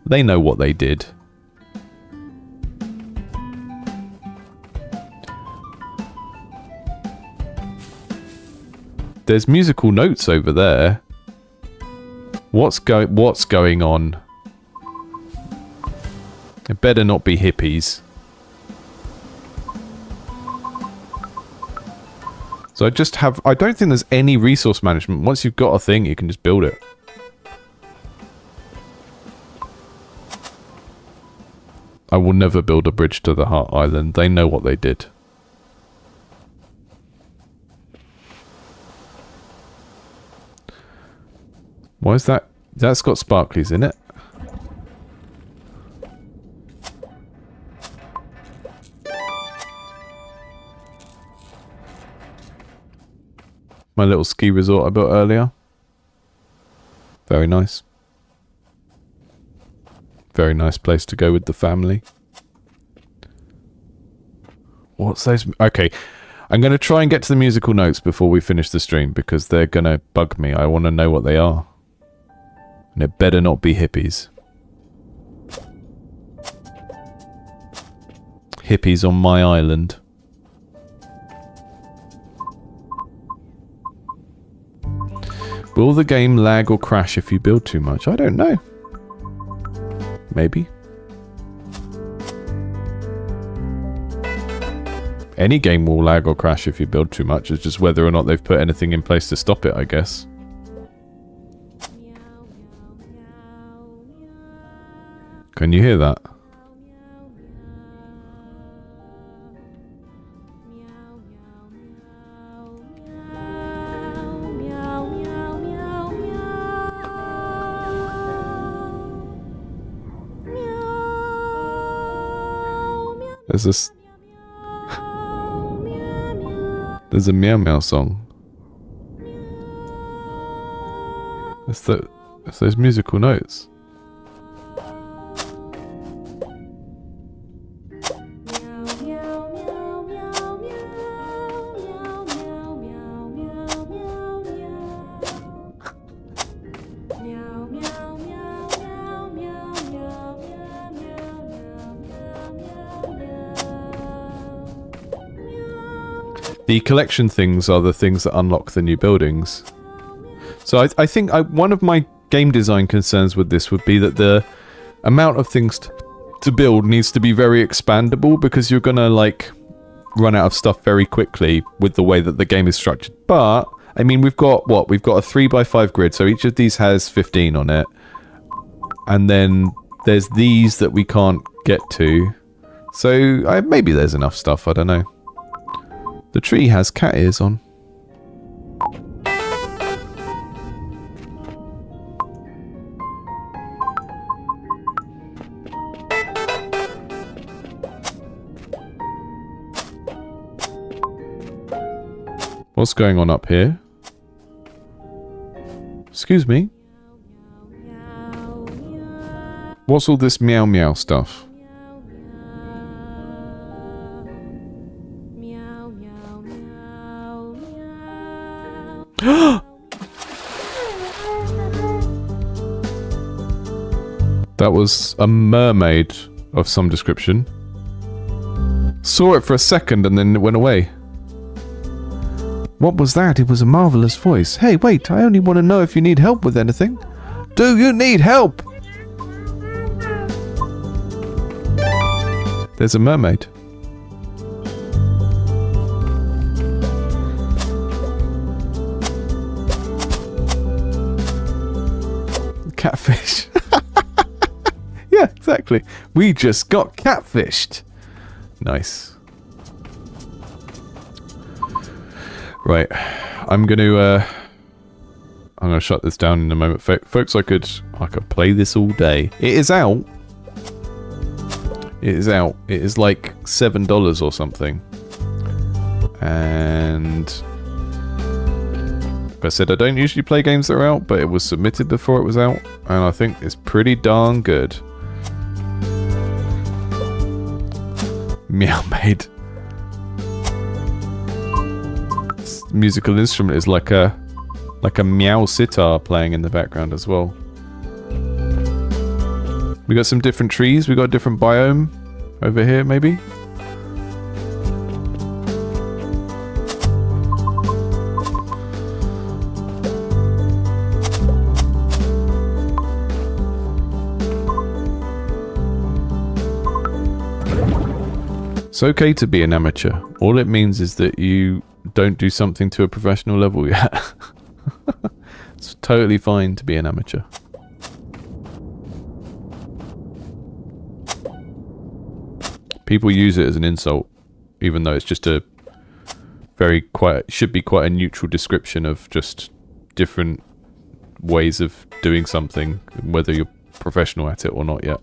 [SPEAKER 2] They know what they did. There's musical notes over there. What's going on? It better not be hippies. So I don't think there's any resource management. Once you've got a thing, you can just build it. I will never build a bridge to the Heart Island. They know what they did. Why is that? That's got sparklies in it. My little ski resort I built earlier. Very nice. Very nice place to go with the family. What's those? Okay. I'm going to try and get to the musical notes before we finish the stream, because they're going to bug me. I want to know what they are. And it better not be hippies. Hippies on my island. Will the game lag or crash if you build too much? I don't know. Maybe. any game will lag or crash if you build too much. It's just whether or not they've put anything in place to stop it, I guess. Can you hear that? There's this... There's a meow meow song. It's those musical notes. The collection things are the things that unlock the new buildings. So I think one of my game design concerns with this would be that the amount of things to build needs to be very expandable, because you're gonna like run out of stuff very quickly with the way that the game is structured. But I mean, we've got what? We've got a 3x5 grid, so each of these has 15 on it. And then there's these that we can't get to. So maybe there's enough stuff, I don't know. The tree has cat ears on. What's going on up here? Excuse me? What's all this meow meow stuff? That was a mermaid of some description. Saw it for a second and then it went away.
[SPEAKER 3] What was that? It was a marvelous voice. Hey, wait, I only want to know if you need help with anything. Do you need help?
[SPEAKER 2] There's a mermaid. Catfish. Yeah, exactly. We just got catfished. Nice. Right. I'm gonna shut this down in a moment. Folks, I could play this all day. It is out. It is out. It is like $7 or something. And like I said, I don't usually play games that are out, but it was submitted before it was out, and I think it's pretty darn good. Meow Maid. This musical instrument is like a meow sitar playing in the background as well. We got some different trees. We got a different biome over here, maybe. It's okay to be an amateur. All it means is that you don't do something to a professional level yet. It's totally fine to be an amateur. People use it as an insult, even though it's just a should be quite a neutral description of just different ways of doing something, whether you're professional at it or not yet.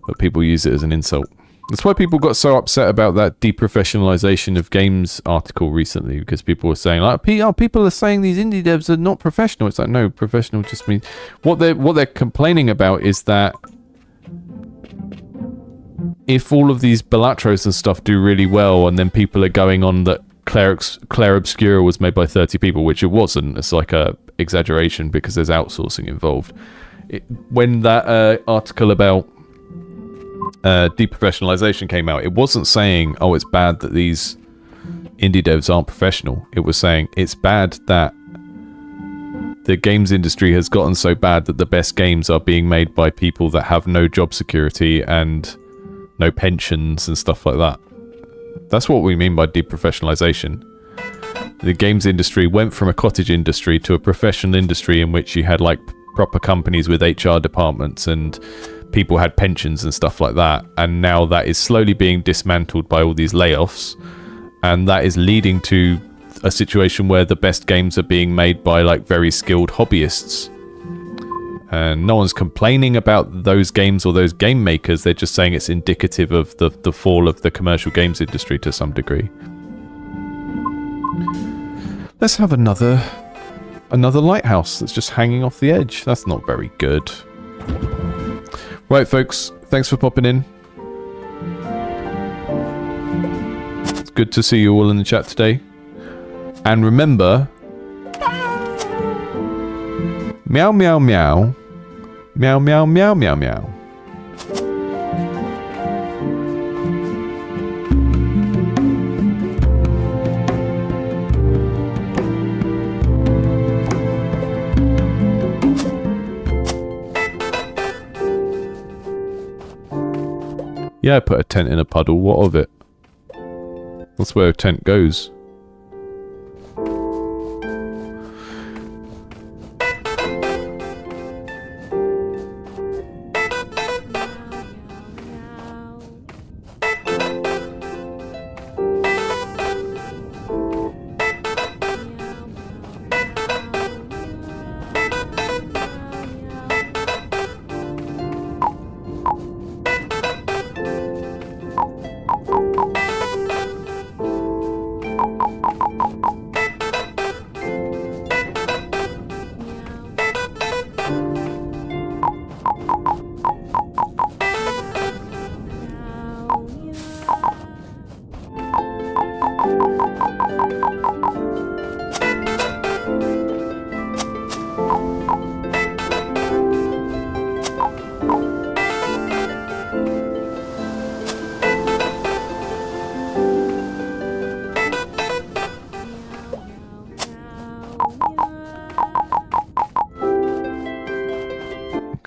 [SPEAKER 2] But people use it as an insult. That's why people got so upset about that deprofessionalization of games article recently, because people were saying like, people are saying these indie devs are not professional. It's like, no, professional just means what they're complaining about is that if all of these Balatros and stuff do really well, and then people are going on that Claire Obscura was made by 30 people, which it wasn't. It's like a exaggeration because there's outsourcing involved. When that article about deprofessionalization came out, it wasn't saying, oh, it's bad that these indie devs aren't professional. It was saying it's bad that the games industry has gotten so bad that the best games are being made by people that have no job security and no pensions and stuff like that. That's what we mean by deprofessionalization. The games industry went from a cottage industry to a professional industry in which you had like proper companies with HR departments and people had pensions and stuff like that. And now that is slowly being dismantled by all these layoffs. And that is leading to a situation where the best games are being made by like very skilled hobbyists. And no one's complaining about those games or those game makers. They're just saying it's indicative of the fall of the commercial games industry to some degree. Let's have another lighthouse that's just hanging off the edge. That's not very good. Right, folks. Thanks for popping in. It's good to see you all in the chat today. And remember... Meow, meow, meow. Meow, meow, meow, meow, meow. Yeah, I put a tent in a puddle. What of it? That's where a tent goes.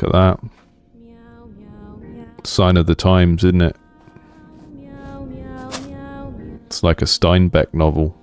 [SPEAKER 2] Look at that. Sign of the times, isn't it? It's like a Steinbeck novel.